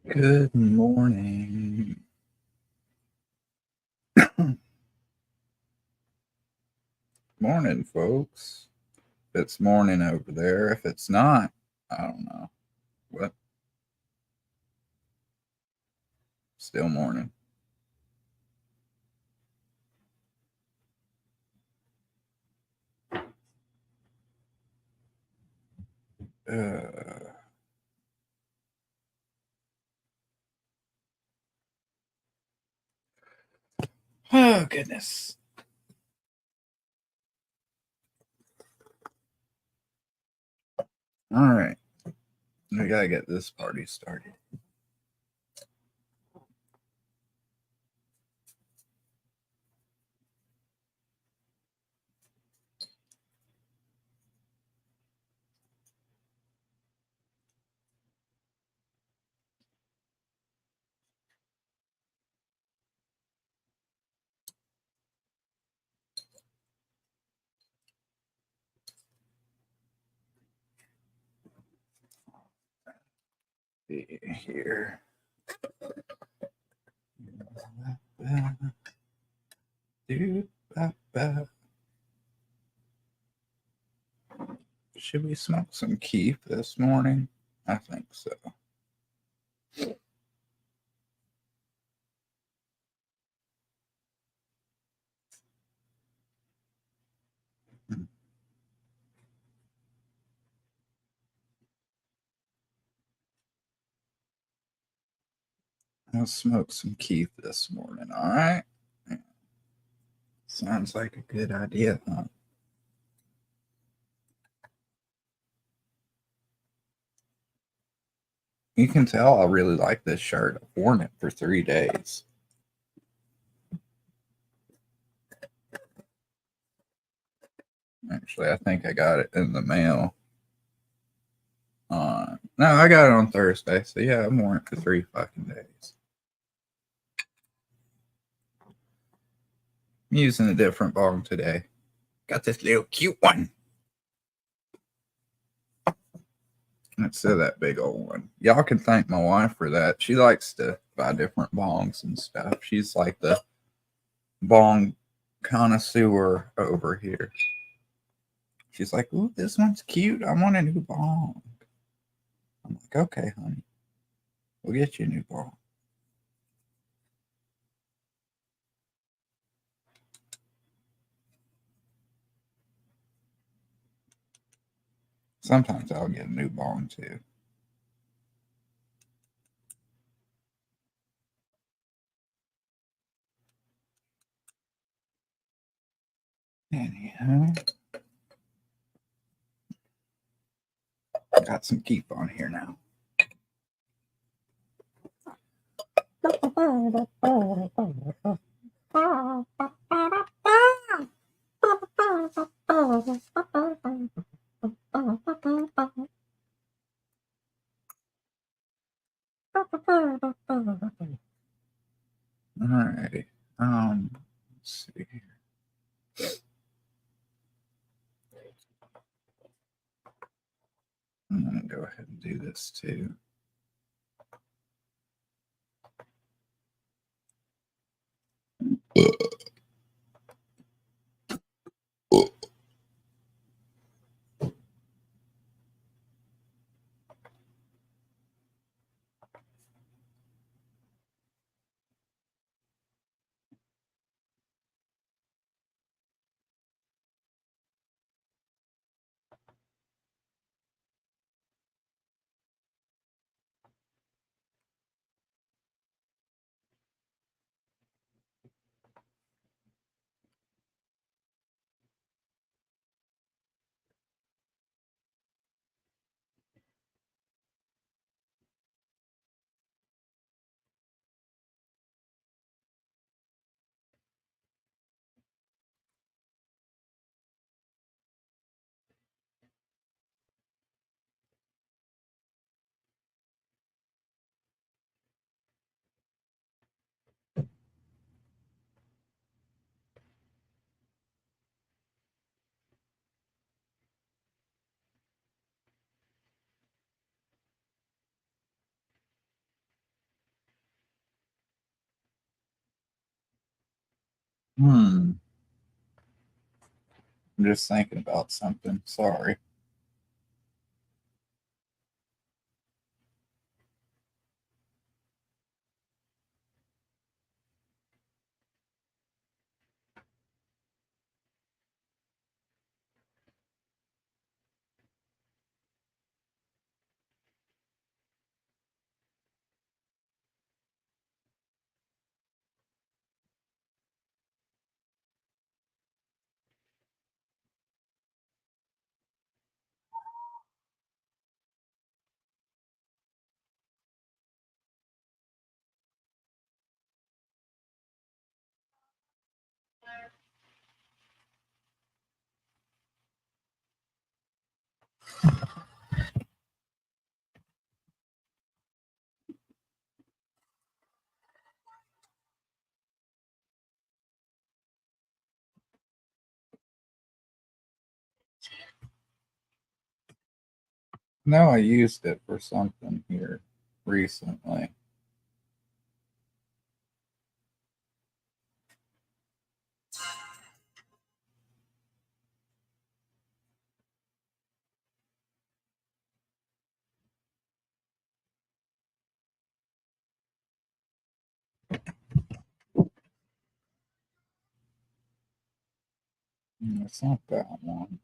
Good morning. Morning, folks. If it's morning over there, if it's not, I don't know. What? Still morning. Uh, oh, goodness. All right. We got to get this party started. See here. Should we smoke some Keith this morning? I think so. I'll smoke some Keith this morning, all right? Sounds like a good idea, huh? You can tell I really like this shirt. I've worn it for 3 days. Actually, I think I got it in the mail. No, I got it on Thursday. So yeah, I've worn it for 3 fucking days. I'm using a different bong today. Got this little cute one instead of that big old one. Y'all can thank my wife for that. She likes to buy different bongs and stuff. She's like the bong connoisseur over here. She's like, "Ooh, this one's cute. I want a new bong." I'm like, "Okay, honey, we'll get you a new bong." Sometimes I'll get a new bong too. Anyhow, got some keep on here now. Alrighty. Let's see here. I'm gonna go ahead and do this too. Hmm. I'm just thinking about something. Sorry. No, I used it for something here recently. It's not that one.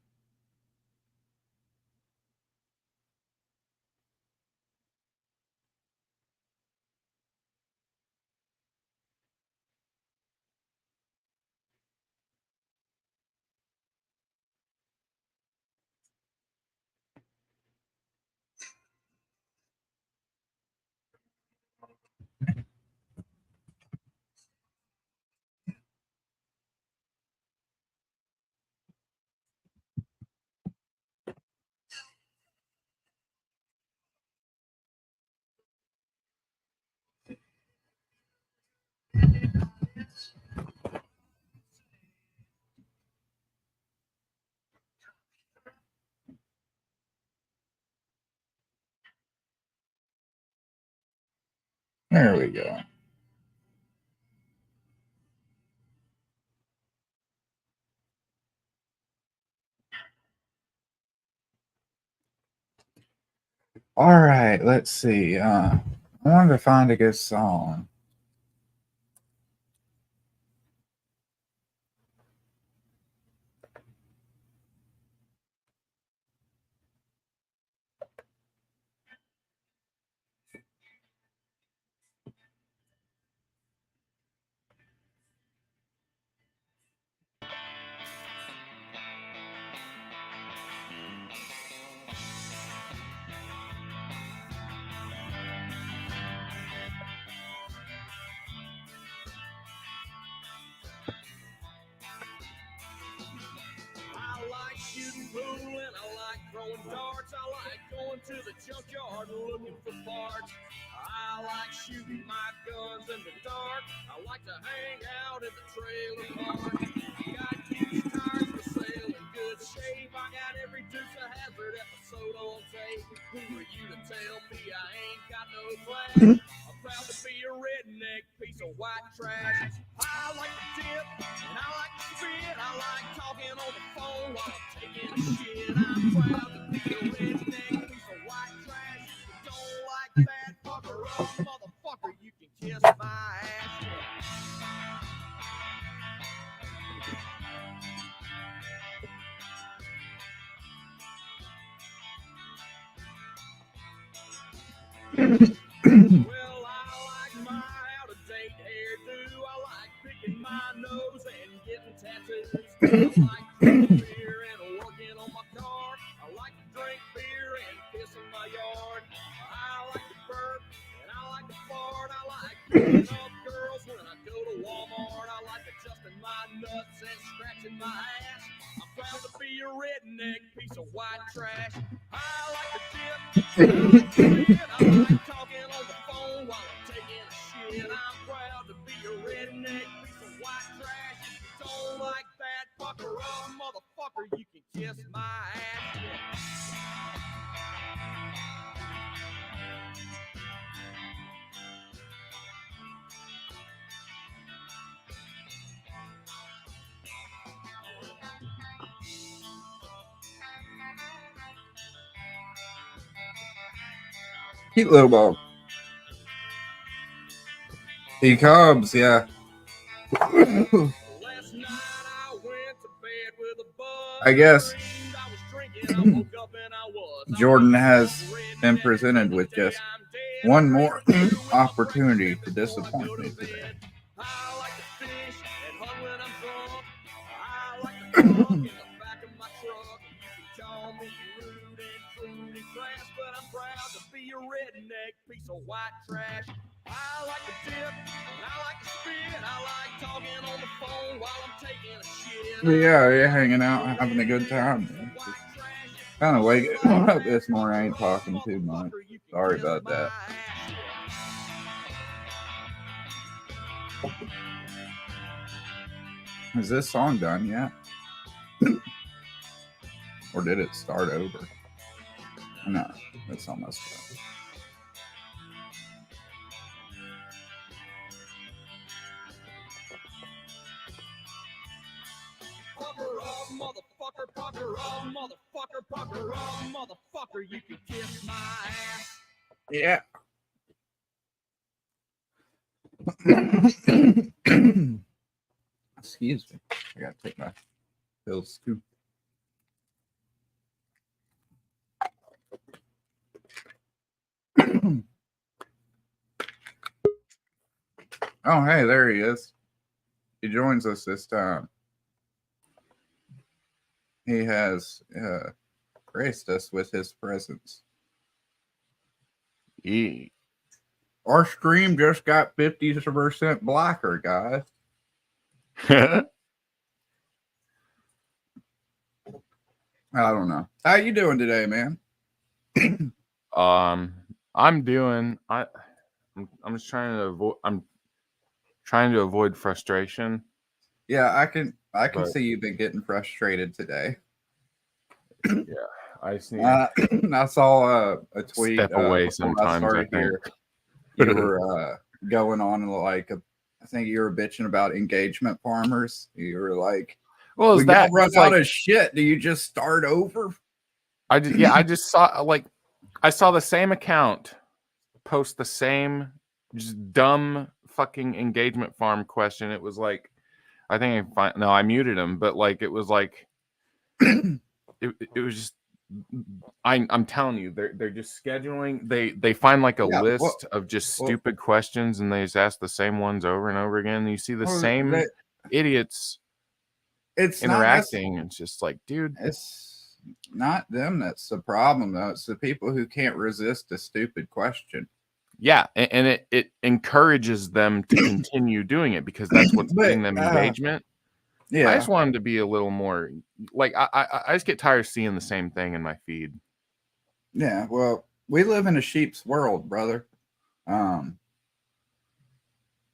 There we go. All right, let's see. I wanted to find a good song. I like shooting pool and I like throwing darts. I like going to the junkyard looking for parts. I like shooting my guns in the dark. I like to hang out in the trailer park. Got used tires for sale in good shape. I got every Dukes of Hazzard episode on tape. Who are you to tell me I ain't got no class? I'm proud to be a redneck piece of white trash. I like to dip and I like to spit. I like talking on the phone while I'm taking a shit. I'm proud to be a redneck piece of white trash. Don't like that fucker up, motherfucker. You can kiss my ass. Well, I like my out-of-date hairdo. I like picking my nose and getting tattoos. I like drinking beer and working on my car. I like to drink beer and piss in my yard. I like to burp and I like to fart. I like picking up girls when I go to Walmart. I like adjusting my nuts and scratching my ass. I'm proud to be a redneck piece of white trash. I like to dip, I like to spit, I like talking on the phone while I'm taking a shit. I'm proud to be a redneck piece of white trash. If you don't like that fucker up, motherfucker, you can kiss my ass. Cute little ball. He comes, yeah. Last night I went to bed with a buzz. I guess Dreamed I was drinking. I woke up and I was. Jordan has been presented with just one more opportunity to disappoint me today. I like to fish and hunt when I'm drunk. I like to fuck in the back of my truck. You can call me rude and crude and crass, but I'm proud to be a redneck piece of white trash. I like to dip and I like to spit. I like talking on the phone while I'm taking a shit. Yeah, you're hanging out, having a good time. Kind of waking up this morning. I ain't talking too much. Sorry about that. Is this song done yet? Or did it start over? No, it's almost done. Pucker up, motherfucker, pucker up, motherfucker, pucker up, motherfucker, you can kiss my ass. Yeah. Excuse me. I gotta take my pills too. Oh, hey, there he is. He joins us this time. He has graced us with his presence. Our stream just got 50% blacker, guys. I don't know. How you doing today, man? I'm doing. I'm just trying to avoid. I'm trying to avoid frustration. Yeah, I can But- see you've been getting frustrated today. Yeah, I just need. I saw a tweet. Step away before sometimes, I think. here. You were going on like I think you were bitching about engagement farmers. You were like, well, "We is got that run it's out like, of shit. Do you just start over?" I just saw I saw the same account post the same just dumb fucking engagement farm question. It was like, I think I muted him, but like it was like it was just. I'm telling you, they're just scheduling. They find like a Yeah, list of just stupid questions, and they just ask the same ones over and over again. And you see the same idiots It's interacting. It's just like, dude, it's not them that's the problem, though. It's the people who can't resist a stupid question. yeah, and it encourages them to continue doing it because that's what's getting them engagement. Yeah, I just want them to be a little more like I just get tired of seeing the same thing in my feed. yeah. Well, we live in a sheep's world, brother.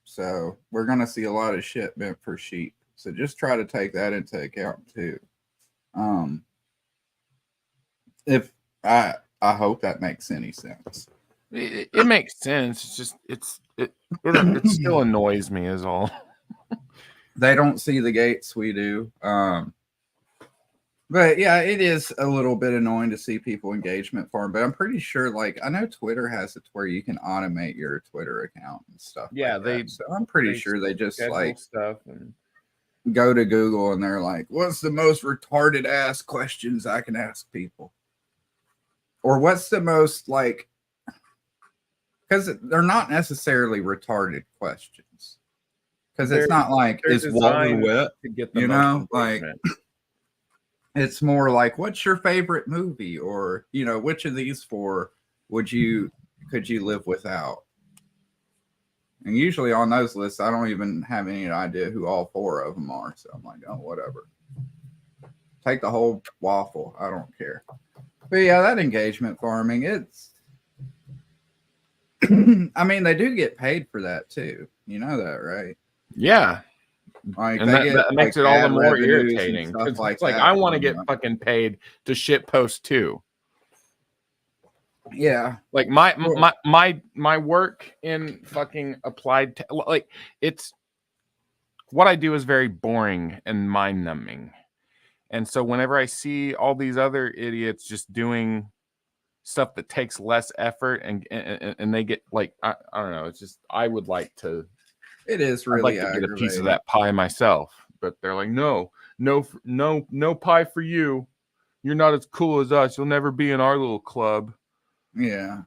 So we're gonna see a lot of shit meant for sheep. So just try to take that into account too. If I hope that makes any sense. It makes sense. It's just it still annoys me is all. They don't see the gates we do. But yeah, it is a little bit annoying to see people engagement farm. But I'm pretty sure, like, I know Twitter has it where you can automate your Twitter account and stuff. Yeah, like so I'm pretty sure they just like stuff and go to Google and they're like, "What's the most retarded ass questions I can ask people?" Or what's the most like? Because they're not necessarily retarded questions. Because it's not like it's Walter Whit, to get you know, like it's more like, what's your favorite movie, or which of these four could you live without? And usually on those lists, I don't even have any idea who all four of them are. So I'm like, oh, whatever. Take the whole waffle. I don't care. But yeah, that engagement farming, it's. I mean, they do get paid for that too. You know that, right? Yeah. Like, and that makes it all the more irritating. It's like I want to get fucking paid to shit post too. Yeah. Like my work in fucking applied like it's what I do is very boring and mind numbing. And so whenever I see all these other idiots just doing stuff that takes less effort and they get like I don't know. It's just I would like to. It is I'd really like to get a piece of aggravating. that pie myself, but they're like, no pie for you. You're not as cool as us. You'll never be in our little club. Yeah.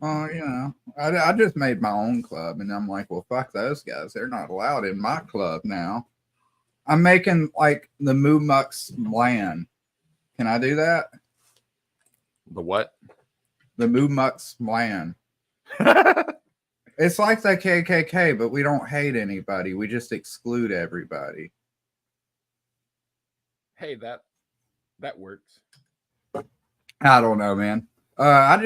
Well, you know, I just made my own club, and I'm like, well, fuck those guys. They're not allowed in my club now. I'm making like the Moo Mux land. Can I do that? The what? The Moo Mux land. It's like the KKK, but we don't hate anybody. We just exclude everybody. Hey, that works. I don't know, man. I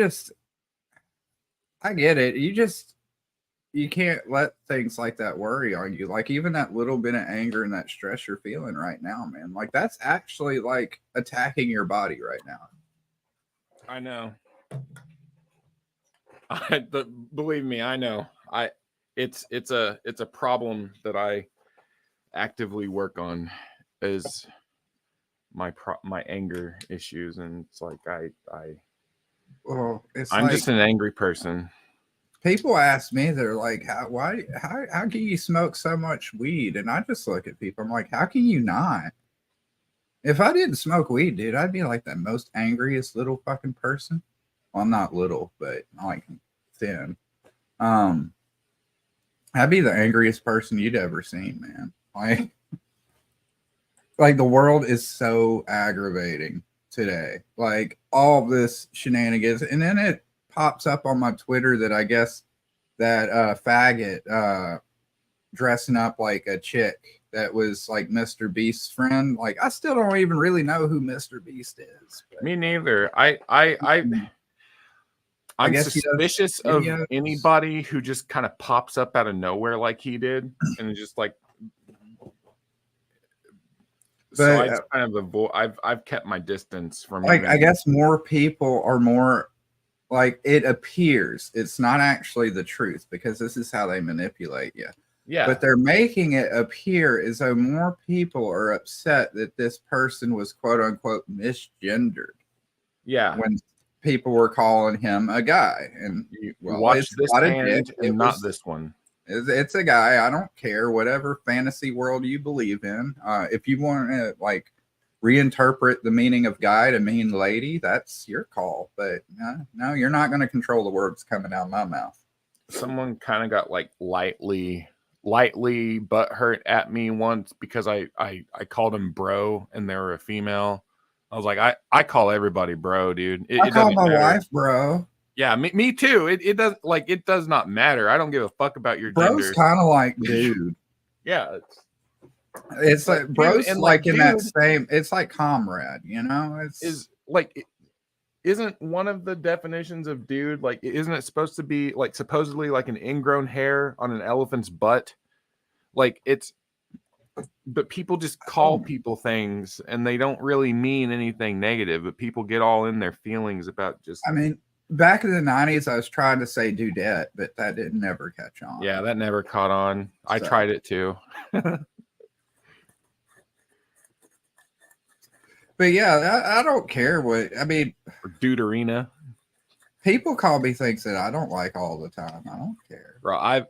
get it. You can't let things like that worry on you. Like even that little bit of anger and that stress you're feeling right now, man. Like that's actually like attacking your body right now. I know. Believe me, I know. It's a problem that I actively work on is my anger issues, and it's like Well, I'm just an angry person. People ask me, they're like, how can you smoke so much weed? And I just look at people, I'm like, how can you not? If I didn't smoke weed, dude, I'd be like the most angriest little fucking person. Well, I'm not little, but like thin. I'd be the angriest person you'd ever seen, man. Like the world is so aggravating today. Like all this shenanigans, and then it pops up on my Twitter that I guess that faggot dressing up like a chick that was like Mr. Beast's friend. Like I still don't even really know who Mr. Beast is. Me neither. I'm guess he does suspicious of videos. anybody who just kind of pops up out of nowhere like he did, and just like. So I just kind of avoid. I've kept my distance from. Like I guess more people are more like it appears. It's not actually the truth because this is how they manipulate you. Yeah. But they're making it appear as though more people are upset that this person was quote unquote misgendered. Yeah. When people were calling him a guy, and watch this hand and not this one. It's a guy. I don't care whatever fantasy world you believe in. If you want to like reinterpret the meaning of guy to mean lady, that's your call. But no, you're not going to control the words coming out of my mouth. Someone kind of got like lightly butthurt at me once because I called him bro and they were a female. I was like, I call everybody bro, dude. I call my wife bro. Yeah, me too. It does not matter. I don't give a fuck about your gender. Bro's kind of like dude. Yeah, it's like bro's and like in dude, that same. It's like comrade, you know. Isn't one of the definitions of dude like? Isn't it supposed to be like supposedly like an ingrown hair on an elephant's butt? Like it's. But people just call people things, and they don't really mean anything negative. But people get all in their feelings about just. I mean. Back in the 90s, I was trying to say dudette, but that didn't never catch on. Yeah, that never caught on. I tried it too. But yeah, I don't care what I mean. Duderina. People call me things that I don't like all the time. I don't care. Bro,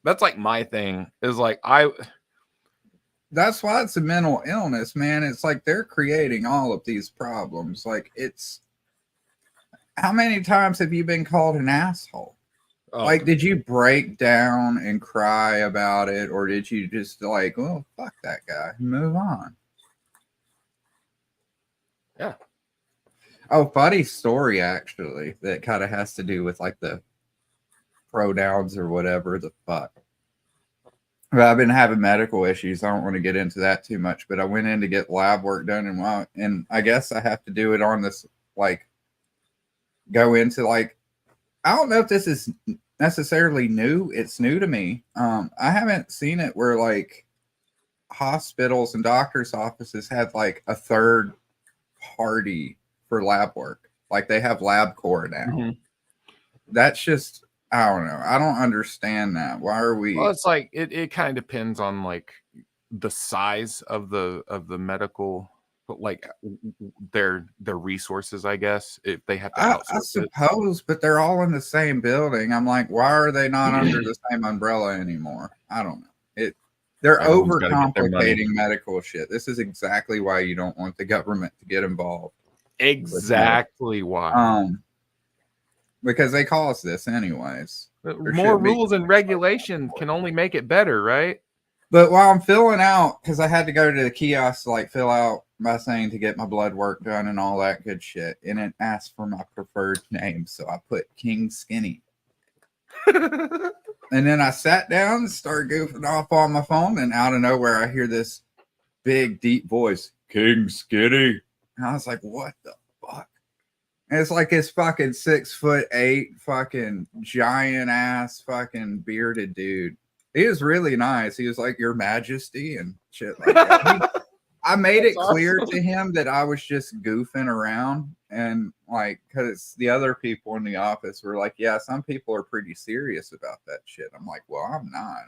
that's like my thing. Is like That's why it's a mental illness, man. It's like they're creating all of these problems. Like it's. How many times have you been called an asshole? Oh. Like, did you break down and cry about it? Or did you just like, well, fuck that guy, move on? Yeah. Oh, funny story, actually, that kind of has to do with like the pronouns or whatever the fuck. But I've been having medical issues. I don't want to get into that too much, but I went in to get lab work done and I guess I have to do it on this, like, go into like I don't know if this is necessarily new. It's new to me. I haven't seen it where like hospitals and doctors' offices have like a third party for lab work. Like they have LabCorp now. Mm-hmm. That's just I don't know. I don't understand that. Why are we? Well, it's like it kind of depends on like the size of the medical but like their resources, I guess, if they have to I outsource it. suppose, but they're all in the same building. I'm like, why are they not under the same umbrella anymore? I don't know. They're Everyone's gotta get their money. overcomplicating medical shit. This is exactly why you don't want the government to get involved. Exactly why. Because they cause this anyways. More rules and regulations can only make it better, right? But while I'm filling out, because I had to go to the kiosk to like fill out my thing to get my blood work done and all that good shit, and it asked for my preferred name, so I put King Skinny. And then I sat down and started goofing off on my phone, and out of nowhere I hear this big deep voice, King Skinny. And I was like, what the fuck? And it's like this fucking 6'8" fucking giant ass fucking bearded dude. He was really nice. He was like, Your Majesty and shit like that. I made it clear to him that I was just goofing around, and like, because the other people in the office were like, yeah, some people are pretty serious about that shit. I'm like, well, I'm not.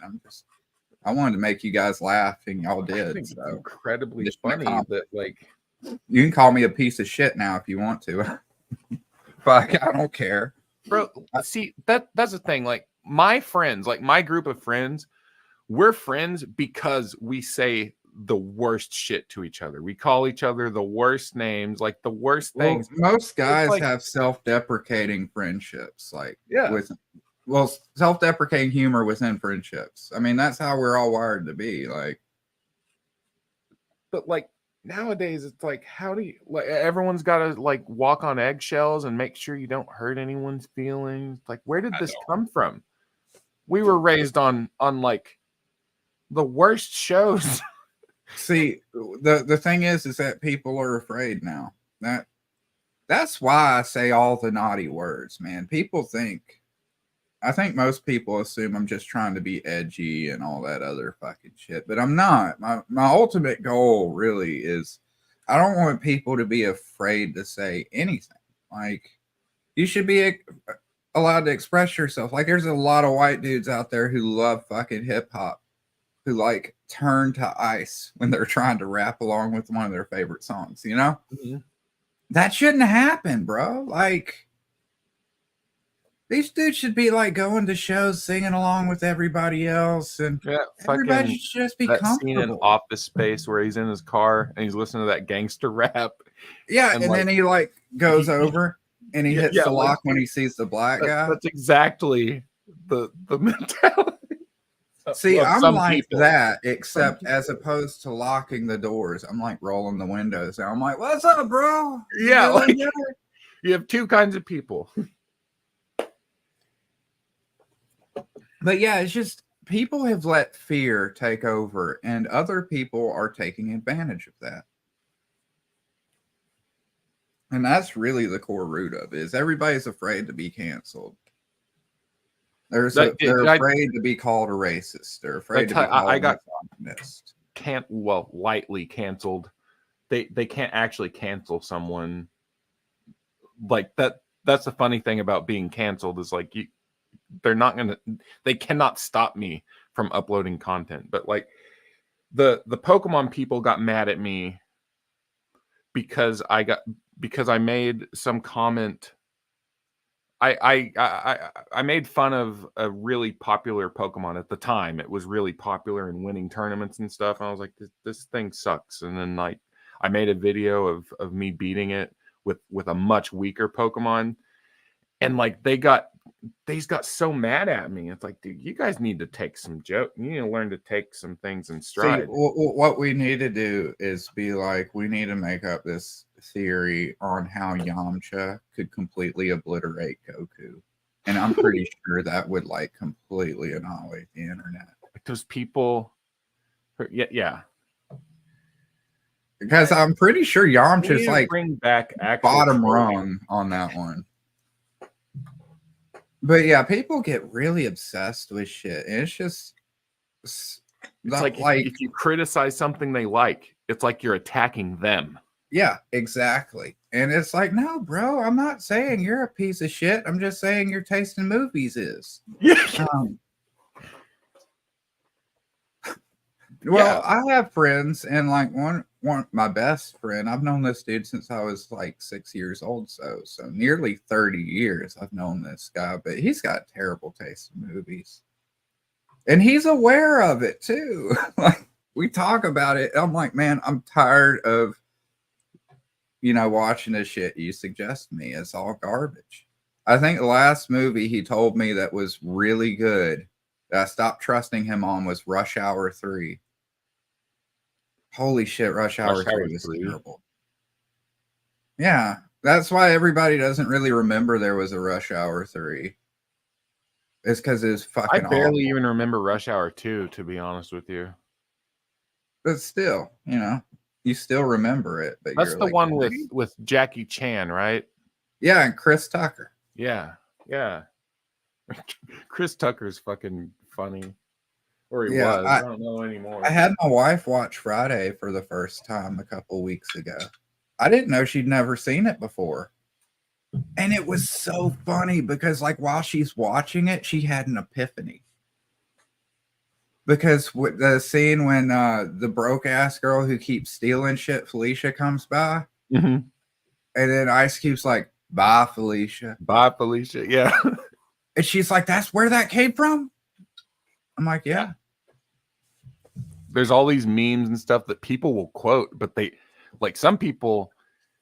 I wanted to make you guys laugh, and y'all did. I think so it's incredibly just funny that like you can call me a piece of shit now if you want to. Fuck, I don't care, bro. See, that's the thing. Like my friends, like my group of friends, we're friends because we say the worst shit to each other. We call each other the worst names, like the worst things. Well, most guys like, have self-deprecating friendships, like yeah, self-deprecating humor within friendships. I mean, that's how we're all wired to be. Like, but like nowadays, it's like, how do you like? Everyone's got to like walk on eggshells and make sure you don't hurt anyone's feelings. Like, where did this come from? We were raised on like the worst shows. See, the thing is that people are afraid now. That's why I say all the naughty words, man. I think most people assume I'm just trying to be edgy and all that other fucking shit, but I'm not. My ultimate goal really is I don't want people to be afraid to say anything. Like, you should be allowed to express yourself. Like, there's a lot of white dudes out there who love fucking hip hop, who like turn to ice when they're trying to rap along with one of their favorite songs, you know? Mm-hmm. That shouldn't happen, bro. Like, these dudes should be like going to shows, singing along with everybody else, and everybody should just be comfortable. Scene in Office Space where he's in his car and he's listening to that gangster rap. Yeah, and like, then he like goes over and he hits the lock when he sees the black guy. That's exactly the mentality. See, I'm like that, except as opposed to locking the doors, I'm like rolling the windows. And I'm like, "What's up, bro?" Yeah, like, you have two kinds of people. But yeah, it's just people have let fear take over, and other people are taking advantage of that. And that's really the core root of it, is everybody's afraid to be canceled. They're afraid to be called a racist. They're afraid to be called a communist. Lightly canceled. They can't actually cancel someone like that. That's the funny thing about being canceled is like they cannot stop me from uploading content. But like the Pokemon people got mad at me because I made some comment. I made fun of a really popular Pokemon at the time. It was really popular and winning tournaments and stuff. And I was like, this thing sucks. And then like I made a video of me beating it with a much weaker Pokemon. And like they got so mad at me. It's like, dude, you guys need to take some joke. You need to learn to take some things in stride. See, what we need to do is be like, we need to make up this theory on how Yamcha could completely obliterate Goku. And I'm pretty sure that would like completely annihilate the internet. Because people, yeah. Because I'm pretty sure Yamcha's like bring back bottom rung on that one. But yeah, people get really obsessed with shit. And it's just it's like if you criticize something they like, it's like you're attacking them. Yeah, exactly. And it's like, no, bro, I'm not saying you're a piece of shit. I'm just saying your taste in movies is. Well, I have friends, and like one my best friend. I've known this dude since I was like 6 years old. So nearly 30 years I've known this guy, but he's got terrible taste in movies. And he's aware of it too. Like we talk about it. I'm like, man, I'm tired of, watching this shit you suggest to me. It's all garbage. I think the last movie he told me that was really good that I stopped trusting him on was Rush Hour 3. Holy shit, Rush Hour 3 was terrible. Yeah, that's why everybody doesn't really remember there was a Rush Hour 3. It's because it's fucking I barely awful. even remember Rush Hour 2, to be honest with you. But still, you still remember it. But That's you're the like, one "Really?" with Jackie Chan, right? Yeah, and Chris Tucker. Yeah. Chris Tucker's fucking funny. Or he Yeah, was. I don't know anymore. I had my wife watch Friday for the first time a couple weeks ago. I didn't know she'd never seen it before. And it was so funny because, like, while she's watching it, she had an epiphany. Because with the scene when the broke ass girl who keeps stealing shit, Felicia, comes by, Mhm. and then Ice Cube's like, "Bye, Felicia." Bye, Felicia. Yeah. And she's like, "That's where that came from?" I'm like, "Yeah." There's all these memes and stuff that people will quote, but some people,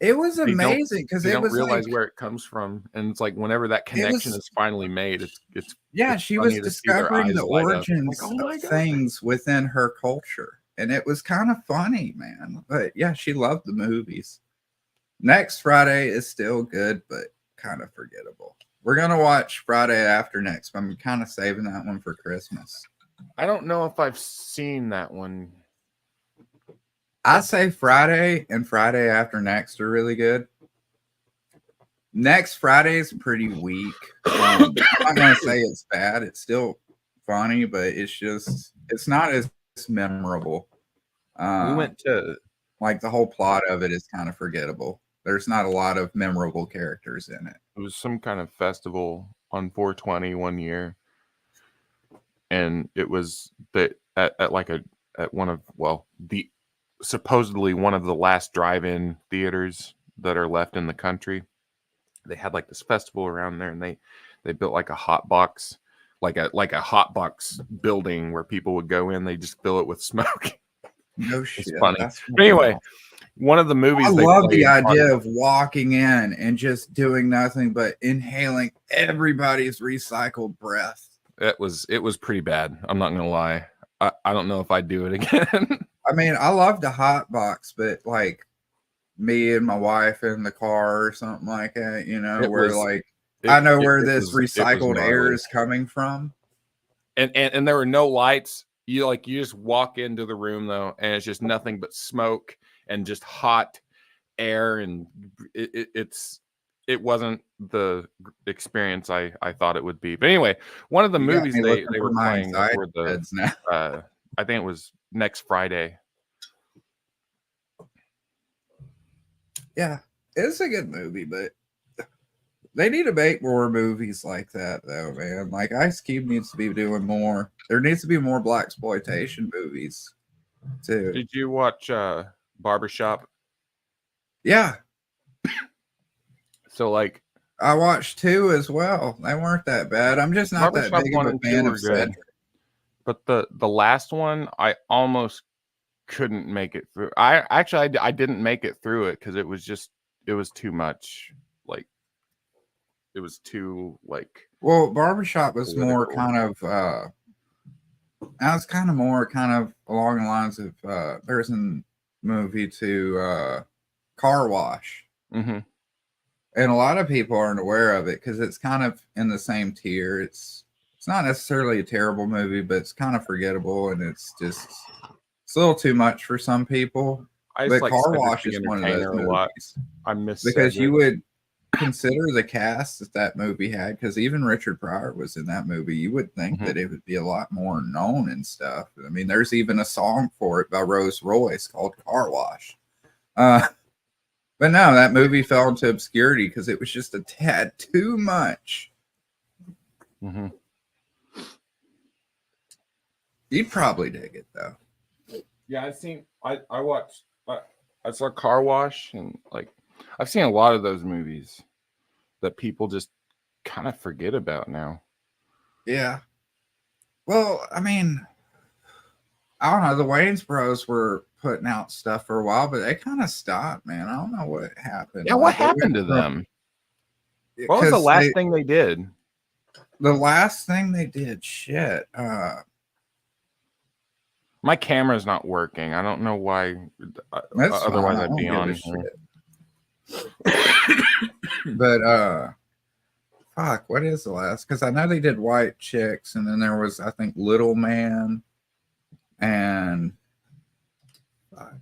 It was they don't- amazing because they it don't was realize like, where it comes from, and it's like whenever that connection was- is finally made, it's yeah, it's she funny was to see their discovering eyes the light up. origins Like, oh my of God. things within her culture. And it was kind of funny, man. But yeah, she loved the movies. Next Friday is still good, but kind of forgettable. We're going to watch Friday after next. But I'm kind of saving that one for Christmas. I don't know if I've seen that one. I say Friday and Friday after next are really good. Next Friday is pretty weak. I'm not going to say it's bad. It's still funny, but it's not as memorable. We went to Like the whole plot of it is kind of forgettable. There's not a lot of memorable characters in it. it was some kind of festival on 420 one year, and it was that at one of the supposedly one of the last drive-in theaters that are left in the country. They had like this festival around there, and they built like a hot box, like a hot box building where people would go in. They just fill it with smoke. No shit. funny. That's But anyway, one of the movies I they love the played on- idea of walking in and just doing nothing but inhaling everybody's recycled breath. it was pretty bad. I'm not gonna lie. I don't know if I'd do it again. I mean, I love the hot box, but like me and my wife in the car or something like that, I know where this recycled air is coming from. And there were no lights. You just walk into the room though, and it's just nothing but smoke and just hot air, and it wasn't the experience I thought it would be. But anyway, one of the movies they were playing for the I think it was next Friday. Yeah, it's a good movie, but they need to make more movies like that, though, man. Like Ice Cube needs to be doing more. There needs to be more blaxploitation movies, too. Did you watch Barbershop? Yeah, So like I watched 2 as well. They weren't that bad. I'm just not that Barbershop big 1 of a and 2 fan were of good. Cedric. But the last one, I almost couldn't make it through. I didn't make it through it because it was too much. Like it was too like. Well, Barbershop was more Political. kind of I was kind of more kind of along the lines of there's a movie to Car Wash. Mm-hmm. And a lot of people aren't aware of it because it's kind of in the same tier. It's not necessarily a terrible movie, but it's kind of forgettable, and it's a little too much for some people. I But just like Car Cedric Wash the is one of those Entertainer a lot. movies I miss because Cedric. you would consider the cast that movie had, because even Richard Pryor was in that movie. You would think Mhm. that it would be a lot more known and stuff. I mean, there's even a song for it by Rose Royce called Car Wash. But no, that movie fell into obscurity because it was just a tad too much. Mm-hmm. You'd probably dig it though. Yeah, I watched I saw Car Wash, and like I've seen a lot of those movies that people just kind of forget about now. Yeah. Well, I mean, I don't know. The Wayans Bros were putting out stuff for a while, but they kind of stopped, man. I don't know what happened. Yeah, what happened to them? What was the Because last thing they did? the last thing they did, shit. My camera's not working. I don't know why. That's Otherwise, fine. I I'd be don't on give a here. shit. But fuck, what is the last? Because I know they did White Chicks, and then there was, I think, Little Man, and fuck,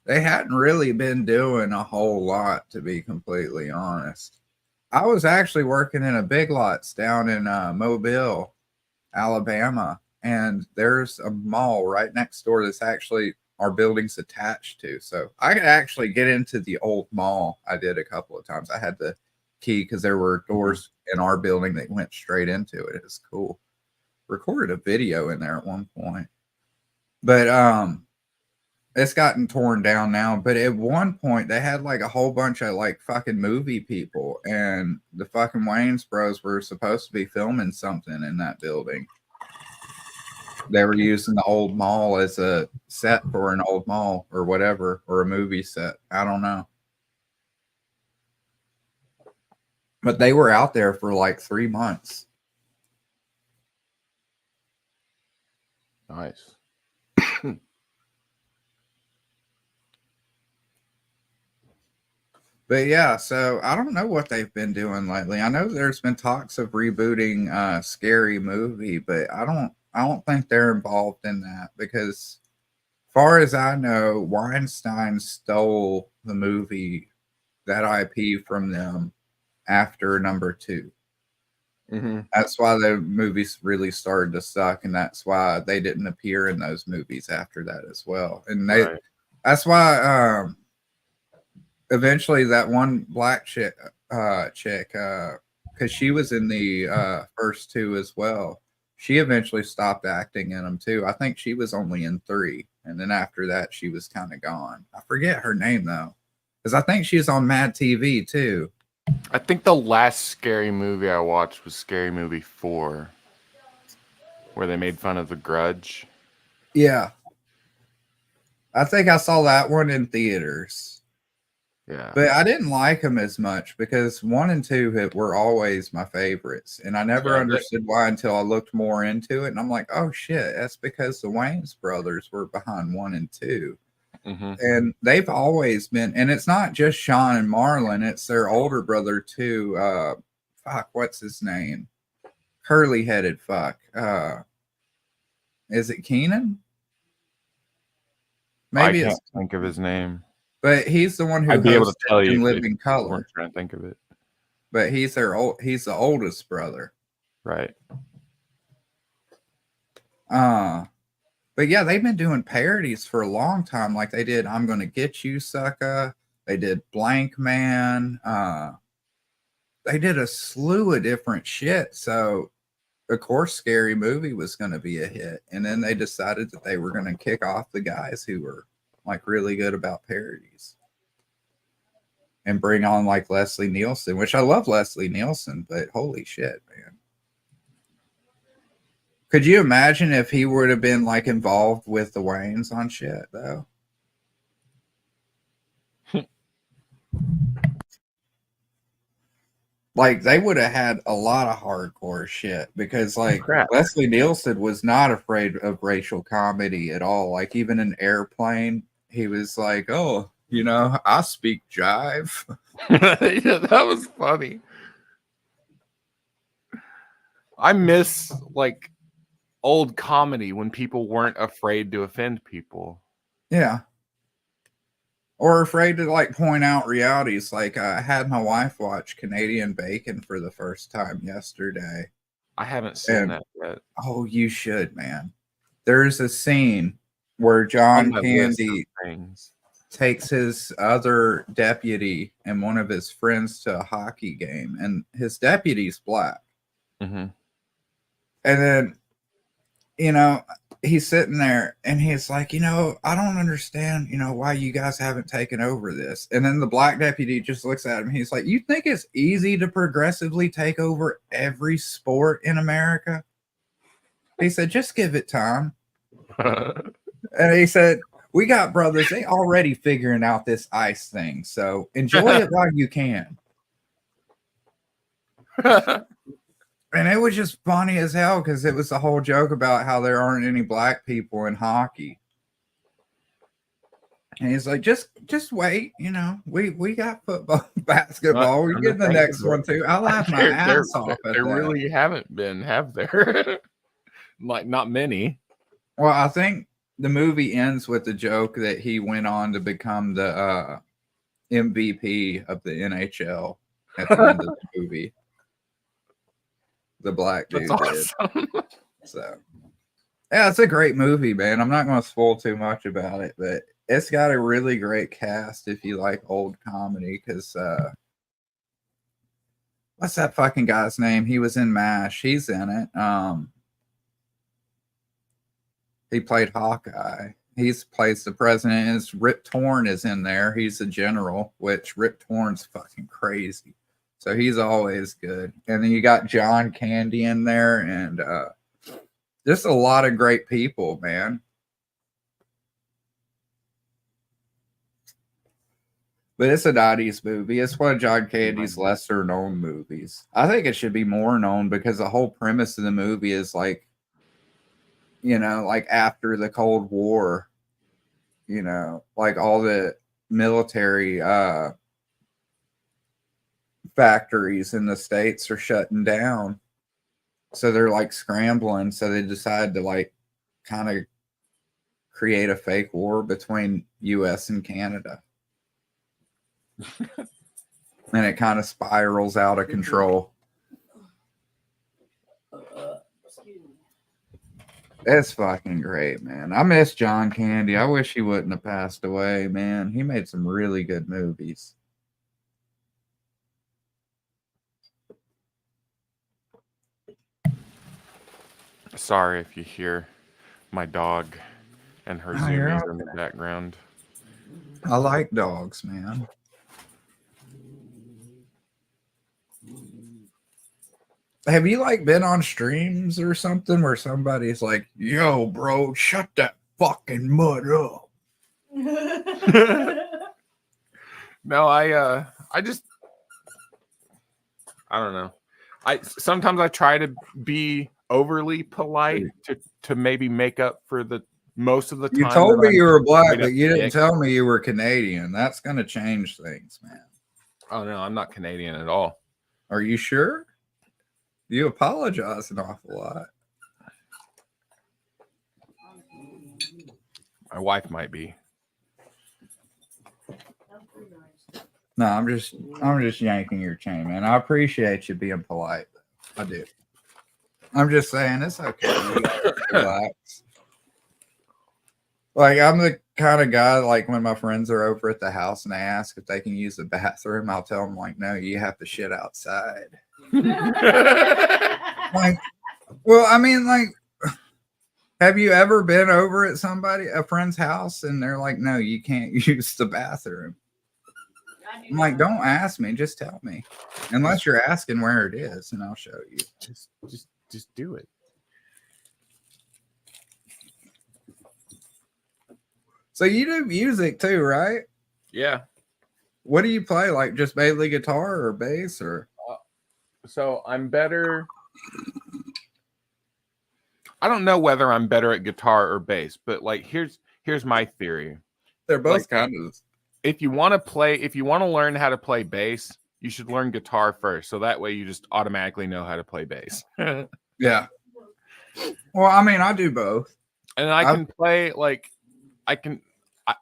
they hadn't really been doing a whole lot, to be completely honest. I was actually working in a Big Lots down in Mobile, Alabama, and there's a mall right next door that's actually our building's attached to. So I could actually get into the old mall. I did a couple of times. I had the key because there were doors in our building that went straight into it. It was cool. Recorded a video in there at one point. But it's gotten torn down now. But at one point they had like a whole bunch of like fucking movie people, and the fucking Wayans Bros were supposed to be filming something in that building. They were using the old mall as a set for an old mall or whatever, or a movie set. I don't know. But they were out there for like 3 months. Nice. But yeah, so I don't know what they've been doing lately. I know there's been talks of rebooting Scary Movie, but I don't think they're involved in that because far as I know, Weinstein stole the movie, that IP from them after number 2. Mm-hmm. That's why the movies really started to suck, and that's why they didn't appear in those movies after that as well. And that's why eventually that one black chick, because she was in the first 2 as well. She eventually stopped acting in them too. I think she was only in 3, and then after that, she was kind of gone. I forget her name though, because I think she was on Mad TV too. I think the last scary movie I watched was Scary Movie 4, where they made fun of The Grudge. Yeah, I think I saw that one in theaters. Yeah, but I didn't like them as much because 1 and 2 were always my favorites, and I never understood why until I looked more into it. And I'm like, oh shit, that's because the Wayans brothers were behind 1 and 2. Mm-hmm. And they've always been, and it's not just Sean and Marlon, it's their older brother too. Fuck, what's his name? Curly headed fuck. Is it Keenan? Maybe I can't think of his name. But he's the one who I'd be able to tell you Living Color. We're trying to think of it. But he's the oldest brother. Right. But yeah, they've been doing parodies for a long time. Like they did I'm Gonna Get You, Sucker. They did Blank Man. They did a slew of different shit. So of course Scary Movie was gonna be a hit. And then they decided that they were gonna kick off the guys who were like really good about parodies and bring on like Leslie Nielsen, which I love Leslie Nielsen, but holy shit, man. Could you imagine if he would have been like involved with the Wayans on shit though? Like they would have had a lot of hardcore shit because like Leslie Nielsen was not afraid of racial comedy at all. Like even in Airplane, he was like, oh, you know, I speak jive. Yeah, that was funny. I miss like old comedy when people weren't afraid to offend people. Yeah. Or afraid to like point out realities. Like I had my wife watch Canadian Bacon for the first time yesterday. I haven't seen that yet. Oh, you should, man. There's a scene where John Candy takes his other deputy and one of his friends to a hockey game, and his deputy's black. Mm-hmm. And then you know, he's sitting there and he's like, I don't understand, why you guys haven't taken over this. And then the black deputy just looks at him. He's like, you think it's easy to progressively take over every sport in America? He said, just give it time. And he said, we got brothers, they already figuring out this ice thing. So enjoy it while you can. And it was just funny as hell because it was the whole joke about how there aren't any black people in hockey. And he's like, just wait, we got football, basketball. We're getting the next one too. I laugh my ass off at that. There really haven't been, have there? Like, not many. Well, I think the movie ends with the joke that he went on to become the MVP of the NHL at the end of the movie. The black dude did. Awesome. So, yeah, it's a great movie, man. I'm not going to spoil too much about it, but it's got a really great cast if you like old comedy. Because what's that fucking guy's name? He was in MASH. He's in it. He played Hawkeye. He plays the president. Is Rip Torn is in there. He's a general, which Rip Torn's fucking crazy. So he's always good. And then you got John Candy in there and just a lot of great people, man. But it's a 90s movie. It's one of John Candy's lesser known movies. I think it should be more known because the whole premise of the movie is like, like after the Cold War, like all the military factories in the States are shutting down. So they're like scrambling. So they decide to like kind of create a fake war between US and Canada. And it kind of spirals out of control. It's fucking great, man. I miss John Candy. I wish he wouldn't have passed away, man. He made some really good movies. Sorry if you hear my dog and her zoomies in the background. I like dogs, man. Have you like been on streams or something where somebody's like, yo, bro, shut that fucking mud up? No, I don't know. Sometimes I try to be overly polite to maybe make up for the most of the time. You told me you were black, but you didn't tell me you were Canadian. That's going to change things, man. Oh, no, I'm not Canadian at all. Are you sure? You apologize an awful lot. My wife might be. No, I'm just yanking your chain, man. I appreciate you being polite. I do. I'm just saying it's okay. You gotta relax. Like, I'm the kind of guy, like, when my friends are over at the house and they ask if they can use the bathroom, I'll tell them, like, no, you have to shit outside. Like, well, I mean, like, have you ever been over at a friend's house, and they're like, no, you can't use the bathroom? I'm like, don't ask me, just tell me. Unless you're asking where it is, and I'll show you. Just do it. So you do music too, right? Yeah. What do you play? Like just mainly guitar or bass or? So I'm better. I don't know whether I'm better at guitar or bass, but like here's my theory. They're both like, kind of. If you want to learn how to play bass, you should learn guitar first. So that way you just automatically know how to play bass. Yeah. Well, I mean, I do both. And I can play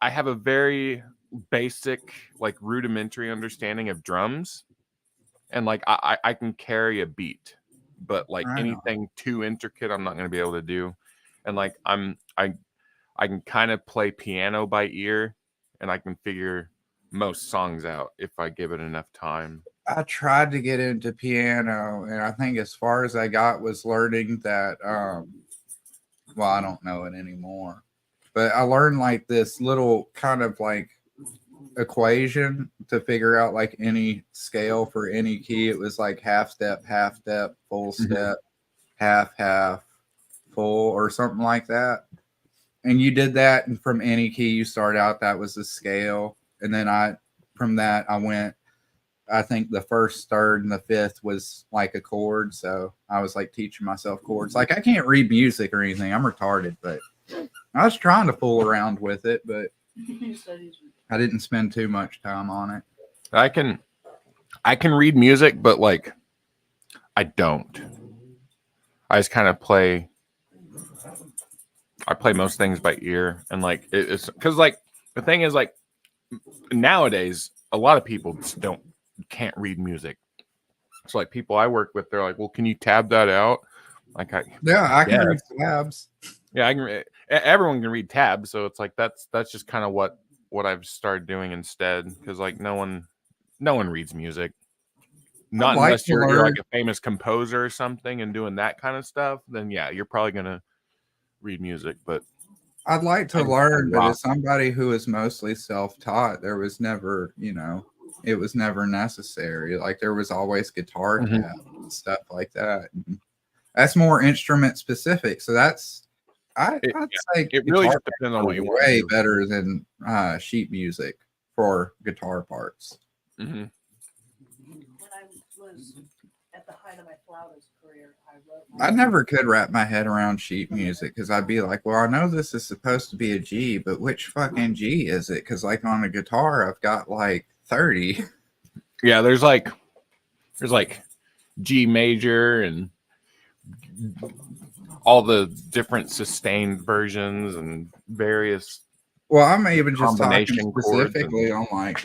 I have a very basic, like rudimentary understanding of drums. And like I can carry a beat, but like anything too intricate, I'm not going to be able to do. And like I can kind of play piano by ear, and I can figure most songs out if I give it enough time. I tried to get into piano, and I think as far as I got was learning that well, I don't know it anymore, but I learned like this little kind of like equation to figure out like any scale for any key. It was like half step, full step, half, full, or something like that. And you did that, and from any key you start out, that was the scale. And then from that, I went, I think the first, third, and the fifth was like a chord. So I was like teaching myself chords. Like I can't read music or anything. I'm retarded, but I was trying to fool around with it, but I didn't spend too much time on it. I can read music, but like I don't. I just kind of play. I play most things by ear, and like it's because like the thing is like nowadays a lot of people just can't read music. So like people I work with, they're like, "Well, can you tab that out?" Like I can read tabs. Yeah, I can. Everyone can read tabs, so it's like that's just kind of what I've started doing instead. Because like no one reads music. Not unless you're like a famous composer or something and doing that kind of stuff. Then yeah, you're probably gonna read music. But I'd like to learn, but as somebody who is mostly self-taught, there was never, it was never necessary. Like there was always guitar tabs and stuff like that. And that's more instrument specific. So I'd say it really just depends on what you want. Way better than sheet music for guitar parts. Mm-hmm. When I was at the height of my flautist career, I never could wrap my head around sheet music because I'd be like, well, I know this is supposed to be a G, but which fucking G is it? Because like on a guitar, I've got like 30. Yeah, there's like G major and all the different sustained versions and various. Well, I'm even just talking specifically on like,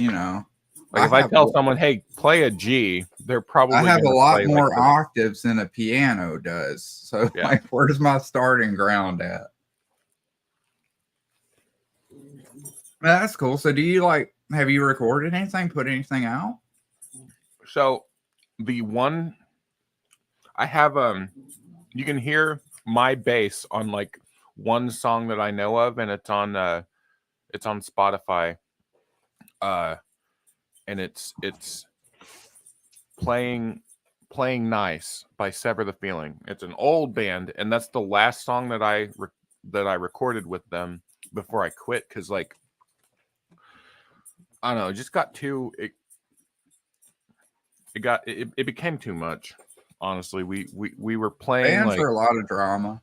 like if I tell someone, hey, play a G, they're probably. I have a lot more octaves than a piano does. So like, where's my starting ground at? That's cool. So do you have you recorded anything, put anything out? So the one I have, you can hear my bass on like one song that I know of, and it's on Spotify. And it's playing nice by Sever the Feeling. It's an old band, and that's the last song that I recorded with them before I quit, because like I don't know, it just got too it became too much. Honestly, we were playing bands are a lot of drama.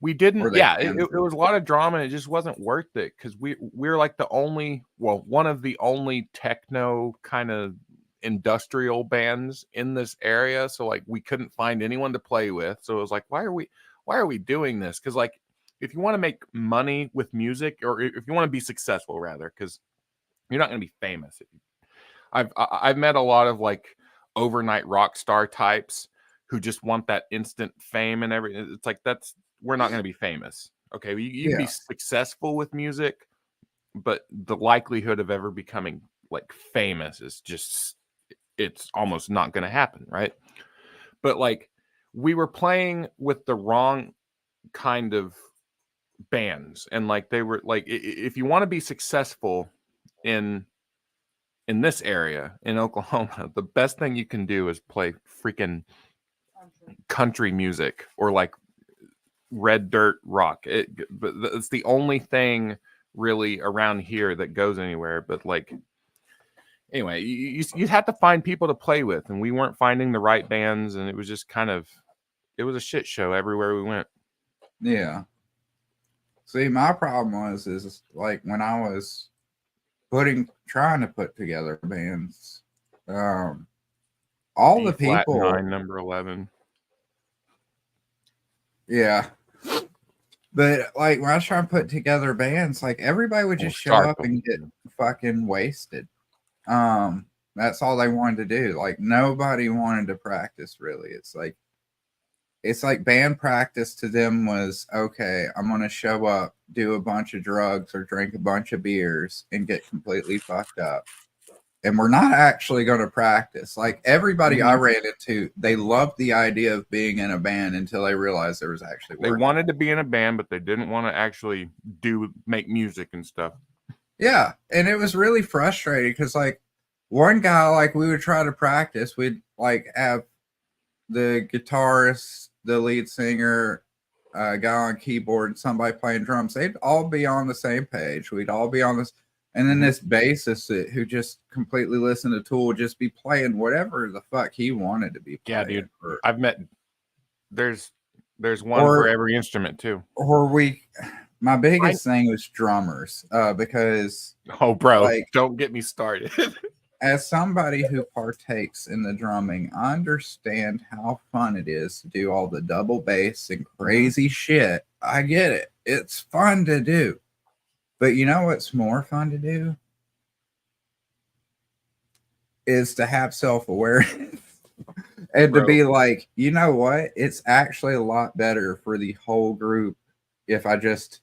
We didn't, yeah, it was a lot of drama, and it just wasn't worth it because we're like one of the only techno kind of industrial bands in this area. So like we couldn't find anyone to play with. So it was like, why are we doing this? Because like if you want to make money with music, or if you want to be successful rather, because you're not going to be famous. I've met a lot of like overnight rock star types who just want that instant fame and everything. It's like we're not going to be famous. Okay, you can be successful with music, but the likelihood of ever becoming like famous is just, it's almost not going to happen, right? But like we were playing with the wrong kind of bands, and like they were like, if you want to be successful in this area in Oklahoma, the best thing you can do is play freaking country music or like red dirt rock. But it's the only thing really around here that goes anywhere. But like anyway, you have to find people to play with, and we weren't finding the right bands, and it was just it was a shit show everywhere we went. Yeah. See, my problem is like when I was trying to put together bands, all the people 9 number 11. Yeah. But like when I was trying to put together bands, like everybody would just show up and get fucking wasted. That's all they wanted to do. Like nobody wanted to practice really. It's like band practice to them was, okay, I'm going to show up, do a bunch of drugs or drink a bunch of beers and get completely fucked up and we're not actually going to practice. Like everybody I Mhm. ran into, they loved the idea of being in a band until they realized there was actually They work. wanted to be in a band, but they didn't want to actually make music and stuff. Yeah, and it was really frustrating because like one guy, like we would try to practice, we'd like have the guitarist, the lead singer, guy on keyboard, somebody playing drums. They'd all be on the same page. We'd all be on this, and then Mhm. this bassist who just completely listened to Tool would just be playing whatever the fuck he wanted to be Yeah, playing. dude. I've met. There's one for every instrument too. Or my biggest thing was drummers, because Oh, bro, like, don't get me started. as somebody who partakes in the drumming, I understand how fun it is to do all the double bass and crazy shit. I get it. It's fun to do. But you know what's more fun to do? Is to have self-awareness and to Bro. be like, you know what? It's actually a lot better for the whole group if I just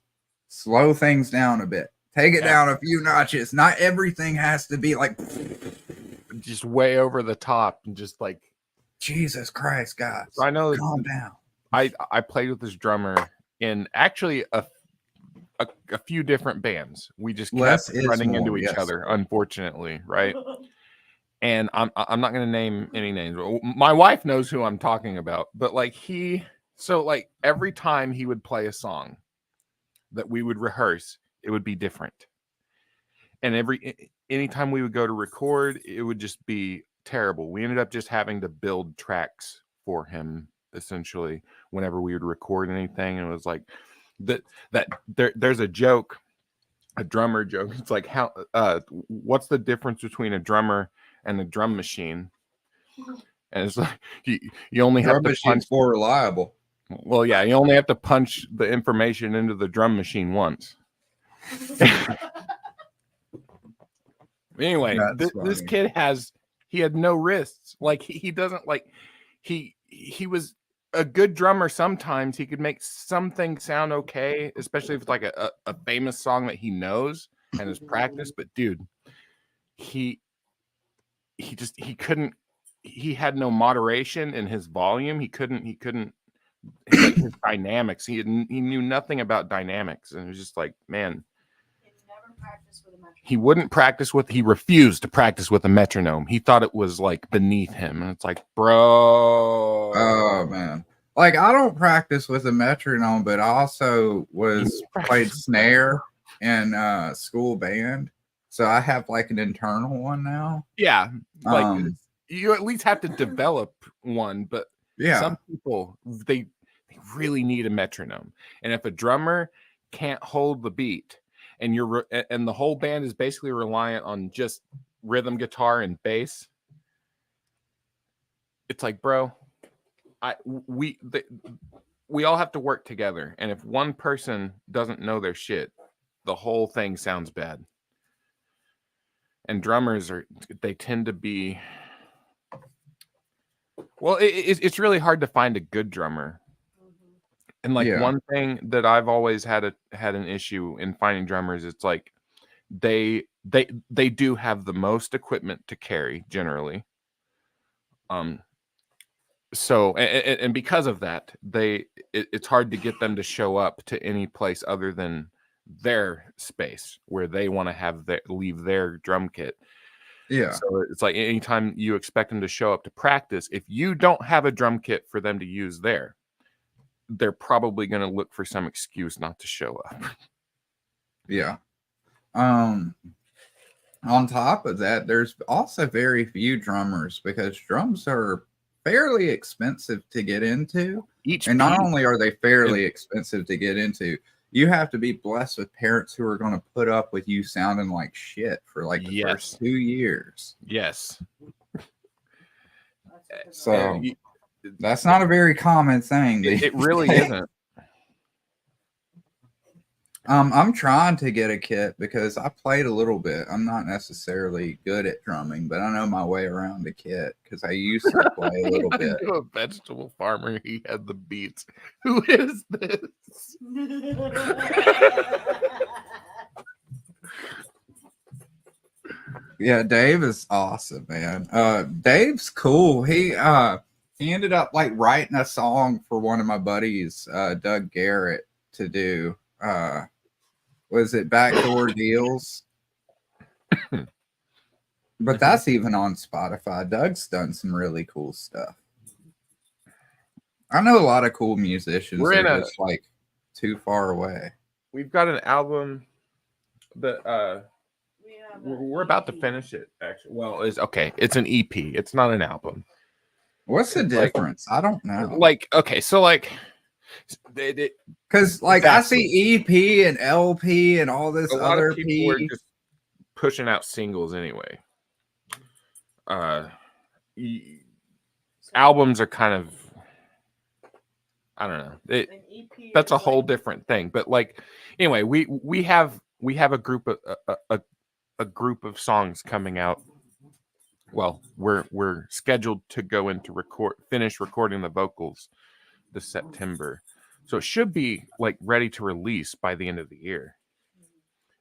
slow things down a bit. Take it down a few notches. Not everything has to be like Just way over the top and just like Jesus Christ, guys. I know Calm down. I played with this drummer in actually a few different bands. We just Less kept is running into more, each yes. other, unfortunately, right? And I'm not going to name any names. My wife knows who I'm talking about, but like like every time he would play a song that we would rehearse, it would be different. And anytime we would go to record, it would just be terrible. We ended up just having to build tracks for him essentially whenever we would record anything. And it was like there's a joke, a drummer joke. It's like what's the difference between a drummer and a drum machine? And it's like you only have Drum to machine's punch. more reliable. Well, yeah, you only have to punch the information into the drum machine once. Anyway, this kid had no wrists. Like he doesn't like he was a good drummer. Sometimes he could make something sound okay, especially if it's like a famous song that he knows and has practiced. But dude, he couldn't. He had no moderation in his volume. He couldn't. Like his dynamics. He knew nothing about dynamics, and it was just like, man. He wouldn't practice with. He refused to practice with a metronome. He thought it was like beneath him, and it's like, bro. Oh man, like I don't practice with a metronome, but I also played snare in school band, so I have like an internal one now. Yeah, like you at least have to develop one, but yeah, some people they really need a metronome, and if a drummer can't hold the beat. And and the whole band is basically reliant on just rhythm guitar and bass. It's like, bro, we all have to work together. And if one person doesn't know their shit, the whole thing sounds bad. And drummers they tend to be. Well, it's really hard to find a good drummer. And like one thing that I've always had an issue in finding drummers, it's like they do have the most equipment to carry generally. So and because of that, it's hard to get them to show up to any place other than their space where they want to leave their drum kit. Yeah. So it's like anytime you expect them to show up to practice, if you don't have a drum kit for them to use there, they're probably going to look for some excuse not to show up. Yeah. On top of that, there's also very few drummers because drums are fairly expensive to get into. And not only are they fairly expensive to get into, you have to be blessed with parents who are going to put up with you sounding like shit for like the first 2 years. Yes. So that's not a very common thing. It really isn't. I'm trying to get a kit because I played a little bit. I'm not necessarily good at drumming, but I know my way around the kit because I used to play a little bit. A vegetable farmer, he had the beats. Who is this? Yeah, Dave is awesome, man. Dave's cool. He ended up like writing a song for one of my buddies, Doug Garrett, to do. Was it Backdoor Deals? But that's even on Spotify. Doug's done some really cool stuff. I know a lot of cool musicians. We're in that are a- just like too far away. We've got an album that We have we're about to finish it. Actually, well, it's okay. It's an EP. It's not an album. What's the Like- difference? I don't know. Like, okay, so like, Because like Exactly. I see EP and LP and all this a lot other of people are P. just pushing out singles anyway. Albums are kind of, I don't know. an EP. That's a is whole like- different thing. But like, anyway, we have a group of a group of songs coming out. Well, we're scheduled to go into finish recording the vocals this September, so it should be like ready to release by the end of the year.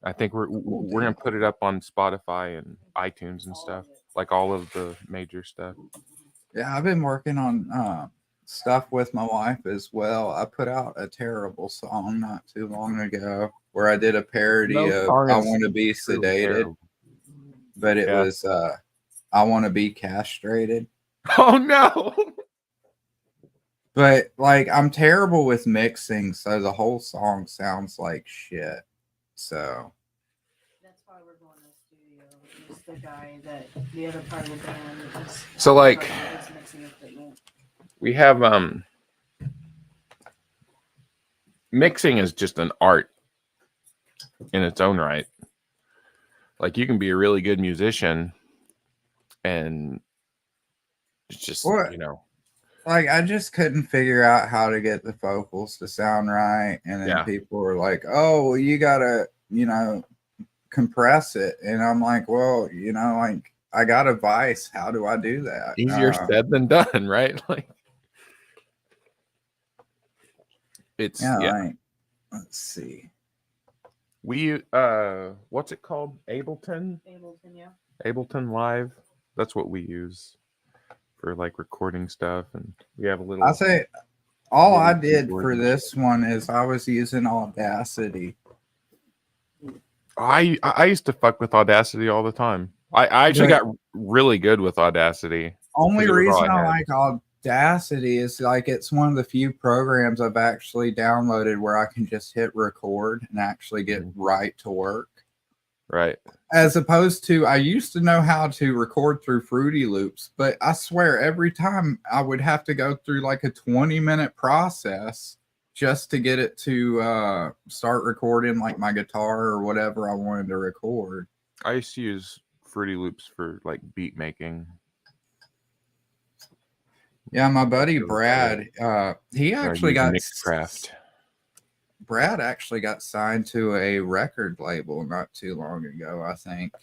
I think we're gonna put it up on Spotify and iTunes and stuff, like all of the major stuff. Yeah, I've been working on stuff with my wife as well. I put out a terrible song not too long ago where I did a parody No of song I is Want to Be Truly Sedated, terrible. but it Yeah. was I Want to Be Castrated. Oh no! But like I'm terrible with mixing, so the whole song sounds like shit. So That's why we're going to the studio. It's the guy that the other part of the band is. So, like- is mixing equipment. We have mixing is just an art in its own right. Like you can be a really good musician and it's just What? Like I just couldn't figure out how to get the vocals to sound right, and then Yeah. people were like, "Oh, well, you gotta, compress it," and I'm like, "Well, like I got a Vice. How do I do that?" easier said than done, right? Like it's Yeah, yeah. like, let's see. We what's it called? Ableton Ableton, yeah. Live. That's what we use for like recording stuff, and we have a little. I say all I little did keyboard for and this one is I was using Audacity. I used to fuck with Audacity all the time. I actually Right. got really good with Audacity. Only Because it was all reason I I had. like Audacity is like it's one of the few programs I've actually downloaded where I can just hit record and actually get Mhm. right to work. Right. As opposed to I used to know how to record through Fruity Loops, but I swear every time I would have to go through like a 20-minute process just to get it to start recording like my guitar or whatever I wanted to record. I used to use Fruity Loops for like beat making. Yeah, my buddy Really Brad, he or actually use got Mixcraft. Brad actually got signed to a record label not too long ago, I think.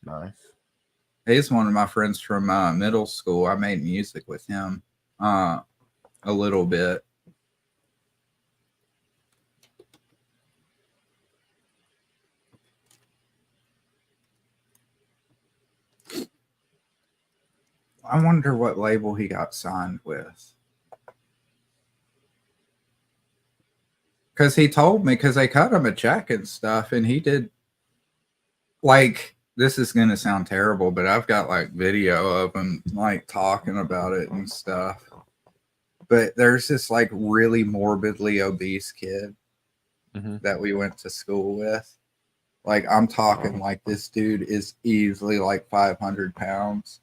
Nice. He's one of my friends from middle school. I made music with him a little bit. I wonder what label he got signed with. Because he told me, because they cut him a check and stuff, and he did, like, this is going to sound terrible, but I've got, like, video of him, like, talking about it and stuff. But there's this, like, really morbidly obese kid Mhm. that we went to school with. Like, I'm talking like this dude is easily, like, 500 pounds.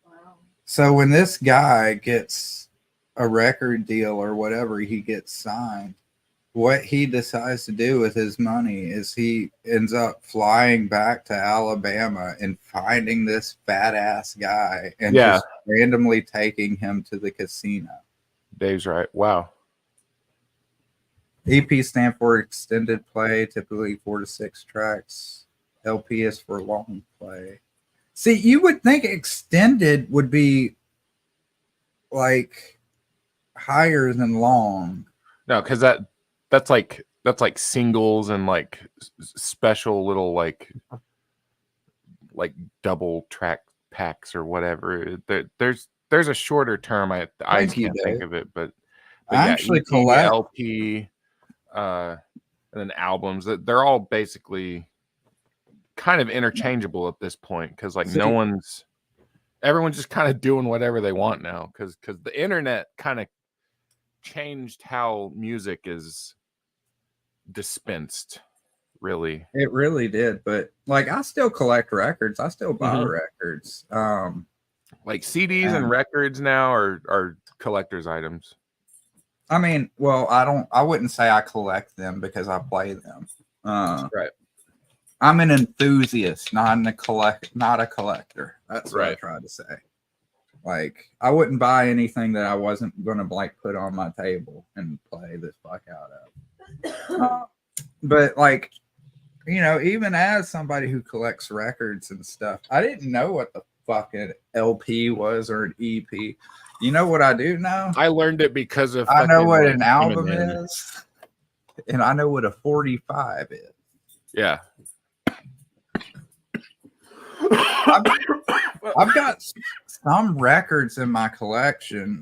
Wow. So when this guy gets a record deal or whatever, he gets signed, what he decides to do with his money is he ends up flying back to Alabama and finding this fat ass guy and Yeah. just randomly taking him to the casino. Dave's right. Wow. EP stand for extended play, typically 4 to 6 tracks. LP is for long play. See, you would think extended would be like higher than long. No, because that's like singles and like special little like like double track packs or whatever. There's a shorter term. I Thank you, can't think Dave. of it, but I yeah, actually EP, collect. LP, and then albums. They're all basically kind of interchangeable at this point because like See, everyone's just kind of doing whatever they want now because the internet kind of changed how music is dispensed. Really, it really did, but like I still collect records. I still buy Mhm. records. like CDs and And records now are collector's items. I mean, well, I wouldn't say I collect them because I play them. Uh, Right. I'm an enthusiast, not a collector. That's what I Right. tried to say. Like, I wouldn't buy anything that I wasn't gonna like put on my table and play the fuck out of. But like, you know, even as somebody who collects records and stuff, I didn't know what the fucking LP was or an EP. You know what I do now? I learned it because of I know fucking, what like, an album Eminem. is, and I know what a 45 is. Yeah. I've got some records in my collection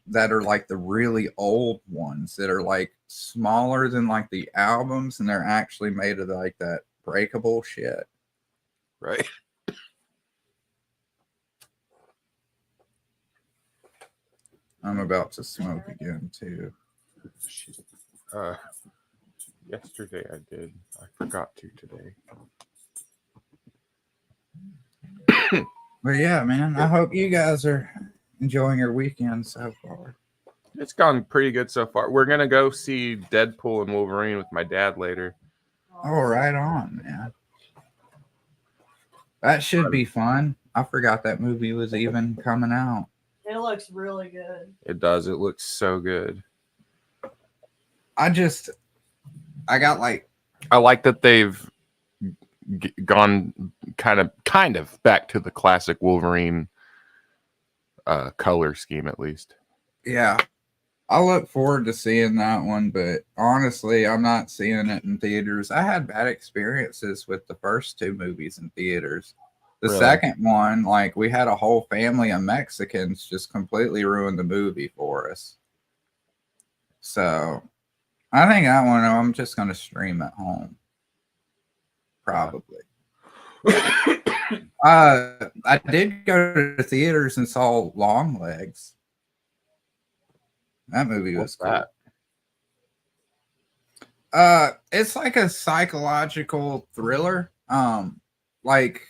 that are like the really old ones that are like smaller than like the albums, and they're actually made of like that breakable shit. Right. I'm about to smoke again too. Yesterday I did. I forgot to today. But yeah, man, I hope you guys are enjoying your weekend so far. It's gone pretty good so far. We're gonna go see Deadpool and Wolverine with my dad later. Oh, right on, man. That should be fun. I forgot that movie was even coming out. It looks really good. It does. It looks so good. I got like I like that they've gone kind of back to the classic Wolverine color scheme, at least. Yeah, I look forward to seeing that one, but honestly, I'm not seeing it in theaters. I had bad experiences with the first two movies in theaters. The Really? second one, like we had a whole family of Mexicans just completely ruin the movie for us. So I think that one I'm just going to stream at home. Probably. I did go to the theaters and saw Long Legs. That movie was What's cool. It's like a psychological thriller. Like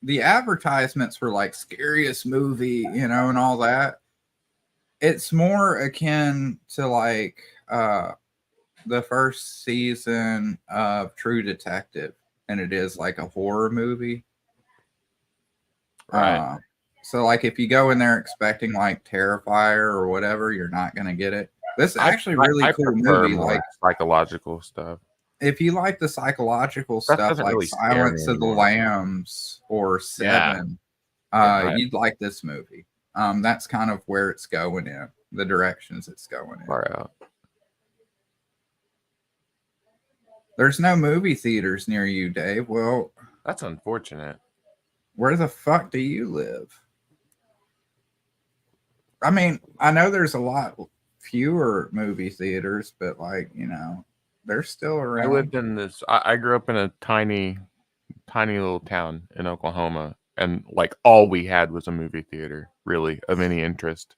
the advertisements were like scariest movie, you know, and all that. It's more akin to like the first season of True Detective, and it is like a horror movie. Right. So like if you go in there expecting like Terrifier or whatever, you're not gonna get it. This is actually really cool prefer movie. more Like psychological stuff. if you like the psychological Stuff stuff doesn't like really scare me Silence of the anymore. Lambs or Seven, Right. you'd like this movie. That's kind of where it's going in, the directions it's going in. Far out. There's no movie theaters near you, Dave. Well, That's unfortunate. where the fuck do you live? I mean, I know there's a lot fewer movie theaters, but like, you know, they're still I around. lived in this. I grew up in a tiny little town in Oklahoma, and like all we had was a movie theater, really, of any interest.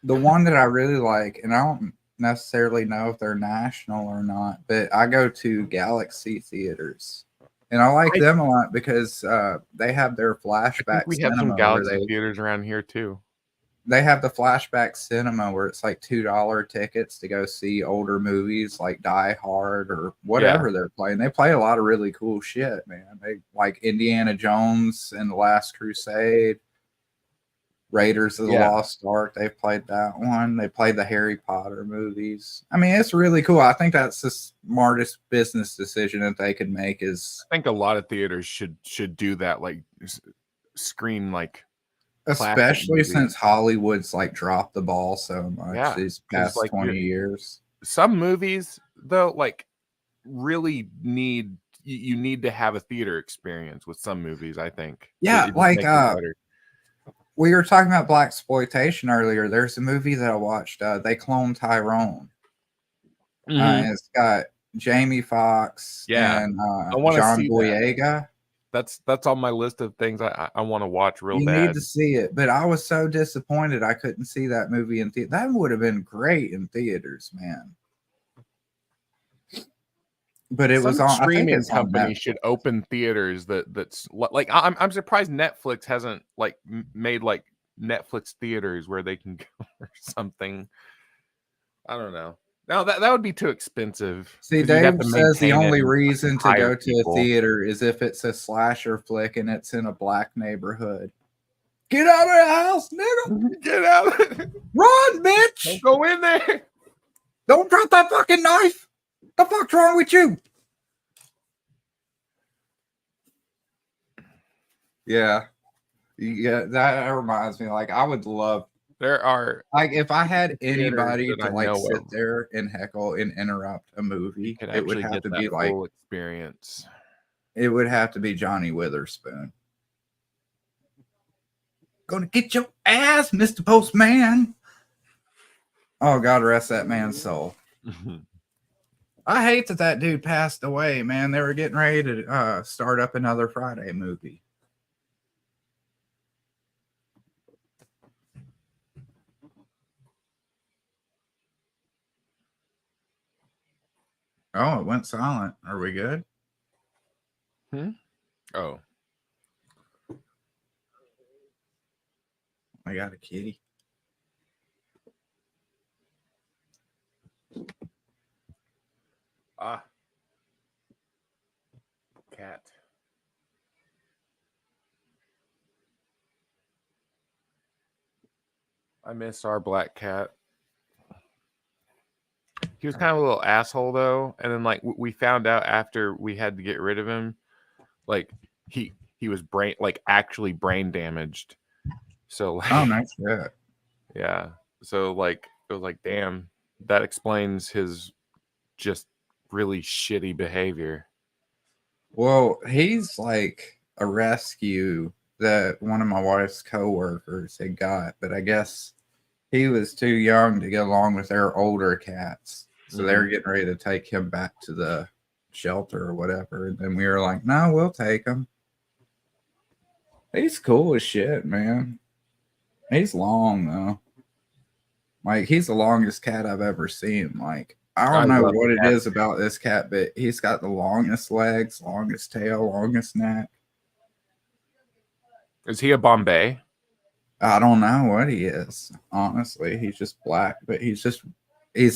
The one that I really like, and I don't necessarily know if they're national or not, but I go to Galaxy Theaters. And I like them a lot because they have their I flashback think we have some cinema where Galaxy theaters around here too. they have the flashback cinema where it's like $2 tickets to go see older movies like Die Hard or whatever they're playing. They play a lot of really cool shit, man. They like Indiana Jones and the Last Crusade, Raiders of the Lost Ark. They've played that one. They played the Harry Potter movies. I mean, it's really cool. I think that's the smartest business decision that they could make is I think a lot of theaters should do that, like screen like especially since Hollywood's like dropped the ball so much these past like 20 years. Some movies though like really need you need to have a theater experience with some movies. I think. Yeah, It just like makes it better. we were talking about black exploitation earlier. There's a movie that I watched. They cloned Tyrone. Mhm. It's got Jamie Foxx Yeah. and I want to John see that. Boyega. That's on my list of things I want to watch real You bad. need to see it, but I was so disappointed I couldn't see that movie in theater. That would have been great in theaters, man. But it was Some on. I think streaming it's on company Netflix. should open theaters that's like I'm surprised Netflix hasn't like made like Netflix theaters where they can go or something. I don't know. No, that would be too expensive. See, 'cause you'd have Dave to says the maintain it only and reason to hire go to a people. theater is if it's a slasher flick and it's in a black neighborhood. Get out of the house, nigga! Get out! Run, bitch! Don't go in there. Don't drop that fucking knife! The fuck's wrong with you? Yeah. Yeah, that reminds me. Like, I would love, There are like, if I had theaters anybody that to I like know sit of. there and heckle and interrupt a You movie, could it would actually have get to that be like, full experience. it would have to be Johnny Witherspoon. Gonna get your ass, Mr. Postman. Oh, God rest that man's soul. I hate that dude passed away, man. They were getting ready to start up another Friday movie. Oh, it went silent. Are we good? Oh, I got a kitty. cat. I miss our black cat. He was kind of a little asshole though, and then like we found out after we had to get rid of him, like he was actually brain damaged. So like, Oh, nice shit. yeah. So like it was like, damn, that explains his just really shitty behavior. Well, he's like a rescue that one of my wife's coworkers had got, but I guess he was too young to get along with their older cats. So they were getting ready to take him back to the shelter or whatever. And then we were like, no, we'll take him. He's cool as shit, man. He's long though. Like he's the longest cat I've ever seen. Like I don't know love what it cats. is about this cat, but he's got the longest legs, longest tail, longest neck. Is he a Bombay? I don't know what he is. Honestly, he's just black, but he's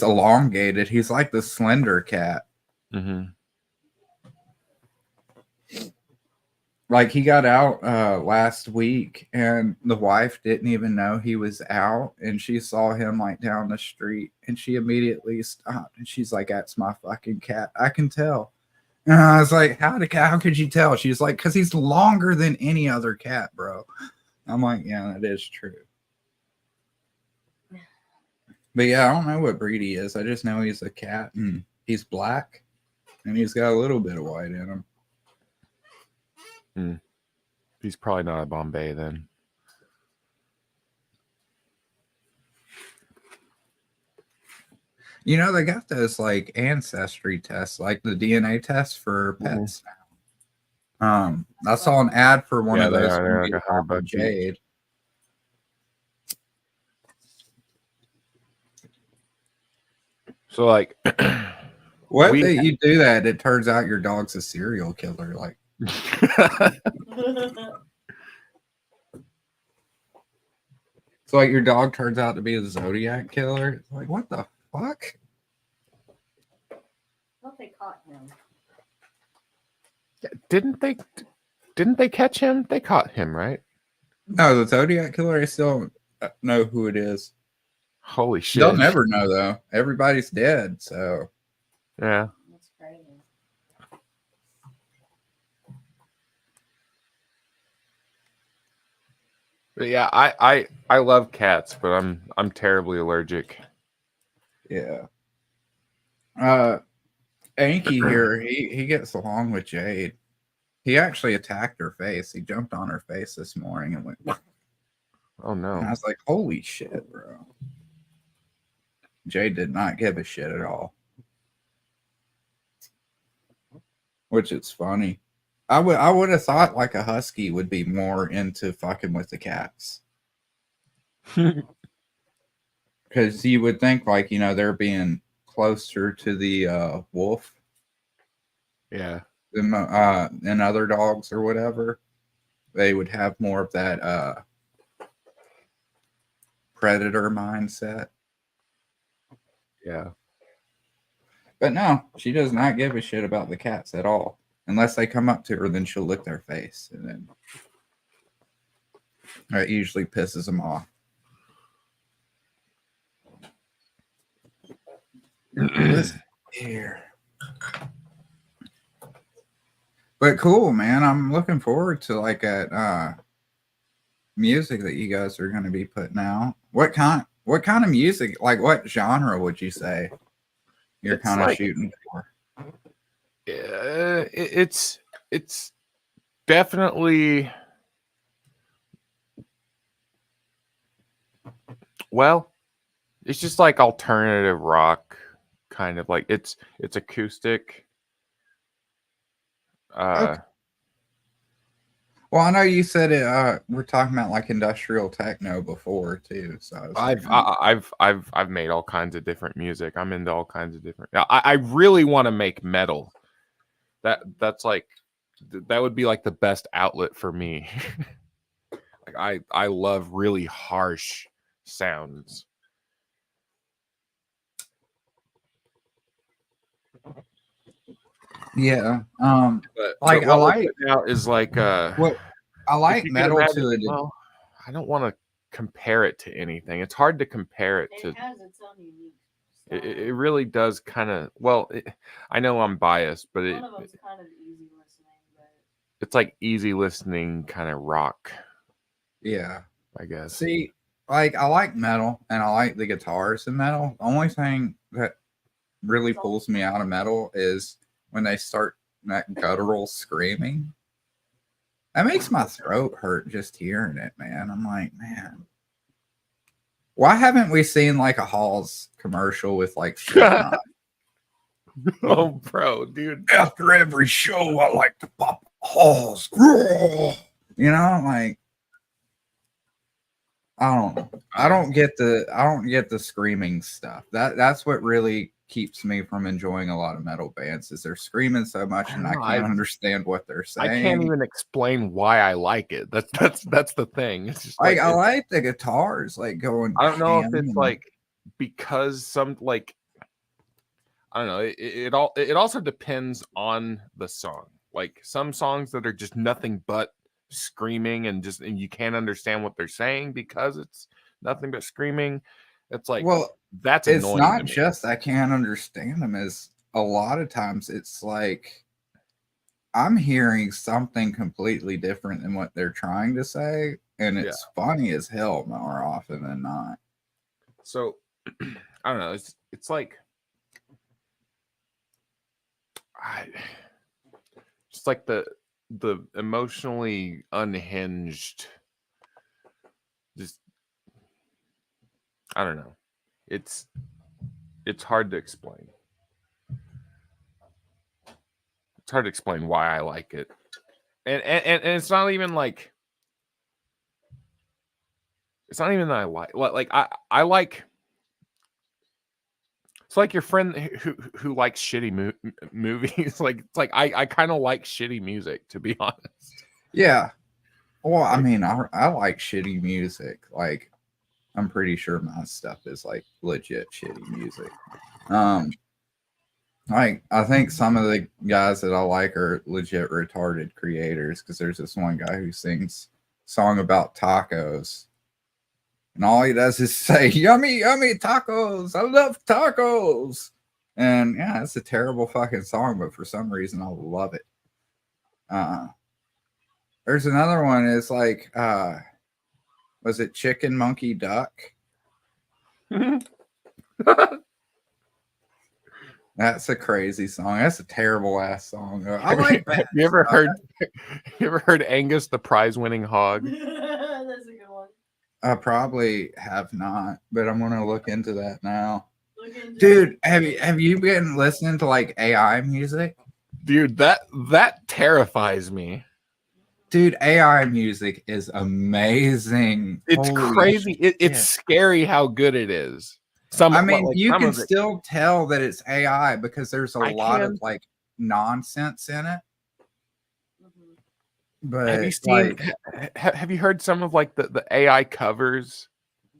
elongated. He's like the slender cat. Mm-hmm. Like he got out last week and the wife didn't even know he was out, and she saw him like down the street and she immediately stopped and she's like, that's my fucking cat. I can tell. And I was like, how could you tell? She's like, because he's longer than any other cat, bro. I'm like, yeah, that is true. But yeah, I don't know what breed he is. I just know he's a cat and he's black and he's got a little bit of white in him. He's probably not a Bombay then. You know, they got those like ancestry tests, like the DNA test for pets now. I saw an ad for one of those. They're from like $100 each. Jade. So like, What if you do that? It turns out your dog's a serial killer. Like, so like your dog turns out to be a Zodiac killer. It's like, what the fuck? I thought they caught him. didn't they catch him? They caught him, right? No, the Zodiac killer. I still don't know who it is. Holy shit! They'll never know though. Everybody's dead. So Yeah. That's crazy. But yeah, I love cats, but I'm terribly allergic. yeah. Anky here, he gets along with Jade. He actually attacked her face. He jumped on her face this morning and went. Oh And I no. was like, "Holy shit, bro!" Jade did not give a shit at all, which is funny. I would have thought like a husky would be more into fucking with the cats. Because you would think, like, they're being closer to the wolf Yeah. than other dogs or whatever. They would have more of that predator mindset. Yeah. But no, she does not give a shit about the cats at all. Unless they come up to her, then she'll lick their face. And then that usually pisses them off. Listen here. But cool, man. I'm looking forward to like that music that you guys are going to be putting out. What kind of music? Like what genre would you say you're It's kind of like- shooting for? It's definitely, well, it's just like alternative rock, kind of like it's acoustic. Okay. Well, I know you said it. We're talking about like industrial techno before too. So I was like, I've made all kinds of different music. I'm into all kinds of different. I really want to make metal. That's like that would be like the best outlet for me. Like I love really harsh sounds. yeah. But Like, what I we're like- putting out is like What I if like you can metal imagine- to it. well, I don't want to compare it to anything. It's hard to compare it to. It has its own unique It really does kind of. Well, I know I'm biased, but One of them's kind of easy listening, but it's like easy listening kind of rock, Yeah. I guess. See, like I like metal and I like the guitars in metal. The only thing that really pulls me out of metal is when they start that guttural screaming. That makes my throat hurt just hearing it, man. I'm like, man, why haven't we seen like a Halls commercial with like Slipknot? Oh, bro, dude. After every show, I like to pop Halls. You know, like I don't know. I don't get the screaming stuff. That's what really keeps me from enjoying a lot of metal bands is they're screaming so much and I I know, can't I- understand what they're saying. I can't even explain why I like it. That's the thing. It's just like I it's- like the guitars like going. I don't know if ham it's and- like because some like I don't know. It also depends on the song. Like some songs that are just nothing but screaming and you can't understand what they're saying because it's nothing but screaming. It's like well, that's it's annoying. not to me. just I can't understand them. Is a lot of times it's like I'm hearing something completely different than what they're trying to say, and it's funny as hell more often than not. So I don't know. It's like just like the emotionally unhinged. Just I don't know. It's hard to explain. It's hard to explain why I like it, and it's not even like it's not even that I like I like. It's like your friend who likes shitty movies. Like it's like I kind of like shitty music, to be honest. Yeah. Well, I mean, I like shitty music. Like, I'm pretty sure my stuff is like legit shitty music. Like I think some of the guys that I like are legit retarded creators because there's this one guy who sings a song about tacos. And all he does is say, yummy, yummy tacos. I love tacos. And yeah, it's a terrible fucking song, but for some reason I love it. There's another one, it's like was it Chicken Monkey Duck? That's a crazy song. That's a terrible ass song. I like Have that. you ever heard? You ever heard Angus the prize-winning hog? That's a good one. I probably have not, but I'm gonna look into that now. Look into Dude, it. have you been listening to like AI music? Dude, that terrifies me. Dude, AI music is amazing. It's Holy crazy. It's shit. scary how good it is. I mean, like, you some can of it- still tell that it's AI because there's a I lot can. of like nonsense in it. Mhm. But Have you seen? like, Have you heard some of like the AI covers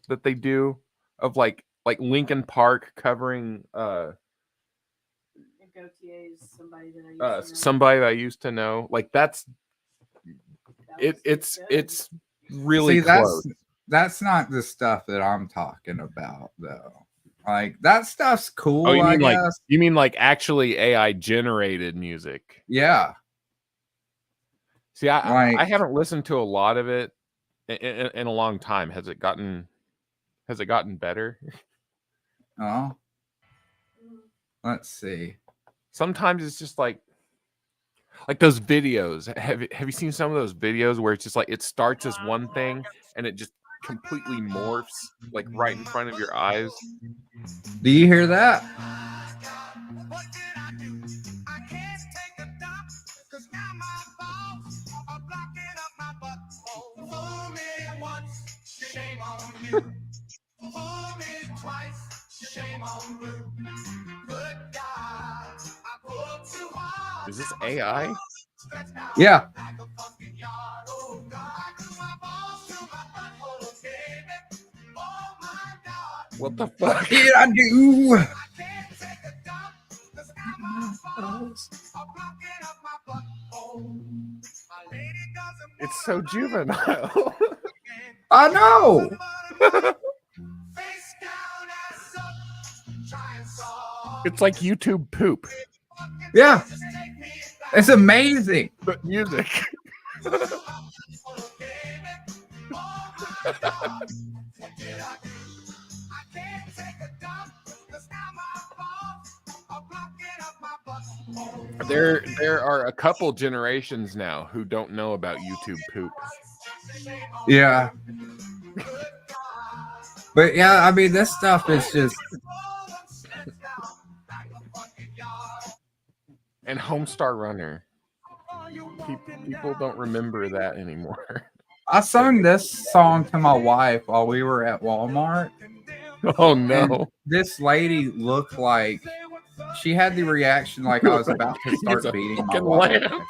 that they do of like Linkin Park covering And Gautier is somebody that I used to know. somebody that I used to know? Like that's That was good. it's really see, close. that's not the stuff that I'm talking about though. Like that stuff's cool, Oh, you I mean like guess. you mean like actually AI generated music? Yeah. See, I Like haven't listened to a lot of it in a long time. Has it gotten better? oh, Mhm. let's see. Sometimes it's just like those videos. Have you seen some of those videos where it's just like it starts as one thing and it just completely morphs like right in front of your eyes? Do you hear that? What did I do? I can't take a dump, 'cause now my balls are blocking up my butthole. Fool me once, shame on you. Fool me twice, shame on you. Good God, I pulled too hard. Is this AI? Stretched out Yeah. like a fucking yard. Oh God, I grew my balls to my butthole, baby. Oh my God. What the What fuck? did I do? I can't take a dump, 'cause now my balls are blocking up my butthole. My lady doesn't It's so wanna juvenile. I know. face down ass up, trying so It's like YouTube poop, Yeah. just take me back. It's amazing. but music. Oh, baby. Oh my God. What did I do? I can't take a dump, 'cause now my balls are blocking up my butthole. There are a couple generations now who don't know about YouTube poop. Yeah. But yeah, I mean, this stuff is just. And Homestar Runner. People don't remember that anymore. I sung this song to my wife while we were at Walmart. Oh And no. this lady looked like she had the reaction like I was about to He's start a beating my fucking wife. lamp.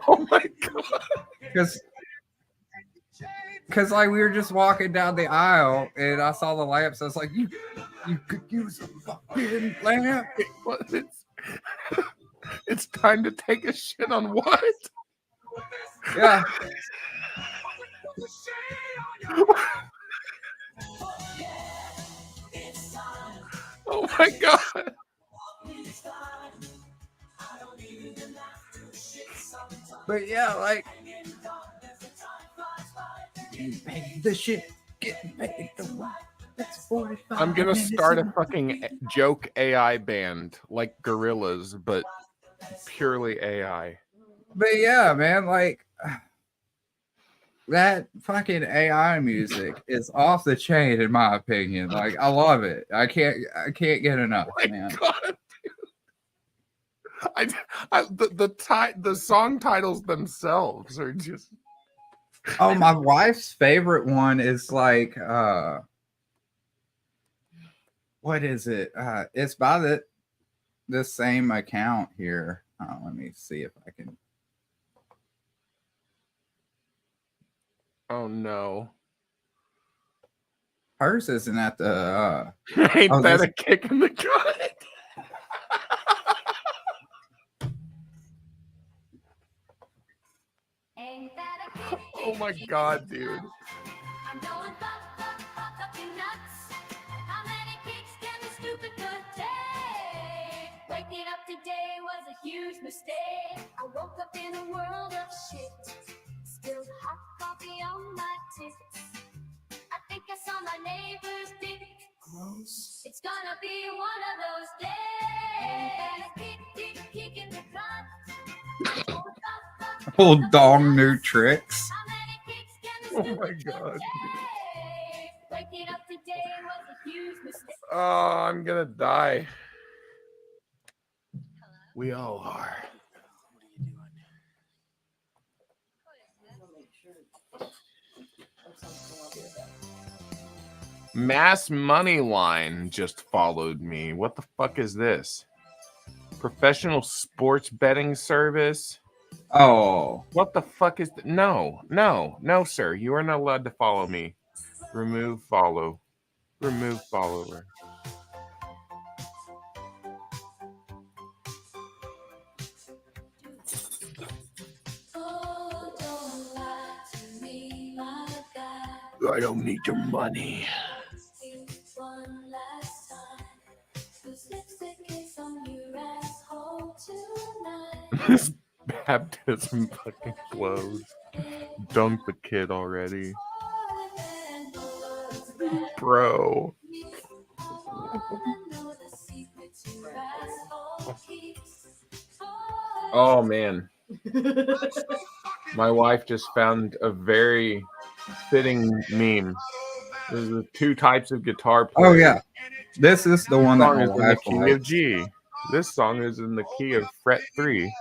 Oh my god. Because like we were just walking down the aisle and I saw the lamps. I was like, you could use a fucking lamp. What? It's time to take a shit on what? Yeah. Oh my god. But yeah, like paid the shit, getting paid the what? That's 45. I'm gonna minutes start a in. fucking joke AI band like Gorillas, but purely AI. But yeah, man, like that fucking AI music is off the chain in my opinion. Like I love it. I can't get enough, My man. god. The song titles themselves are just Oh, my wife's favorite one is like what is it? It's by the same account here. Let me see if I can. oh no. Hers isn't at the Ain't Oh, that this- a kick in the gut? Oh my god, dude. I'm going fuck up you nuts. How many kicks can the stupid good take? Waking up today was a huge mistake. I woke up in a world of shit. Spilled hot coffee on my tits. I think I saw my neighbor's dick. It's gonna be one of those days. Kick in the cunt. Old dong new tricks. How many kicks can the Oh stupid my cunt God. take? Waking up today was a huge mistake. Oh, I'm gonna die. We all are. Mass Money Line just followed me. What the fuck is this? Professional sports betting service? Oh, What the fuck is no, sir. You are not allowed to follow me. Remove follow. Remove follower. Oh, don't lie to me, my guy. I don't need your money. One last time. 'Cause lipstick is on your asshole tonight. This baptism fucking blows. Dunk the kid already. Bro. Oh man. My wife just found a very fitting meme. There's the two types of guitar players. oh yeah. This is the one This that song my is in the wife key of likes. G. This song is in the key of fret 3.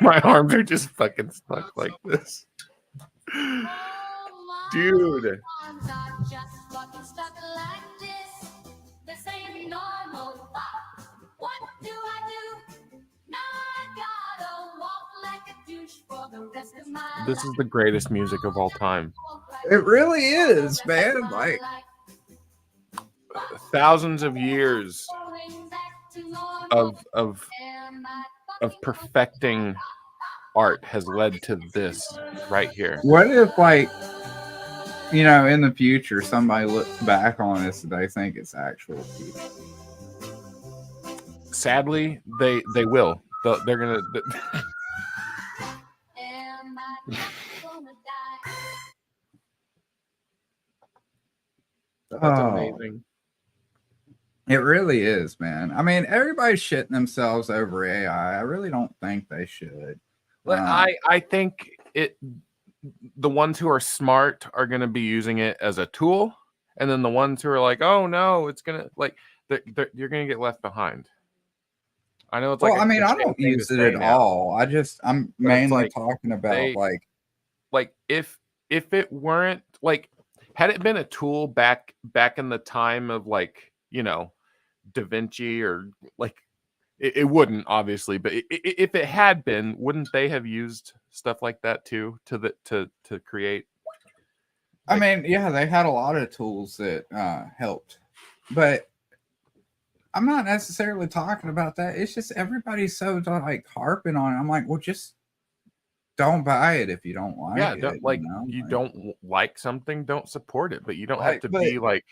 My arms are just fucking stuck like this. Dude. Arms are just fucking stuck like this. This ain't normal. What do I do? Now I gotta walk like a douche for the rest of my life. This is the greatest music of all time. It really is, man. Like, Thousands of years of perfecting art has led to this right here. what if, like, you know, in the future, somebody looks back on this and they think it's actual people? Sadly, they will. They're gonna. That's Oh. amazing. It really is, man. I mean, everybody's shitting themselves over AI. I really don't think they should. But I think the ones who are smart are going to be using it as a tool, and then the ones who are like, oh no, it's gonna like you're going to get left behind. I know it's Well, like I mean, I cliche don't thing to use it say at now. all. I'm But it's mainly like talking about like if it weren't like had it been a tool back in the time of like, you know, Da Vinci or like it wouldn't obviously, but if it had been, wouldn't they have used stuff like that too to create? I mean, yeah, they had a lot of tools that helped, but I'm not necessarily talking about that. It's just everybody's so like harping on it. I'm like, well, just don't buy it if you don't like Yeah, it. don't, like know? you Like, don't like something, don't support it, but you don't have Like, to but- be like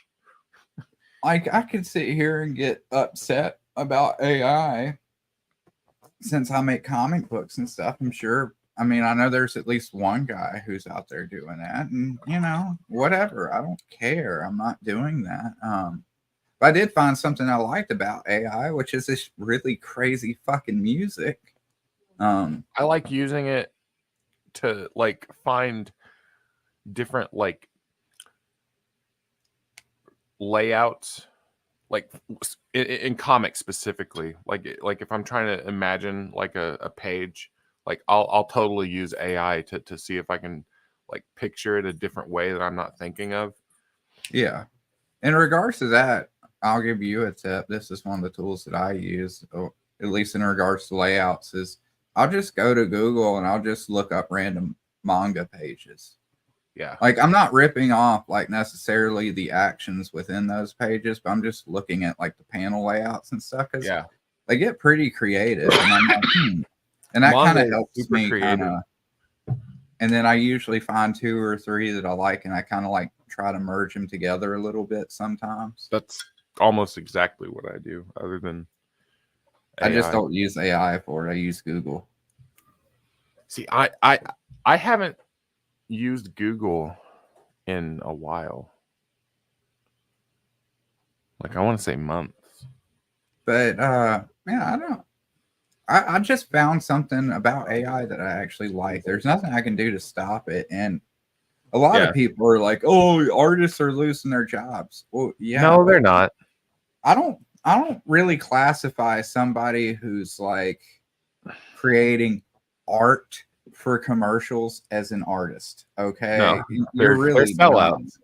I could sit here and get upset about AI since I make comic books and stuff. I'm sure. I mean, I know there's at least one guy who's out there doing that, and you know, whatever. I don't care. I'm not doing that. But I did find something I liked about AI, which is this really crazy fucking music. I like using it to like find different like layouts like in comics specifically, like if I'm trying to imagine like a page, like I'll totally use AI to see if I can like picture it a different way that I'm not thinking of. Yeah. In regards to that, I'll give you a tip. This is one of the tools that I use, or at least in regards to layouts, is I'll just go to Google and I'll just look up random manga pages. Yeah. Like, I'm not ripping off like necessarily the actions within those pages, but I'm just looking at like the panel layouts and stuff, because Yeah. they get pretty creative. And I'm like, and that kind Manga of is helps super me creative. kind of. And then I usually find 2 or 3 that I like, and I kind of like try to merge them together a little bit sometimes. That's almost exactly what I do, other than I just AI. don't use AI for it. I use Google. See, I haven't used Google in a while. Like I want to say months. But yeah, I don't. I just found something about AI that I actually like. There's nothing I can do to stop it, and a lot Yeah. of people are like, "Oh, artists are losing their jobs." Well, yeah, No, but they're not. I don't really classify somebody who's like creating art for commercials as an artist. Okay, No, you're they're really sellouts.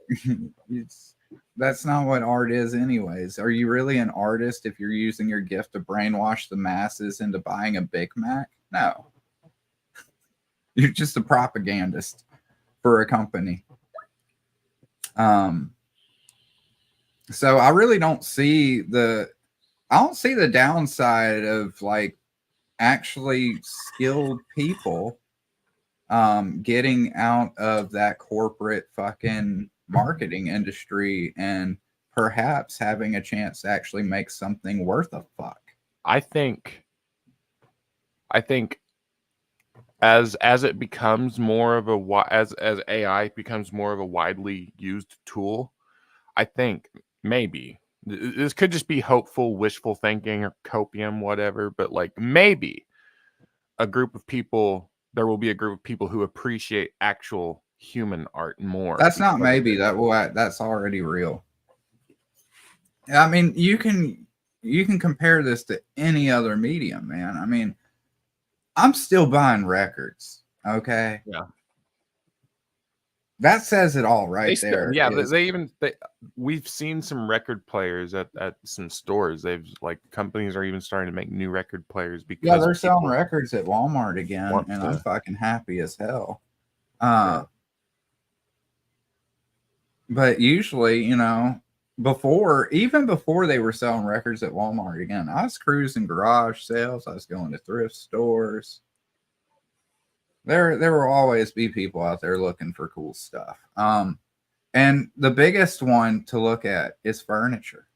it's, that's not what art is, anyways. Are you really an artist if you're using your gift to brainwash the masses into buying a Big Mac? No, you're just a propagandist for a company. So I really don't see the downside of like actually skilled people getting out of that corporate fucking marketing industry and perhaps having a chance to actually make something worth a fuck. I think as it becomes more of a as AI becomes more of a widely used tool, I think maybe this could just be hopeful, wishful thinking, or copium, whatever. But like maybe there will be a group of people who appreciate actual human art more. That's not because of maybe it. that's already real. I mean, you can compare this to any other medium, man. I mean, I'm still buying records. Okay. Yeah. That says it all right They still, there. yeah, is- we've seen some record players at some stores. They've like companies are even starting to make new record players because yeah, they're selling people records at Walmart again, want and to- I'm fucking happy as hell. Yeah. But usually, even before they were selling records at Walmart again, I was cruising garage sales. I was going to thrift stores. There will always be people out there looking for cool stuff. And the biggest one to look at is furniture.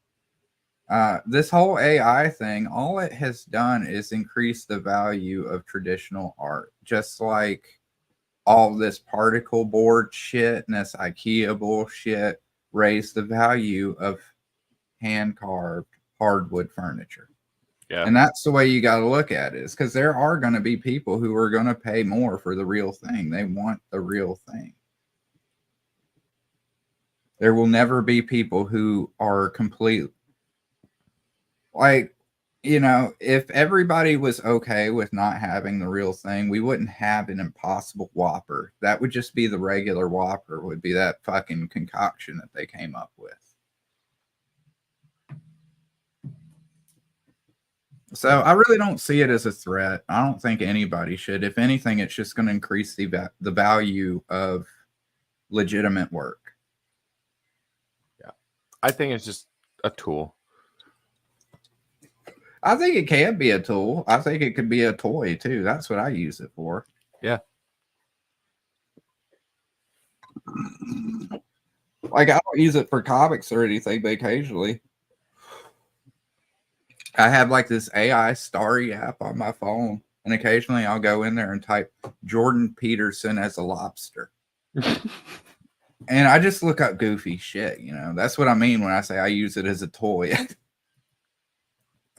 This whole AI thing, all it has done is increase the value of traditional art, just like all this particle board shit and this IKEA bullshit raised the value of hand carved hardwood furniture. Yeah. And that's the way you got to look at it, is because there are going to be people who are going to pay more for the real thing. They want the real thing. There will never be people who are complete. Like, if everybody was okay with not having the real thing, we wouldn't have an Impossible Whopper. That would just be the regular Whopper, would be that fucking concoction that they came up with. So I really don't see it as a threat. I don't think anybody should. If anything, it's just going to increase the value of legitimate work. I think it's just a tool. I think it can be a tool. I think it could be a toy too. That's what I use it for. Yeah. Like, I don't use it for comics or anything, but occasionally I have like this AI Starry app on my phone, and occasionally I'll go in there and type Jordan Peterson as a lobster. And I just look up goofy shit, That's what I mean when I say I use it as a toy.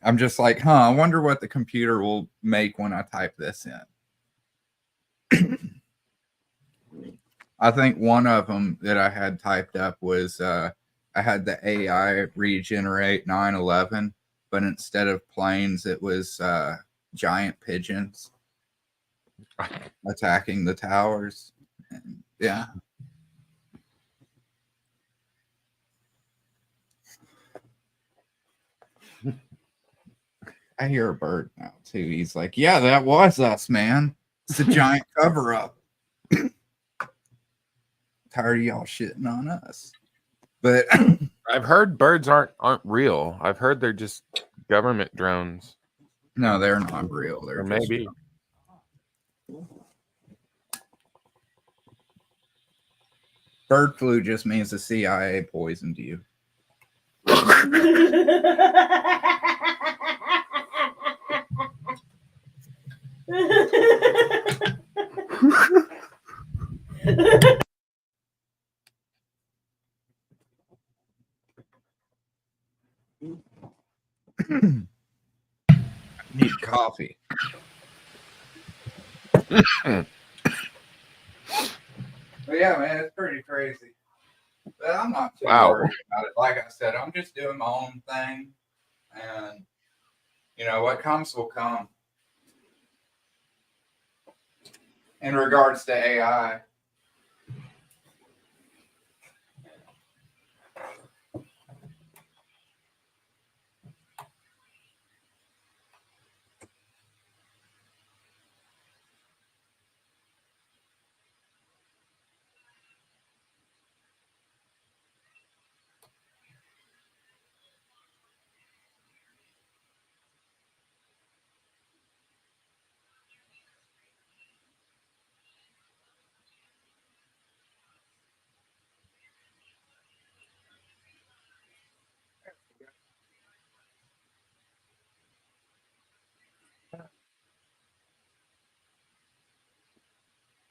I'm just like, I wonder what the computer will make when I type this in. I think one of them that I had typed up was I had the AI regenerate 9/11, but instead of planes, it was giant pigeons attacking the towers. And, yeah. I hear a bird now too. He's like, "Yeah, that was us, man. It's a giant cover up." Tired of y'all shitting on us. But I've heard birds aren't real. I've heard they're just government drones. no, they're not real. They're Or just- maybe. bird flu just means the CIA poisoned you. Need coffee. But yeah, man, it's pretty crazy. But I'm not too Wow. worried about it. Like I said, I'm just doing my own thing. And, you know, what comes will come. In regards to AI.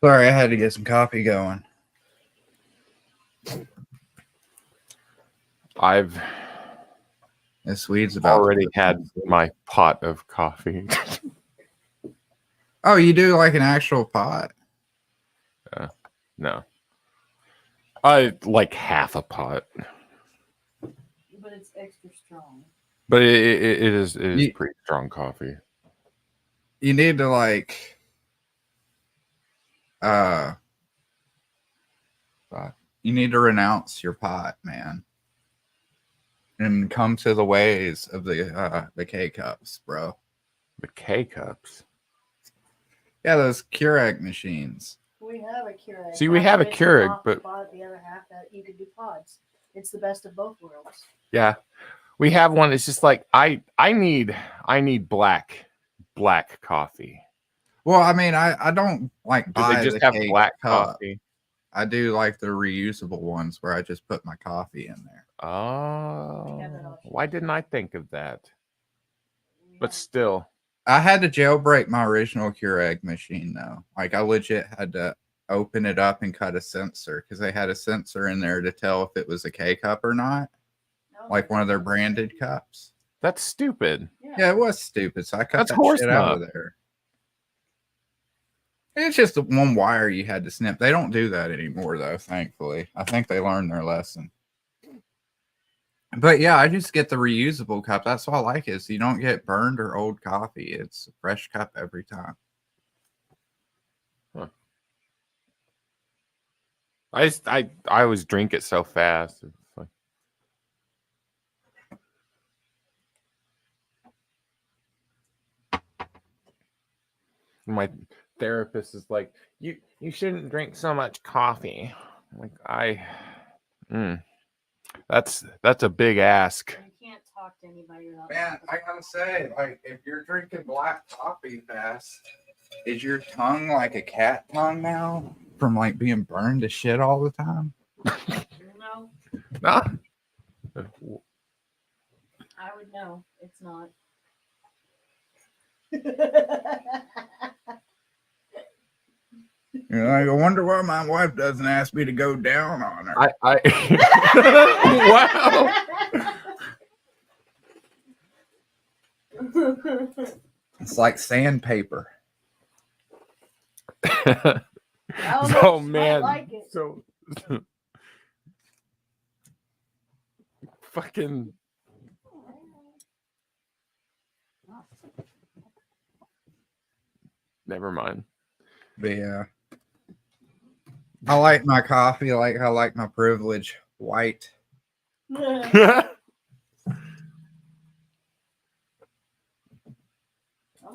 Sorry, I had to get some coffee going. I've The Swedes about already had my pot of coffee. Oh, you do like an actual pot? No. I like half a pot. But it's extra strong. But it is You- pretty strong coffee. You need to like you need to renounce your pot, man. And come to the ways of the K cups, bro. The K cups. Yeah, those Keurig machines. We have a Keurig. See, we have a Half of it's Keurig, coffee but- pod, the other half that you could do pods. It's the best of both worlds. Yeah. We have one. It's just like I need black coffee. Well, I mean, I don't like Do buy they just the have K black cup. coffee? I do like the reusable ones where I just put my coffee in there. Oh, have that option. why didn't I think of that? We But have- still, I had to jailbreak my original Keurig machine though. Like I legit had to open it up and cut a sensor because they had a sensor in there to tell if it was a K cup or not, no, like one of their branded cups. that's stupid. Yeah, it was stupid. So I cut That's that horse shit out of nut. there. It's just the one wire you had to snip. They don't do that anymore though, thankfully. I think they learned their lesson. But yeah, I just get the reusable cup. That's all I like is you don't get burned or old coffee. It's a fresh cup every time. I always drink it so fast. It's like, my therapist is like, you shouldn't drink so much coffee. I'm like that's a big ask. You can't talk to anybody without. Man, I gotta say, like, if you're drinking black coffee fast, is your tongue like a cat tongue now from like being burned to shit all the time? No, Ah. I would know. It's not. You know, I wonder why my wife doesn't ask me to go down on her. I It's like sandpaper. wow. Almost, Oh I man. like it. So fucking never mind. But yeah. I like my coffee like I like my privilege white. I'm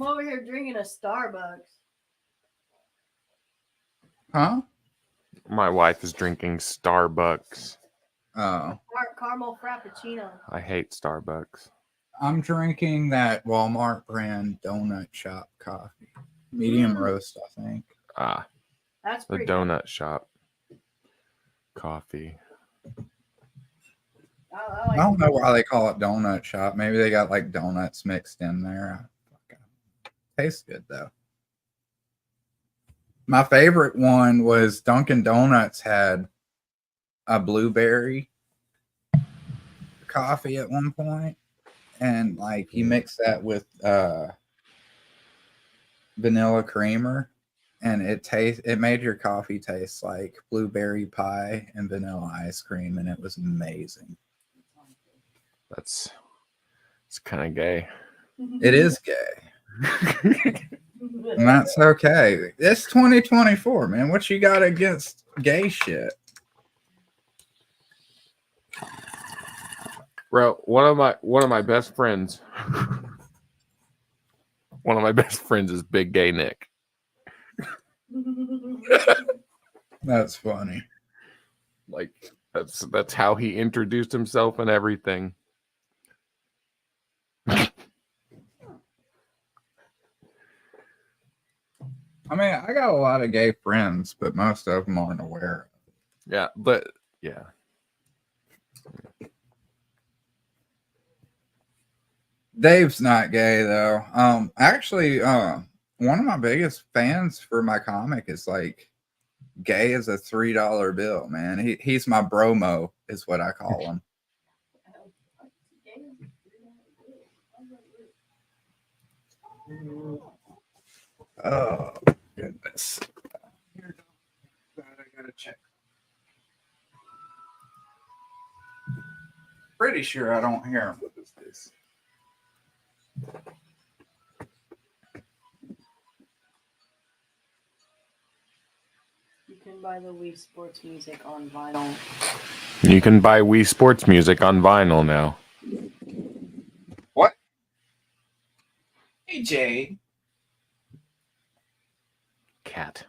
over here drinking a Starbucks. Huh? My wife is drinking Starbucks. Oh. Caramel Frappuccino. I hate Starbucks. I'm drinking that Walmart brand donut shop coffee. Medium roast, I think. Ah, That's the pretty good. donut shop coffee. I don't know why they call it donut shop. Maybe they got like donuts mixed in there. Tastes good though. My favorite one was Dunkin' Donuts had a blueberry coffee at one point. and like you mix that with vanilla creamer, and it made your coffee taste like blueberry pie and vanilla ice cream, and it was amazing. It's kind of gay. It is gay, and that's okay. It's 2024, man. What you got against gay shit? Bro, one of my best friends. One of my best friends is Big Gay Nick. That's funny. Like that's how he introduced himself and everything. I mean, I got a lot of gay friends, but most of them aren't aware. Yeah, but yeah. Dave's not gay though. Actually, one of my biggest fans for my comic is like gay as a $3 bill, man. He's my bromo, is what I call him. Oh goodness. I gotta check. Pretty sure I don't hear him. What is this? You can buy the Wii Sports music on vinyl. You can buy Wii Sports music on vinyl now. What? Hey Jay. Cat.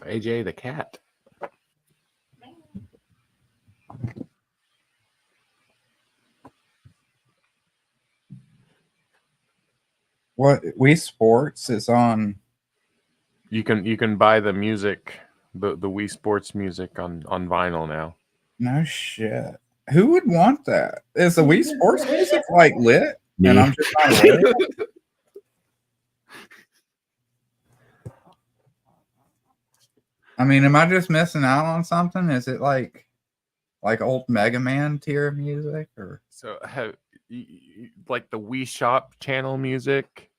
AJ the cat. What? Wii Sports is on. You can buy the music, the Wii Sports music on vinyl now. No shit. Who would want that? Is the Wii Sports music like lit? Me. And I'm just not aware. I mean, am I just missing out on something? Is it like old Mega Man tier music, or So have like the Wii Shop channel music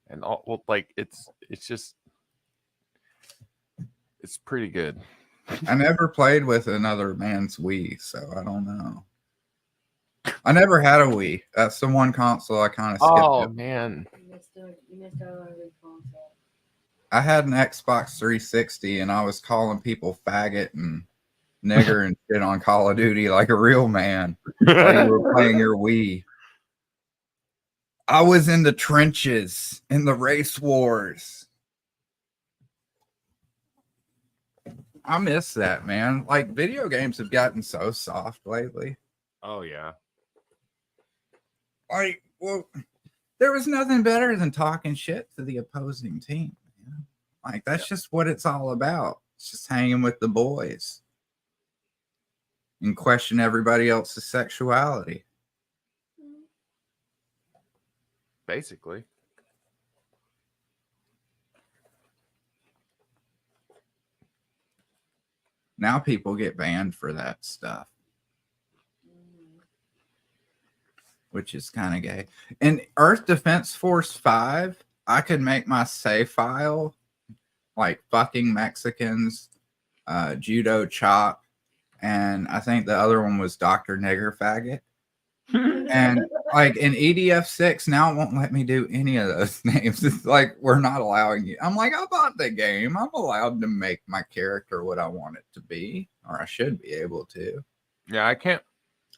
and all, well, like it's just it's pretty good. I never played with another man's Wii, so I don't know. I never had a Wii. That's the one console I kind of skipped. Oh it. man. You missed out on a good concept. I had an Xbox 360, and I was calling people faggot and nigger and shit on Call of Duty like a real man while you were playing your Wii. I was in the trenches in the race wars. I miss that, man. Like, video games have gotten so soft lately. Oh yeah. Like, well, there was nothing better than talking shit to the opposing team. Man. Like, that's just what it's all about. It's just hanging with the boys and question everybody else's sexuality. Basically. Now people get banned for that stuff, which is kind of gay. In Earth Defense Force 5, I could make my save file like fucking Mexicans, judo chop, and I think the other one was Dr. Nigger Faggot. And like in EDF 6, now it won't let me do any of those names. It's like, we're not allowing you. I'm like, I bought the game. I'm allowed to make my character what I want it to be, or I should be able to. Yeah, I can't.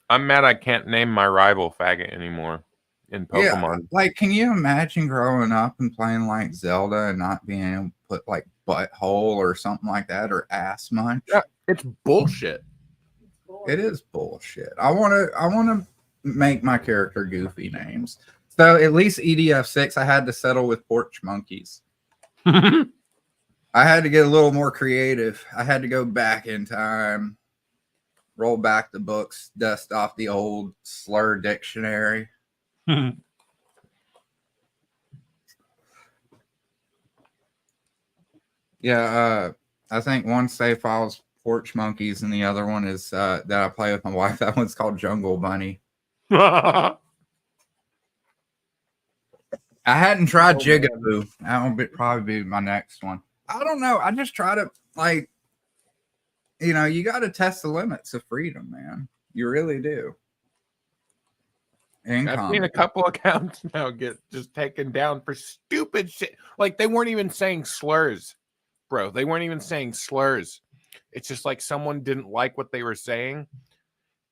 I'm mad I can't name my rival faggot anymore in Pokemon. Yeah, like, can you imagine growing up and playing like Zelda and not being able to put like butthole or something like that, or ass munch? Yeah, it's bullshit. It is bullshit. I want to make my character goofy names. So at least EDF 6, I had to settle with porch monkeys. I had to get a little more creative. I had to go back in time, roll back the books, dust off the old slur dictionary. Yeah, I think one save file is porch monkeys, and the other one is that I play with my wife. That one's called Jungle Bunny. I hadn't tried Oh, Jigaboo. That would probably be my next one. I don't know. I just try to like, you got to test the limits of freedom, man. You really do. In I've seen comedy. a couple accounts now get just taken down for stupid shit. Like they weren't even saying slurs, bro. They weren't even saying slurs. It's just like someone didn't like what they were saying,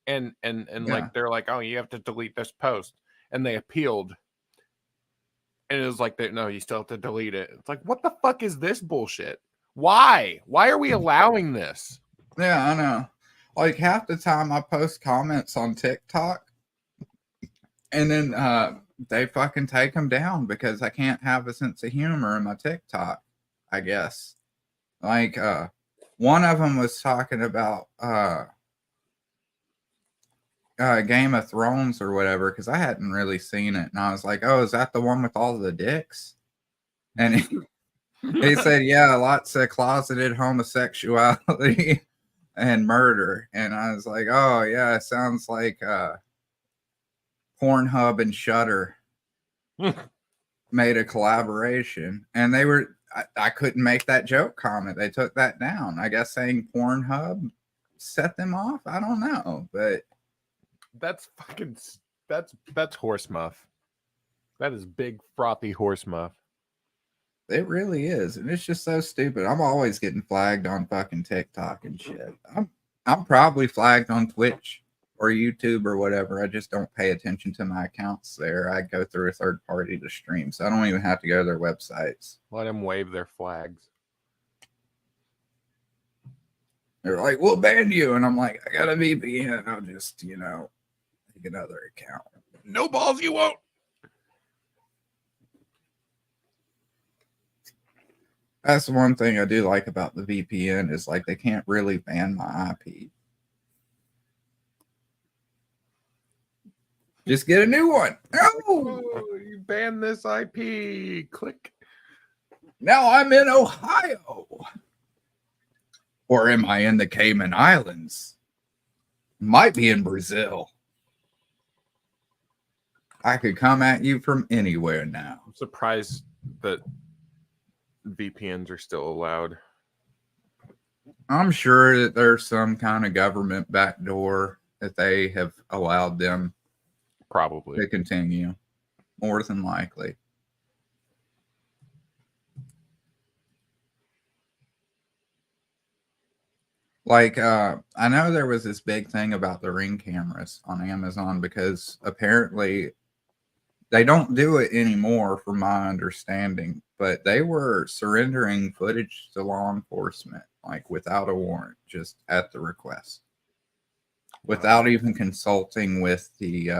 and Yeah. like they're like, oh, you have to delete this post, and they appealed, and it was like, no, you still have to delete it. It's like, what the fuck is this bullshit? Why? Why are we allowing this? Yeah, I know. Like half the time I post comments on TikTok and then they fucking take them down because I can't have a sense of humor in my TikTok, I guess. Like one of them was talking about Game of Thrones or whatever because I hadn't really seen it. And I was like, oh, is that the one with all the dicks? And he said, yeah, lots of closeted homosexuality and murder. And I was like, oh, yeah, it sounds like Pornhub and Shudder made a collaboration. And they were, I couldn't make that joke comment. They took that down. I guess saying Pornhub set them off. I don't know. But That's fucking, that's horse muff. That is big, frothy horse muff. it really is. And it's just so stupid. I'm always getting flagged on fucking TikTok and shit. I'm probably flagged on Twitch or YouTube or whatever. I just don't pay attention to my accounts there. I go through a third party to stream, so I don't even have to go to their websites. Let them wave their flags. They're like, we'll ban you. And I'm like, I got a VPN. I'll just, take another account. No balls, you won't. That's the one thing I do like about the VPN is like they can't really ban my IP. Just get a new one. No! Oh, you banned this IP. Click. Now I'm in Ohio. Or am I in the Cayman Islands? Might be in Brazil. I could come at you from anywhere now. I'm surprised that VPNs are still allowed. I'm sure that there's some kind of government backdoor that they have allowed them Probably. to continue. More than likely. Like, I know there was this big thing about the Ring cameras on Amazon because apparently they don't do it anymore, from my understanding, but they were surrendering footage to law enforcement, like without a warrant, just at the request, without even consulting with the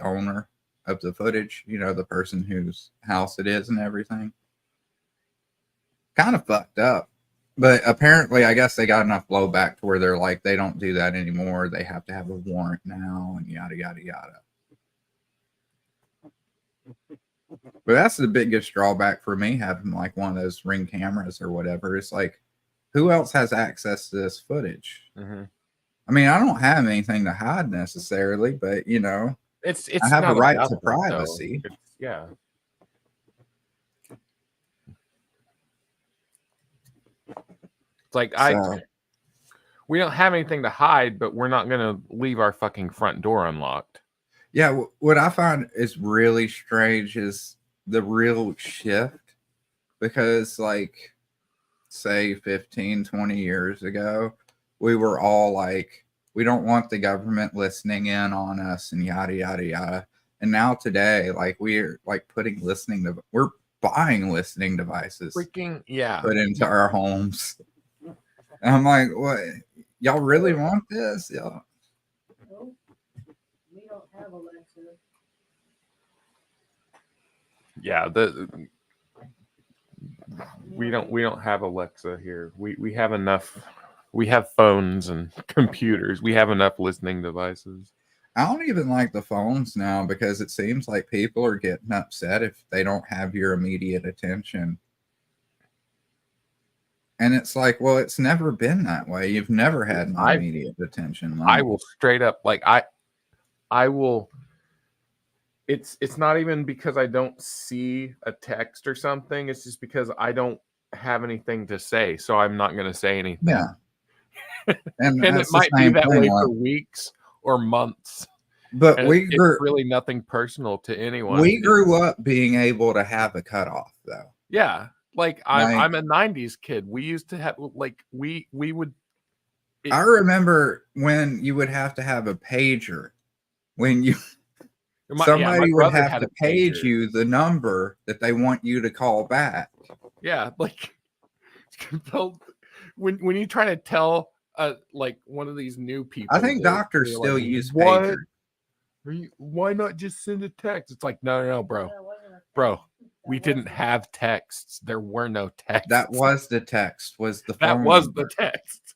owner of the footage, the person whose house it is and everything. Kind of fucked up. But apparently, I guess they got enough blowback to where they're like, they don't do that anymore. They have to have a warrant now and yada, yada, yada. But that's the biggest drawback for me having like one of those Ring cameras or whatever. It's like, who else has access to this footage? Mm-hmm. I mean, I don't have anything to hide necessarily, but It's I have a not right about to that, though. privacy. Yeah. It's like So, we don't have anything to hide, but we're not gonna leave our fucking front door unlocked. yeah, what I find is really strange is the real shift, because like, say 15, 20 years ago, we were all like, we don't want the government listening in on us and yada, yada, yada. And now today, like we're like we're buying listening devices Freaking yeah. put into our homes. And I'm like, what? Y'all really want this? Y'all? Nope. We don't have Alexa. Yeah, we don't have Alexa here. We have enough. We have phones and computers. We have enough listening devices. I don't even like the phones now because it seems like people are getting upset if they don't have your immediate attention. And it's like, well, it's never been that way. You've never had my immediate attention. I will straight up, like I will it's not even because I don't see a text or something. It's just because I don't have anything to say, so I'm not going to say anything. Yeah. And And it that's the might be same that thing, way like- for weeks or months. but And we it's grew really nothing personal to anyone. we grew up being able to have a cutoff though. Yeah, like Like- I'm a '90s kid. We used to have like we would. I remember when you would have to have a pager when you My somebody would brother have had to a page pager. you the number that they want you to call back. Yeah, like when you try to tell like one of these new people, I think doctors they're still like, use what? pagers. Why not just send a text? It's like no, bro. That wasn't a Bro, thing. We That didn't wasn't- have texts. There were no texts. That was the text. Was the that phone was number. the text.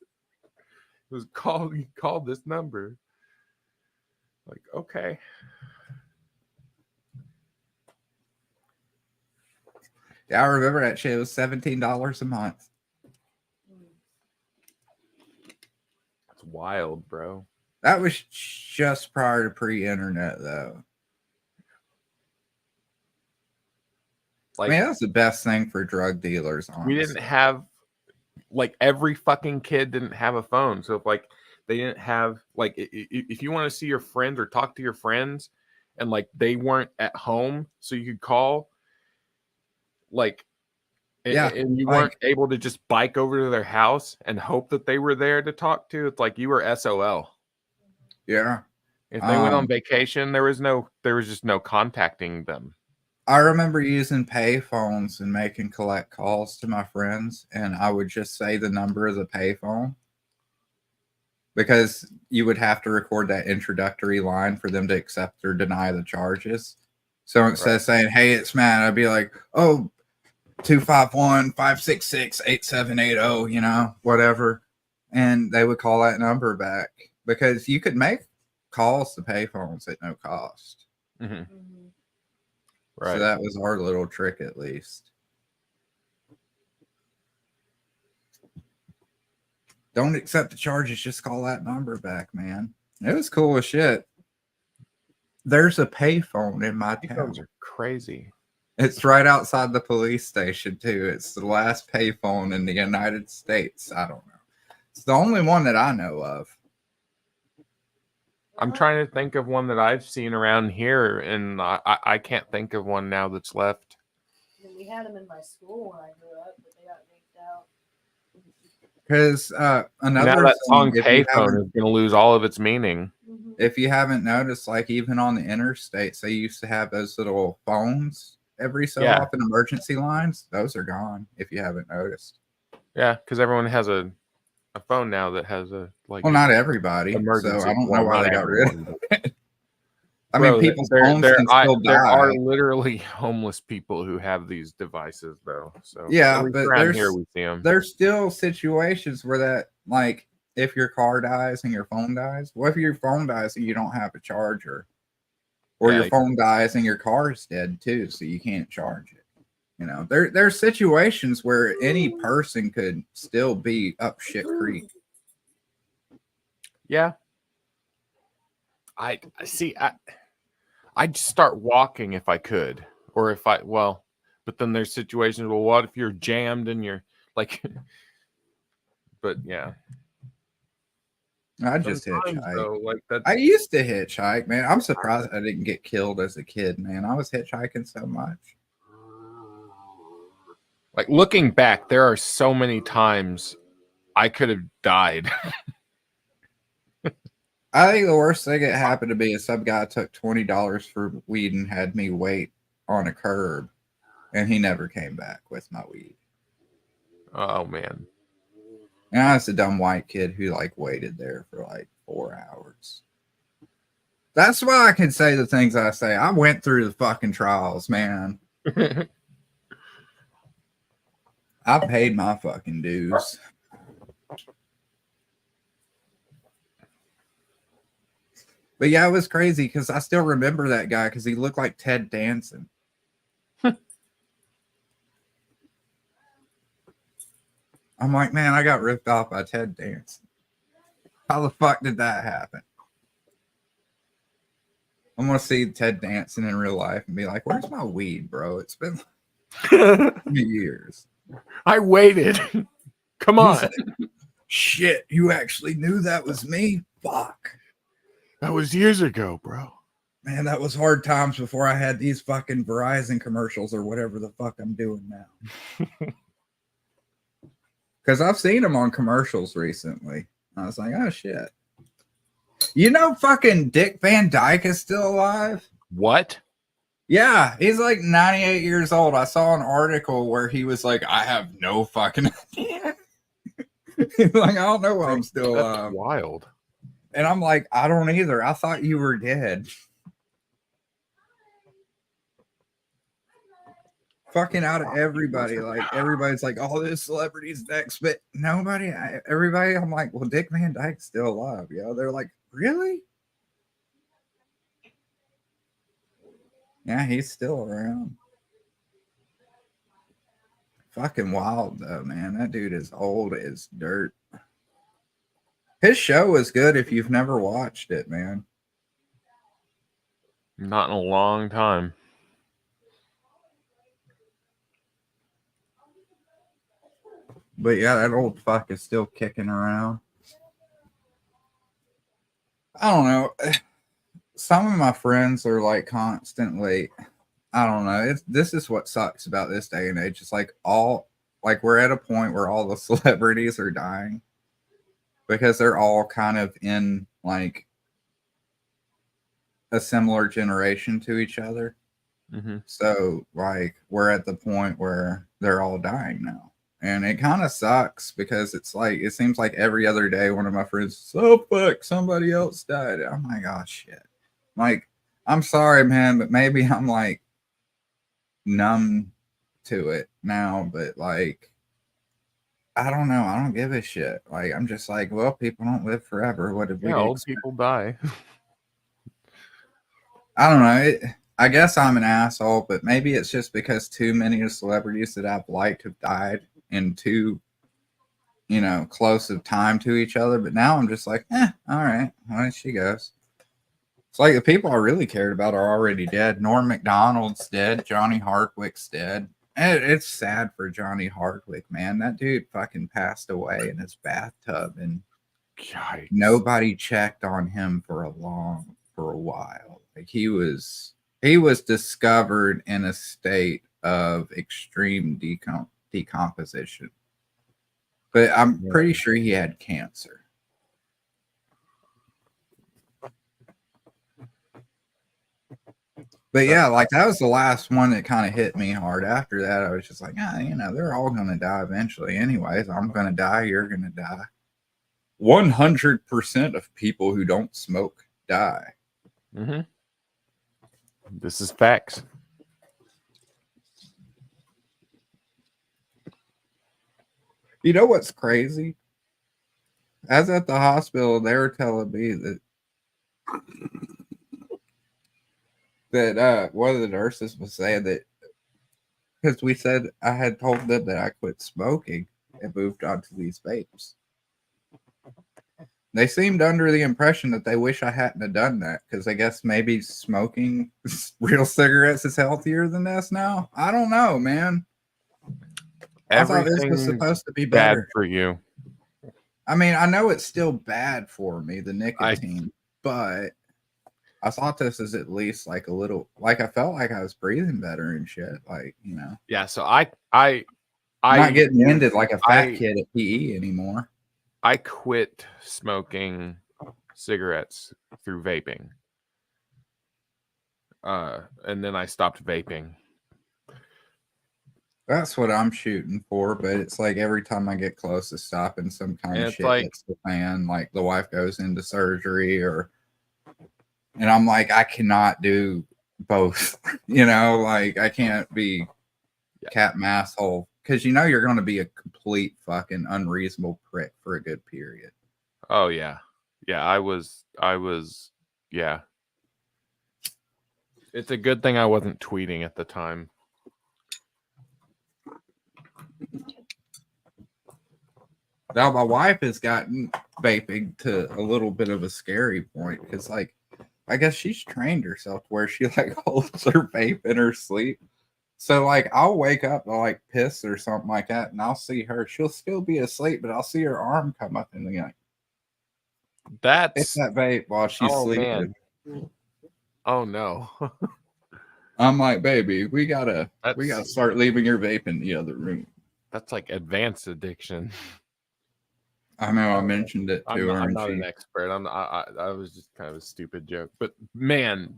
It was you call this number. Like, okay. Yeah, I remember that shit. It was $17 a month. That's wild, bro. That was just prior to pre-internet, though. Like, I mean, that's the best thing for drug dealers. Honestly. we didn't have, like, every fucking kid didn't have a phone. So if like they didn't have, like, if you want to see your friends or talk to your friends, and like they weren't at home, so you could call, like, Yeah, and you like- weren't able to just bike over to their house and hope that they were there to talk to. It's like you were SOL. Yeah, If they went on Um, vacation, there was just no contacting them. I remember using pay phones and making collect calls to my friends, and I would just say the number of the payphone because you would have to record that introductory line for them to accept or deny the charges. So instead of saying, "Hey, it's Matt," I'd be like, "Oh, 251-566-8780, you know, whatever," and they would call that number back because you could make calls to payphones at no cost. Mhm. Mhm. Right. So that was our little trick, at least. Don't accept the charges. Just call that number back, man. It was cool as shit. There's a payphone in my town. Phones are crazy. It's right outside the police station, too. It's the last payphone in the United States. I don't know. It's the only one that I know of. I'm trying to think of one that I've seen around here, and I can't think of one now that's left. And we had them in my school when I grew up, but they got kicked out. Because another Now that thing, song if you "Payphone" haven't- is going to lose all of its meaning. Mhm. if you haven't noticed, like even on the interstates, they used to have those little phones every so Yeah. often, emergency lines. Those are gone. If you haven't noticed, Yeah, because everyone has a phone now that has a like. well, not everybody. emergency. So I don't know Well, why not they got rid of. everyone, but- I Bro, mean, people's there phones can still there are die. literally homeless people who have these devices, though. So Yeah, at least but around there's- here we see them. There's still situations where that, like, if your car dies and your phone dies, what if your phone dies and you don't have a charger, or Yeah, your phone dies and your car is dead too, so you can't charge it. You know, there's situations where any person could still be up shit creek. Yeah. I see. I'd start walking if I could, or if but then there's situations. Well, what if you're jammed and you're like, but yeah, I just sometimes, hitchhike. though, like that. I used to hitchhike, man. I'm surprised I didn't get killed as a kid, man. I was hitchhiking so much. Like looking back, there are so many times I could have died. I think the worst thing that happened to me is some guy took $20 for weed and had me wait on a curb, and he never came back with my weed. Oh man. And I was a dumb white kid who like waited there for like 4 hours. That's why I can say the things I say. I went through the fucking trials, man. I paid my fucking dues. But yeah, it was crazy because I still remember that guy because he looked like Ted Danson. I'm like, man, I got ripped off by Ted Danson. How the fuck did that happen? I'm gonna see Ted Danson in real life and be like, "Where's my weed, bro? It's been years." I waited. Come He's on. like, shit, you actually knew that was me? Fuck. That was years ago, bro. Man, that was hard times before I had these fucking Verizon commercials or whatever the fuck I'm doing now. Because I've seen him on commercials recently. I was like, oh shit. You know, fucking Dick Van Dyke is still alive? What? Yeah, he's like 98 years old. I saw an article where he was like, I have no fucking idea. He's like, I don't know why I'm still That's alive. wild. And I'm like, I don't either. I thought you were dead. Fucking out of everybody. Like, everybody's like, oh, this celebrity's next. But nobody, everybody, I'm like, well, Dick Van Dyke's still alive. Yo, they're like, really? Yeah, he's still around. Fucking wild, though, man. That dude is old as dirt. His show is good if you've never watched it, man. Not in a long time. But yeah, that old fuck is still kicking around. I don't know. Some of my friends are like constantly, I don't know. This is what sucks about this day and age. It's like we're at a point where all the celebrities are dying because they're all kind of in like a similar generation to each other. Mm-hmm. So like we're at the point where they're all dying now. And it kind of sucks because it's like it seems like every other day one of my friends says, oh fuck, somebody else died. I'm like, oh shit. Like, I'm sorry, man, but maybe I'm like numb to it now, but like I don't know. I don't give a shit. Like I'm just like, well, people don't live forever. What did we Yeah, do? old people die. I don't know. I guess I'm an asshole, but maybe it's just because too many of the celebrities that I've liked have died in too, close of time to each other. But now I'm just like, all right, well, she goes. It's like the people I really cared about are already dead. Norm Macdonald's dead. Johnny Hardwick's dead. And it's sad for Johnny Hardwick, man. That dude fucking passed away in his bathtub, and Yikes. nobody checked on him for a while. Like he was discovered in a state of extreme decomposition. But I'm pretty sure he had cancer. But yeah, like that was the last one that kind of hit me hard. After that, I was just like, they're all going to die eventually. Anyways, I'm going to die. You're going to die. 100% of people who don't smoke die. Mm-hmm. This is facts. You know what's crazy? As at the hospital, they were telling me that one of the nurses was saying that because we said I had told them that I quit smoking and moved on to these vapes. They seemed under the impression that they wish I hadn't have done that because I guess maybe smoking real cigarettes is healthier than this now. I don't know, man. I thought this was supposed to be better bad for you. I mean, I know it's still bad for me, the nicotine, but I thought this was at least like a little, like I felt like I was breathing better and shit. Like, Yeah. So I not getting winded like a fat kid at PE anymore. I quit smoking cigarettes through vaping. And then I stopped vaping. That's what I'm shooting for, but it's like every time I get close to stopping, some kind of shit hits the fan. Like the wife goes into surgery, and I'm like, I cannot do both. Like I can't be cat and asshole because you're going to be a complete fucking unreasonable prick for a good period. Oh yeah, yeah. I was. Yeah. It's a good thing I wasn't tweeting at the time. Now my wife has gotten vaping to a little bit of a scary point because like I guess she's trained herself to where she like holds her vape in her sleep. So like I'll wake up to like piss or something like that, and I'll see her. She'll still be asleep, but I'll see her arm come up and like hit That's that vape while she's oh sleeping. man. Oh no. I'm like, baby, we gotta That's start leaving your vape in the other room. that's like advanced addiction. I know I mentioned it to her, I'm and not she an expert. I was just kind of a stupid joke. But man,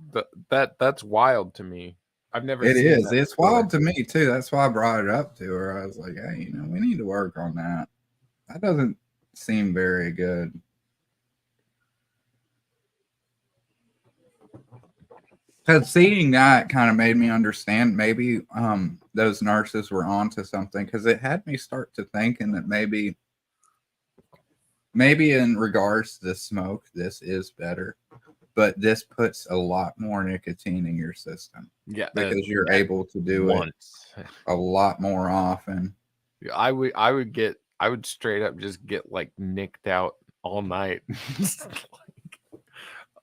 that's wild to me. I've never it seen is. that It's before. wild to me too. That's why I brought it up to her. I was like, hey, you know, we need to work on that. That doesn't seem very good. Because seeing that kind of made me understand maybe those nurses were onto something, because it had me start to thinking that maybe in regards to the smoke, this is better, but this puts a lot more nicotine in your system Yeah, because you're able to do it once. a lot more often. I would straight up just get like nicked out all night.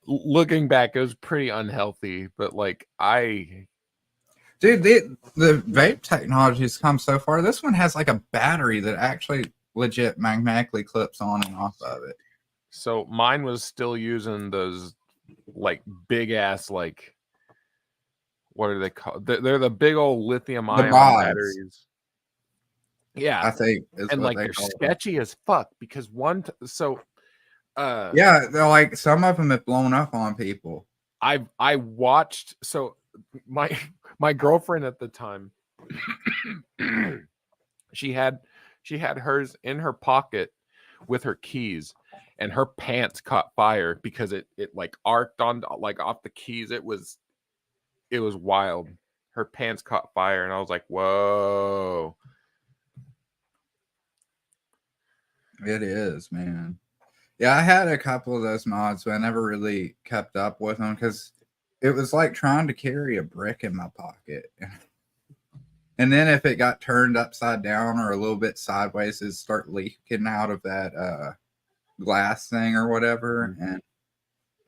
Looking back, it was pretty unhealthy, but like Dude, the vape technology has come so far. This one has like a battery that actually legit magnetically clips on and off of it. so mine was still using those like big ass like what are they called? They're the big old lithium ion rods. batteries. Yeah, I think is and what like they they're call them. sketchy as fuck because Yeah, they're like some of them have blown up on people. I watched so my girlfriend at the time she had hers in her pocket with her keys, and her pants caught fire because it like arced on like off the keys. It was wild. Her pants caught fire, and I was like, whoa. It is, man. Yeah, I had a couple of those mods, but I never really kept up with them because it was like trying to carry a brick in my pocket. And then if it got turned upside down or a little bit sideways, it'd start leaking out of that glass thing or whatever. And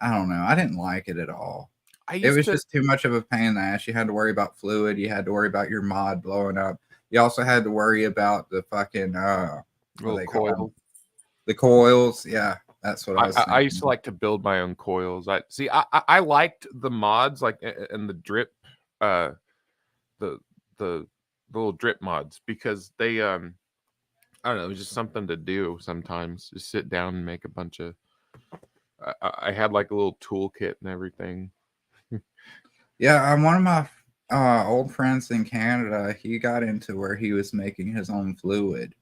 I don't know. I didn't like it at all. It was just too much of a pain in the ass. You had to worry about fluid. You had to worry about your mod blowing up. You also had to worry about the fucking what little they call them? coils. The coils. Yeah, that's what I was I used to thinking. like to build my own coils. I liked the mods like and the drip the little drip mods because they I don't know, it was just something to do sometimes. Just sit down and make a bunch of I had like a little toolkit and everything. Yeah, one of my old friends in Canada, he got into where he was making his own fluid.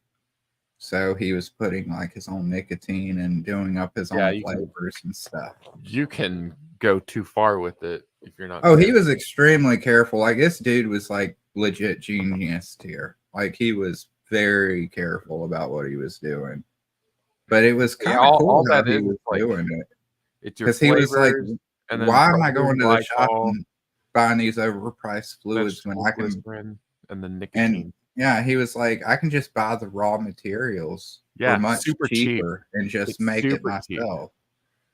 So he was putting like his own nicotine and doing up his Yeah, own you can- flavors and stuff. You can go too far with it if you're not. Oh, he careful. was extremely careful. Like this dude was like legit genius here. Like he was very careful about what he was doing. But it was kind of cool all how that he is was like doing it. it's your Because he was like, flavors, and then why am I propylene going to the shop glycol, and buying these overpriced fluids when vegetable I can? glycerin, and the nicotine. Yeah, he was like, I can just buy the raw materials Yeah, for much super cheap. cheaper and just It's make it super cheap. myself.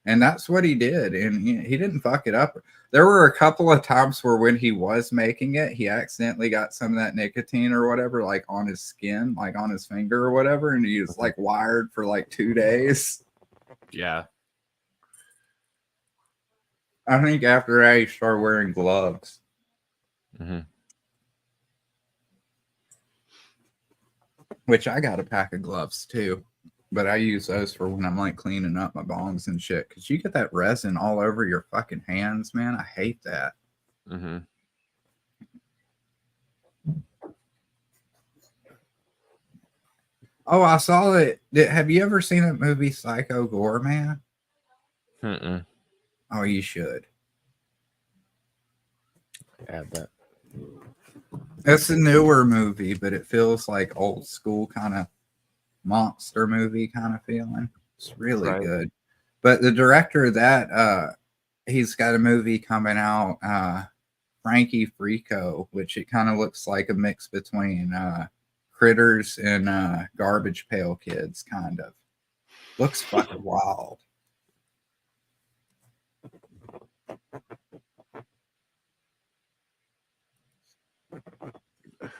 And that's what he did. And he didn't fuck it up. There were a couple of times where when he was making it, he accidentally got some of that nicotine or whatever, like on his skin, like on his finger or whatever. And he was like wired for like 2 days. Yeah. I think after that, he started wearing gloves. Mm-hmm. Which I got a pack of gloves too. But I use those for when I'm like cleaning up my bongs and shit. Because you get that resin all over your fucking hands, man. I hate that. Mm-hmm. Oh, I saw it. Have you ever seen that movie Psycho Goreman? Mm-mm. Oh, you should. Add that. It's a newer movie, but it feels like old school kind of monster movie kind of feeling. It's really Right. good. But the director of that, he's got a movie coming out, Frankie Frico, which it kind of looks like a mix between Critters and Garbage Pail Kids, kind of. Looks fucking wild.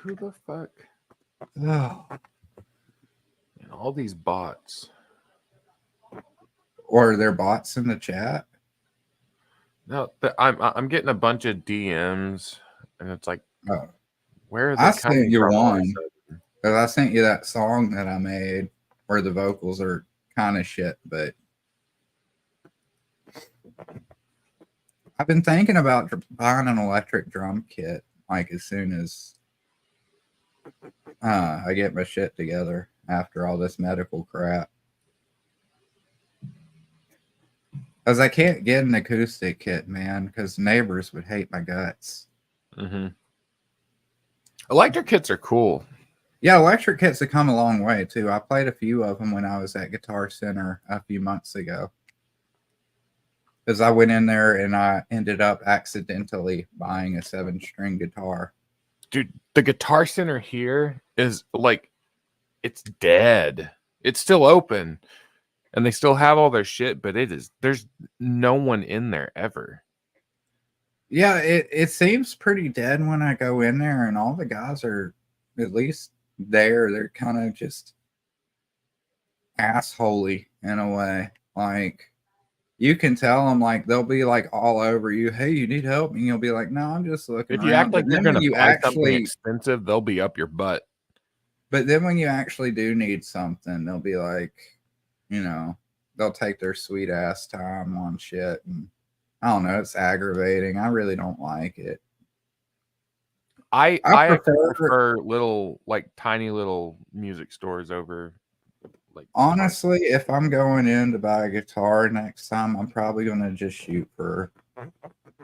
Who the fuck? Oh. And all these bots. Or they're bots in the chat. No, I'm getting a bunch of DMs, and it's like, Oh. where are they I coming sent you from? all of a one. sudden? Because I sent you that song that I made where the vocals are kind of shit, but I've been thinking about buying an electric drum kit like as soon as I get my shit together after all this medical crap. Because I can't get an acoustic kit, man, because neighbors would hate my guts. Mm-hmm. Electric kits are cool. Yeah, electric kits have come a long way, too. I played a few of them when I was at Guitar Center a few months ago. Because I went in there and I ended up accidentally buying a 7-string guitar. Dude, the Guitar Center here is like, it's dead. It's still open, and they still have all their shit, but there's no one in there ever. Yeah, it seems pretty dead when I go in there, and all the guys are at least there. They're kind of just assholey in a way. Like, you can tell them, like, they'll be like all over you. Hey, you need help? And you'll be like, no, I'm just looking If you around. act like But you're then when gonna you buy something actually, expensive, they'll be up your butt. but then when you actually do need something, they'll be like, you know, they'll take their sweet ass time on shit. And I don't know, it's aggravating. I really don't like it. I I actually prefer, prefer little, like, tiny little music stores over, like, honestly, if I'm going in to buy a guitar next time, I'm probably going to just shoot for.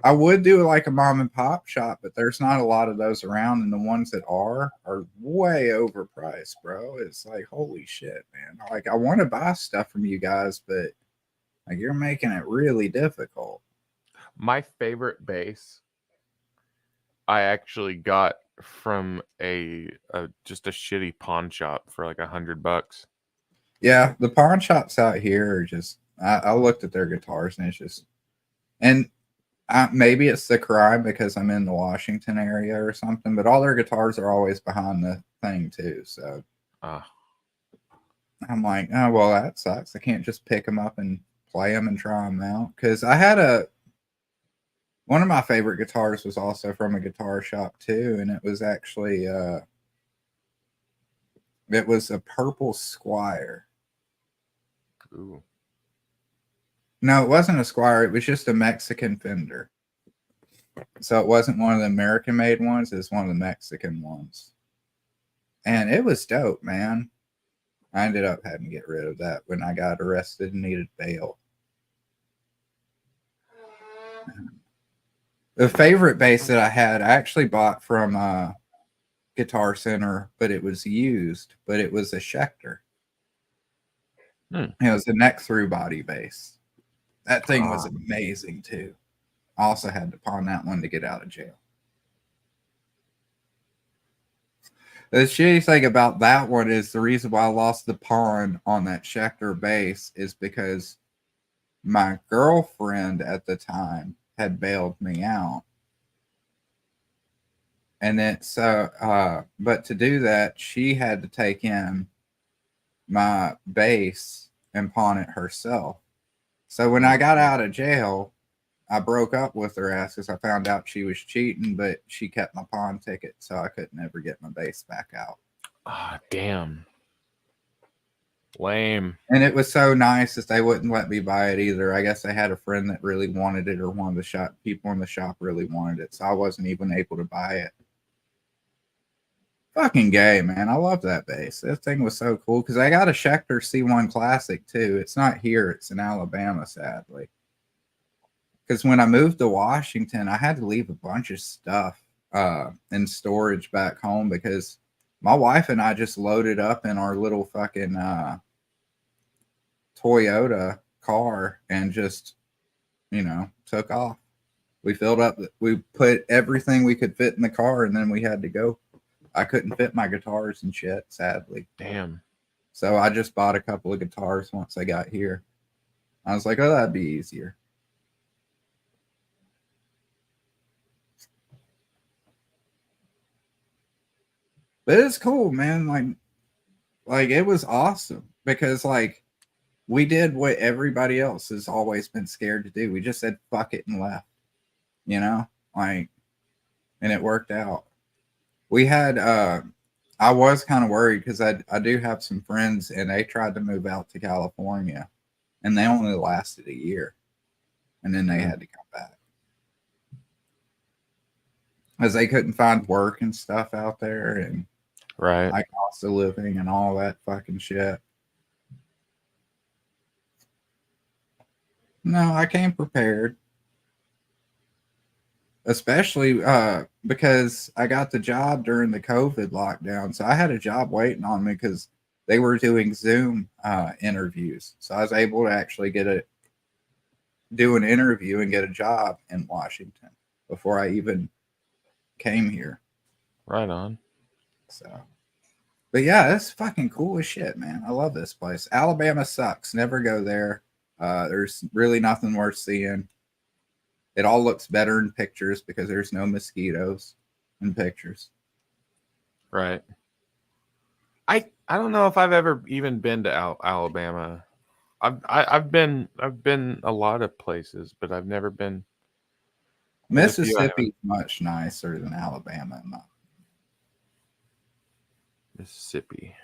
I would do like a mom and pop shop, but there's not a lot of those around, and the ones that are way overpriced, bro. It's like, holy shit, man. Like, I want to buy stuff from you guys, but like, you're making it really difficult. My favorite bass I actually got from a just a shitty pawn shop for like $100. Yeah, the pawn shops out here are just. I looked at their guitars, and it's just, and maybe it's the crime because I'm in the Washington area or something, but all their guitars are always behind the thing too. So Ah, I'm like, oh, well, that sucks. I can't just pick them up and play them and try them out. Because I had one of my favorite guitars was also from a guitar shop too, and it was actually it was a purple Squire. ooh. No, it wasn't a Squire. It was just a Mexican Fender. So it wasn't one of the American made ones. It was one of the Mexican ones. And it was dope, man. I ended up having to get rid of that when I got arrested and needed bail. The favorite bass that I had, I actually bought from Guitar Center, but it was used, but it was a Schecter. Hmm. It was a neck through body bass. That thing was Ah. amazing too. I also had to pawn that one to get out of jail. The shitty thing about that one is the reason why I lost the pawn on that Schecter bass is because my girlfriend at the time had bailed me out. And then but to do that, she had to take in my bass and pawn it herself. So when I got out of jail, I broke up with her ass because I found out she was cheating, but she kept my pawn ticket, so I couldn't ever get my bass back out. Ah, damn. Lame. And it was so nice that they wouldn't let me buy it either. I guess they had a friend that really wanted it, or one of the people in the shop really wanted it, so I wasn't even able to buy it. Fucking gay, man. I love that bass. That thing was so cool because I got a Schecter C1 Classic too. It's not here, it's in Alabama, sadly. Because when I moved to Washington, I had to leave a bunch of stuff in storage back home because my wife and I just loaded up in our little fucking Toyota car and just, took off. We filled up, we put everything we could fit in the car, and then we had to go. I couldn't fit my guitars and shit, sadly. Damn. So I just bought a couple of guitars once I got here. I was like, oh, that'd be easier. But it's cool, man. Like it was awesome because like we did what everybody else has always been scared to do. We just said fuck it and left. You know, like, and it worked out. We had I was kind of worried because I do have some friends and they tried to move out to California and they only lasted a year and then they had to come back as they couldn't find work and stuff out there and Right. high cost of living and all that fucking shit. No, I came prepared. Especially because I got the job during the COVID lockdown. So I had a job waiting on me because they were doing Zoom interviews. So I was able to actually do an interview and get a job in Washington before I even came here. Right on. So, but yeah, it's fucking cool as shit, man. I love this place. Alabama sucks. Never go there. There's really nothing worth seeing. It all looks better in pictures because there's no mosquitoes in pictures. Right. I don't know if I've ever even been to Alabama. I've been a lot of places, but I've never been. There's a few I haven't- Mississippi's much nicer than Alabama. Mississippi.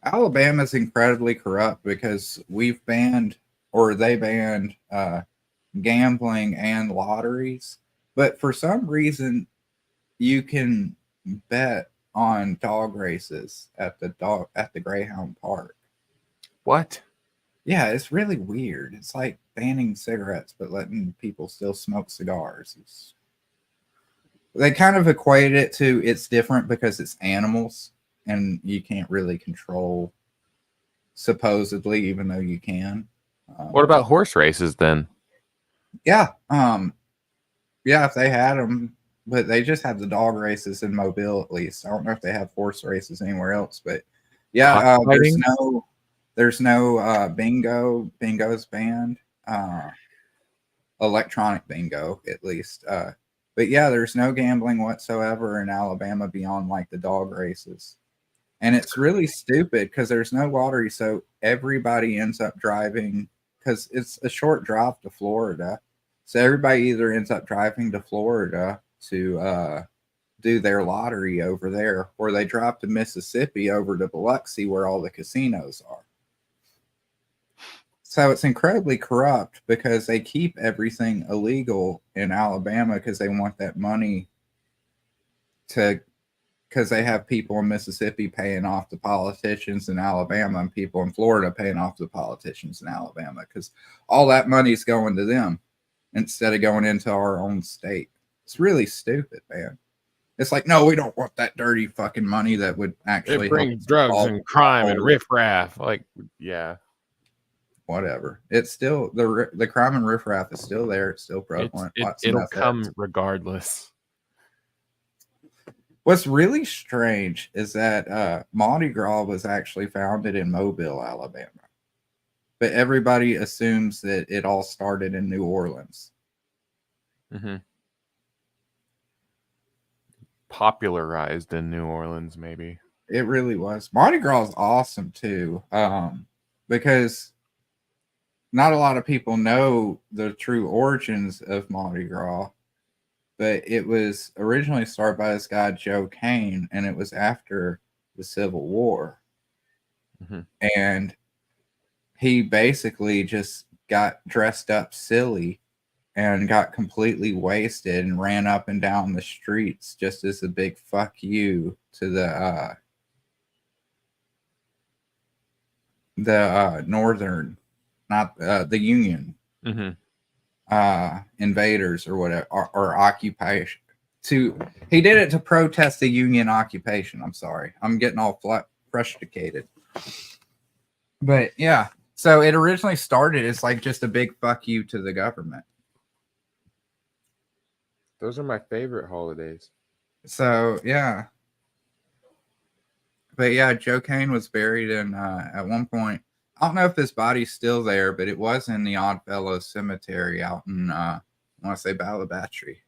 Alabama's incredibly corrupt because they banned gambling and lotteries. But for some reason, you can bet on dog races at the Greyhound Park. What? Yeah, it's really weird. It's like banning cigarettes but letting people still smoke cigars. They kind of equate it to it's different because it's animals and you can't really control supposedly, even though you can. What about horse races then? Yeah, if they had them, but they just have the dog races in Mobile at least. I don't know if they have horse races anywhere else, but yeah, there's no bingo. Bingo's banned. Electronic bingo, at least. But yeah, there's no gambling whatsoever in Alabama beyond like the dog races. And it's really stupid because there's no lottery. So everybody ends up driving because it's a short drive to Florida. So everybody either ends up driving to Florida to do their lottery over there, or they drive to Mississippi over to Biloxi where all the casinos are. So it's incredibly corrupt because they keep everything illegal in Alabama because they want that money because they have people in Mississippi paying off the politicians in Alabama and people in Florida paying off the politicians in Alabama because all that money is going to them instead of going into our own state. It's really stupid, man. It's like, no, we don't want that dirty fucking money that would actually It brings drugs and crime and riffraff. Like, yeah. Whatever. It's still the crime and riffraff is still there. It's still prevalent. It'll come regardless. What's really strange is that Mardi Gras was actually founded in Mobile, Alabama, but everybody assumes that it all started in New Orleans. Mm-hmm. Popularized in New Orleans, maybe. It really was. Mardi Gras is awesome too, because not a lot of people know the true origins of Mardi Gras, but it was originally started by this guy, Joe Cain, and it was after the Civil War. Mm-hmm. And he basically just got dressed up silly and got completely wasted and ran up and down the streets just as a big fuck you to the northern, not the Union invaders or whatever, or occupation. He did it to protest the Union occupation. I'm sorry, I'm getting all frustrated. But yeah, so it originally started as like just a big fuck you to the government. Those are my favorite holidays. So yeah. But yeah, Joe Cain was buried in at one point. I don't know if his body's still there, but it was in the Oddfellows Cemetery out in I want to say Balabatry.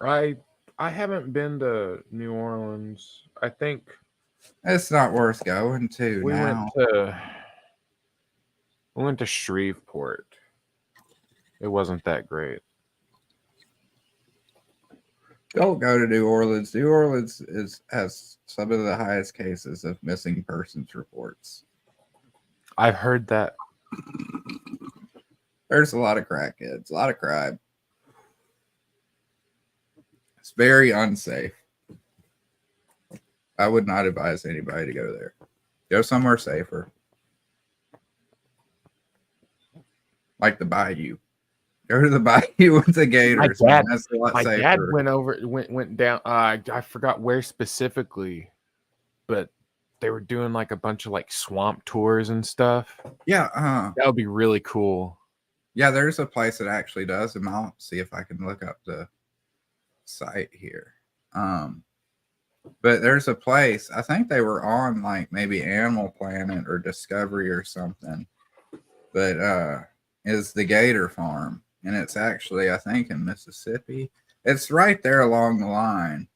I haven't been to New Orleans. I think It's not worth going to we now. went to Shreveport. It wasn't that great. Don't go to New Orleans. New Orleans has some of the highest cases of missing persons reports. I've heard that. There's a lot of crackheads, a lot of crime. It's very unsafe. I would not advise anybody to go there. Go somewhere safer. Like the Bayou. Go to the Bayou with the Gators. My dad- man. That's a lot My safer. dad went down. I forgot where specifically, but they were doing like a bunch of like swamp tours and stuff. Yeah, That would be really cool. yeah, there's a place that actually does them. I'll see if I can look up the site here. But there's a place, I think they were on like maybe Animal Planet or Discovery or something. But is the Gator Farm. And it's actually, I think, in Mississippi. It's right there along the line.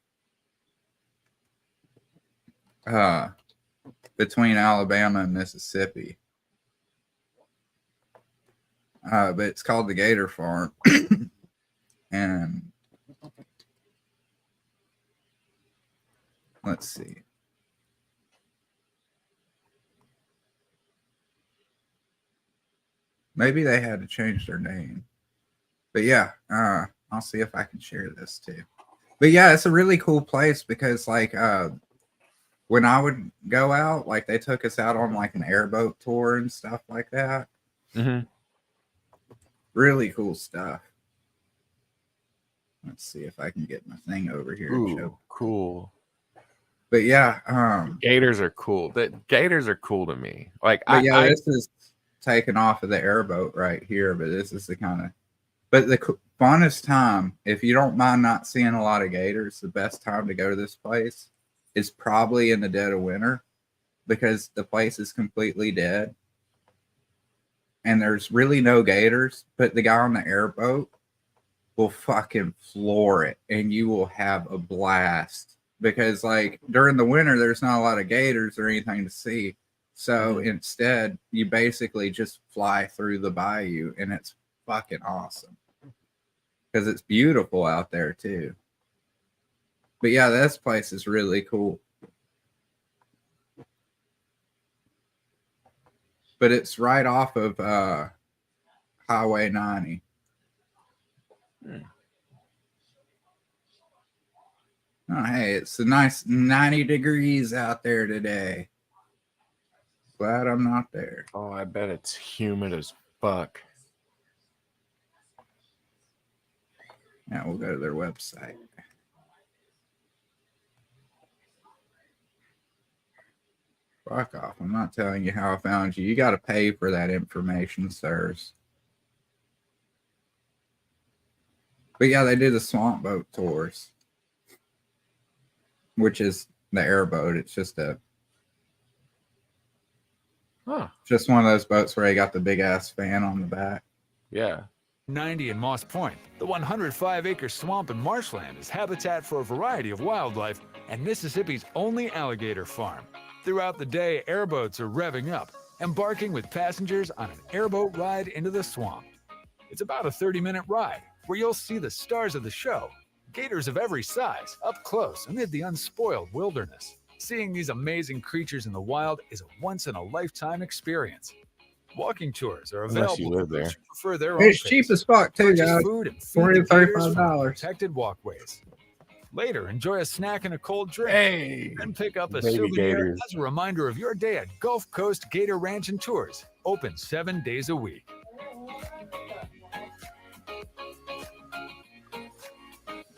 Between Alabama and Mississippi. But it's called the Gator Farm. And let's see. Maybe they had to change their name. But yeah, I'll see if I can share this too. But yeah, it's a really cool place because like when I would go out, like they took us out on like an airboat tour and stuff like that. Mm-hmm. Really cool stuff. Let's see if I can get my thing over here. and show. Ooh, cool. But yeah, Gators are cool. The Gators are cool to me. Like but yeah, this is taken off of the airboat right here. But this is the kind of, but the funnest time, if you don't mind not seeing a lot of gators, the best time to go to this place is probably in the dead of winter because the place is completely dead and there's really no gators. But the guy on the airboat will fucking floor it and you will have a blast because like during the winter there's not a lot of gators or anything to see, so instead you basically just fly through the bayou and it's fucking awesome because it's beautiful out there too. But yeah, this place is really cool, but it's right off of Highway 90. Oh, hey, it's a nice 90 degrees out there today. Glad I'm not there. Oh, I bet it's humid as fuck. Now we'll go to their website. Fuck off. I'm not telling you how I found you. You got to pay for that information, sirs. But yeah, they do the swamp boat tours, which is the airboat. It's just just one of those boats where you got the big ass fan on the back. Yeah. 90 in Moss Point, the 105-acre swamp and marshland is habitat for a variety of wildlife and Mississippi's only alligator farm. Throughout the day, airboats are revving up, embarking with passengers on an airboat ride into the swamp. It's about a 30-minute ride where you'll see the stars of the show, gators of every size, up close amid the unspoiled wilderness. Seeing these amazing creatures in the wild is a once-in-a-lifetime experience. Walking tours are Unless available you for live there. those who prefer their own It's pace. cheap as fuck too, Purchase guys. food and feed $40 the to gators from $35. protected walkways. Later, enjoy a snack and a cold drink. Hey. Then pick up a Baby souvenir gators. as a reminder of your day at Gulf Coast Gator Ranch and Tours, open 7 days a week.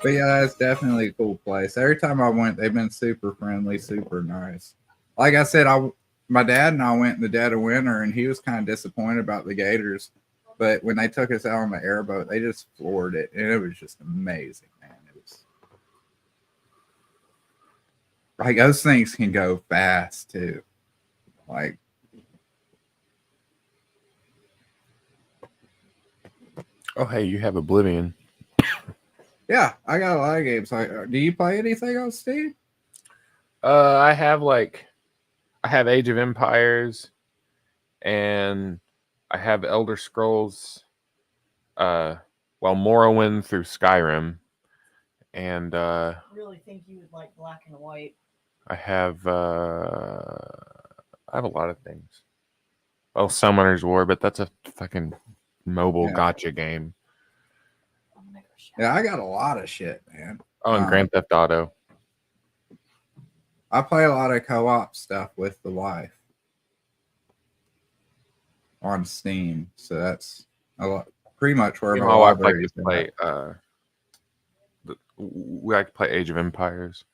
But yeah, that's definitely a cool place. Every time I went, they've been super friendly, super nice. Like I said, my dad and I went in the dead of winter, and he was kind of disappointed about the gators. But when they took us out on the airboat, they just floored it, and it was just amazing, man. It was like those things can go fast too. Like, Oh, hey, you have Oblivion. Yeah, I got a lot of games. Do you play anything on Steam? I have Age of Empires, and I have Elder Scrolls, Morrowind through Skyrim, and I really think you would like Black and White. I have a lot of things. Well, Summoner's War, but that's a fucking mobile Yeah. gotcha game. I'm gonna go shower. Yeah, I got a lot of shit, man. Oh, and Grand Theft Auto. I play a lot of co-op stuff with the wife on Steam, so that's a lot, pretty much where Me my and my wife like library's to at. play. We like to play Age of Empires.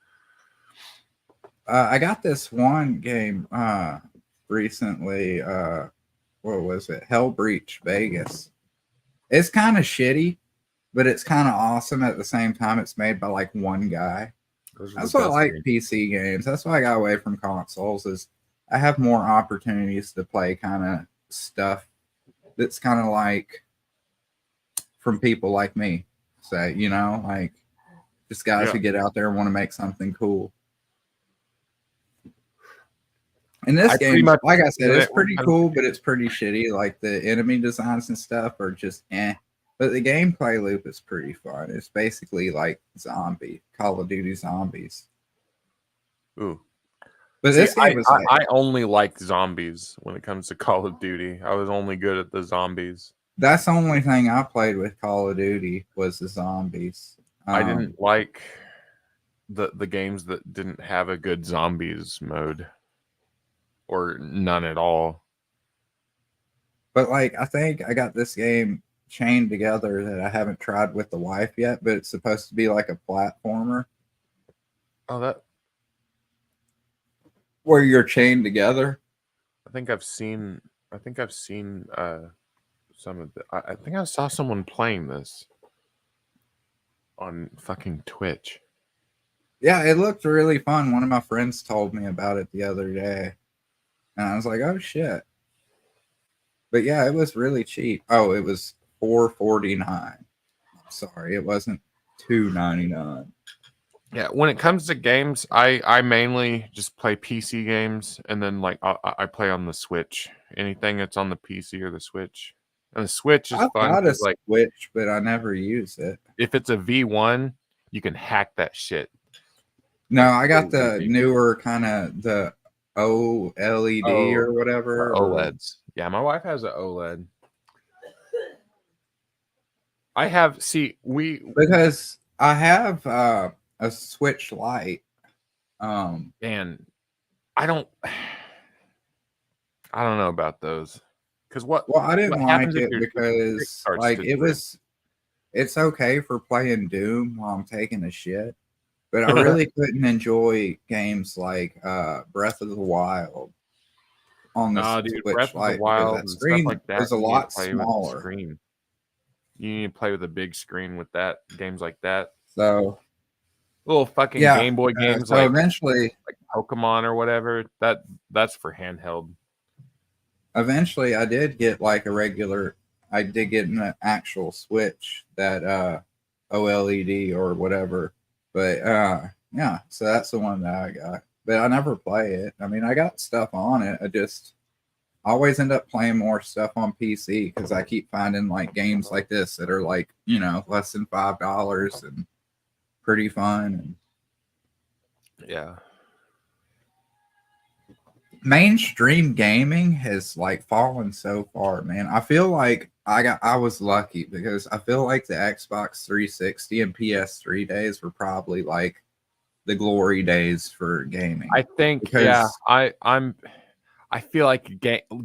I got this one game recently. What was it? Hell Breach Vegas. It's kind of shitty, but it's kind of awesome at the same time. It's made by like one guy. Those are That's the why I best like games. PC games. That's why I got away from consoles. Is I have more opportunities to play kind of stuff that's kind of like from people like me. Say, like just guys Yeah. who get out there and want to make something cool. And this I pretty game, much like I said, do it's it when pretty it comes cool, but it's pretty shitty. Like the enemy designs and stuff are just eh. But the gameplay loop is pretty fun. It's basically like Call of Duty Zombies. Ooh. But See, this game was like, I only like zombies when it comes to Call of Duty. I was only good at the zombies. that's the only thing I played with Call of Duty was the zombies. I didn't like the games that didn't have a good zombies mode, or none at all. But like I think I got this game chained together that I haven't tried with the wife yet, but it's supposed to be like a platformer Oh, that where you're chained together. I think I've seen some of the. I think I saw someone playing this on fucking Twitch. Yeah, it looked really fun. One of my friends told me about it the other day. And I was like, oh shit. But yeah, it was really cheap. Oh, it was $4.49. Sorry, it wasn't $2.99. Yeah, when it comes to games, I mainly just play PC games, and then like I play on the Switch. Anything that's on the PC or the Switch, and the Switch is I've fun got a 'cause, like Switch, but I never use it. if it's a V1, you can hack that shit. No, I got the Easy. newer kind of the OLED or whatever. OLEDs. Yeah, my wife has an OLED. I have Because I have a Switch Lite. and I don't know about those because Well, I didn't what like happens if it your because starts like to it drip? was it's okay for playing Doom while I'm taking a shit, but I really couldn't enjoy games like Breath of the Wild on the No, dude, Switch Breath of the Lite because Wild that and stuff screen like that. is a you need to lot play with the smaller. screen. You need to play with a big screen with that. Games like that, So little fucking yeah, Game Boy games so like eventually Pokemon or whatever. That's for handheld. I did get like I did get an actual Switch that OLED or whatever. But yeah, so that's the one that I got. But I never play it. I mean, I got stuff on it. I always end up playing more stuff on PC because I keep finding like games like this that are like, less than $5 and pretty fun. And Yeah. mainstream gaming has like fallen so far, man. I feel like I was lucky because I feel like the Xbox 360 and PS3 days were probably like the glory days for gaming. I think Because- I feel like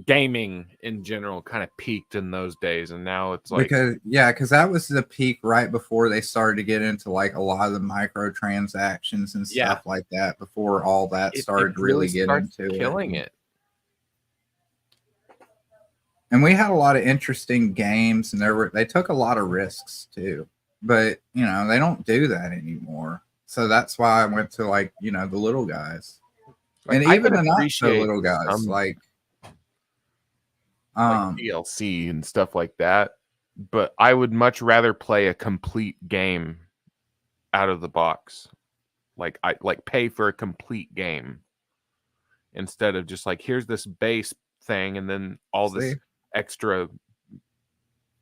gaming in general kind of peaked in those days, and now it's like because that was the peak right before they started to get into like a lot of the microtransactions and Yeah. stuff like that. Before all that it started to really get starts into killing it. And we had a lot of interesting games, and they took a lot of risks too. But they don't do that anymore. So that's why I went to like the little guys, Like, and I even could the not so appreciate little guys, some, like DLC and stuff like that, but I would much rather play a complete game out of the box. Like I like pay for a complete game instead of just like here's this base thing and then all this See? extra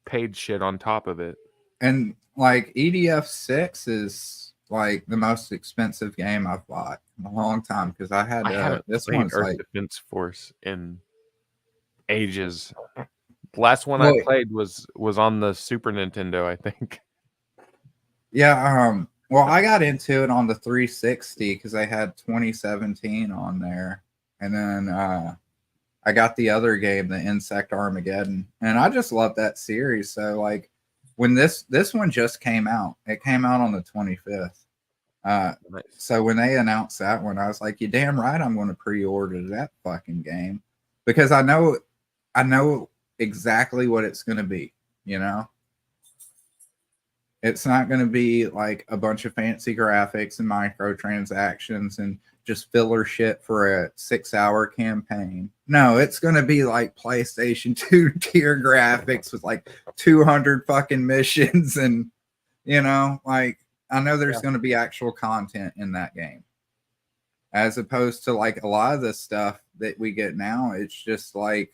paid shit on top of it. And like EDF 6 is like the most expensive game I've bought in a long time because I had I haven't this played one's Earth like Defense Force in ages. The last one Well, I played was on the Super Nintendo, I think. yeah, well I got into it on the 360 because I had 2017 on there. And then I got the other game, the Insect Armageddon, and I just love that series. So like when this one just came out, it came out on the 25th. Nice. So when they announced that one, I was like, "You damn right, I'm going to pre-order that fucking game because I know exactly what it's going to be. You know, it's not going to be like a bunch of fancy graphics and microtransactions and just filler shit for a 6-hour campaign. No, it's going to be like PlayStation 2 tier graphics with like 200 fucking missions and, you know, like I know there's going to be actual content in that game. As opposed to like a lot of the stuff that we get now, it's just like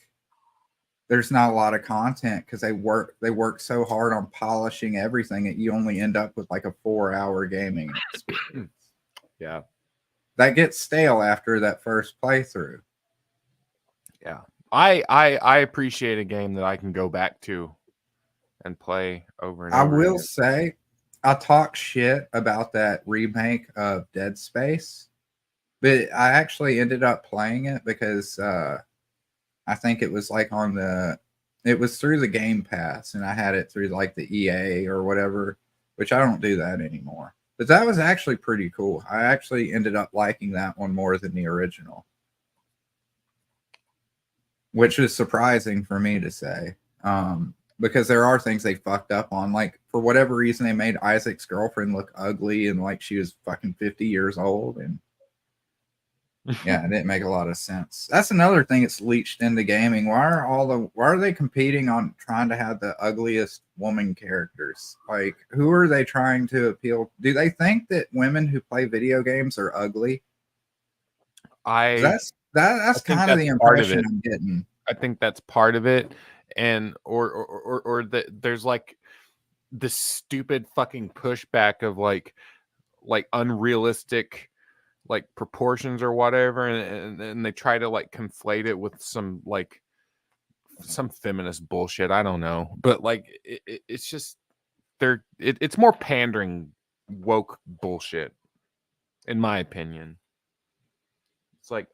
there's not a lot of content because they work so hard on polishing everything that you only end up with like a 4-hour gaming experience. Yeah. That gets stale after that first playthrough. Yeah. I appreciate a game that I can go back to and play over and I over will again. say, I talk shit about that remake of Dead Space, but I actually ended up playing it because I think it was like it was through the Game Pass, and I had it through like the EA or whatever, which I don't do that anymore. But that was actually pretty cool. I actually ended up liking that one more than the original, which is surprising for me to say. Because there are things they fucked up on. Like, for whatever reason, they made Isaac's girlfriend look ugly and like she was fucking 50 years old. And yeah, it didn't make a lot of sense. That's another thing that's leached into gaming. Why are they competing on trying to have the ugliest woman characters? Like, who are they trying to appeal? Do they think that women who play video games are ugly? That's kind of the impression I'm getting. I think that's part of it. And or that there's like this stupid fucking pushback of like unrealistic like proportions or whatever, and they try to like conflate it with some feminist bullshit. I don't know, but like it's just it's more pandering woke bullshit, in my opinion. It's like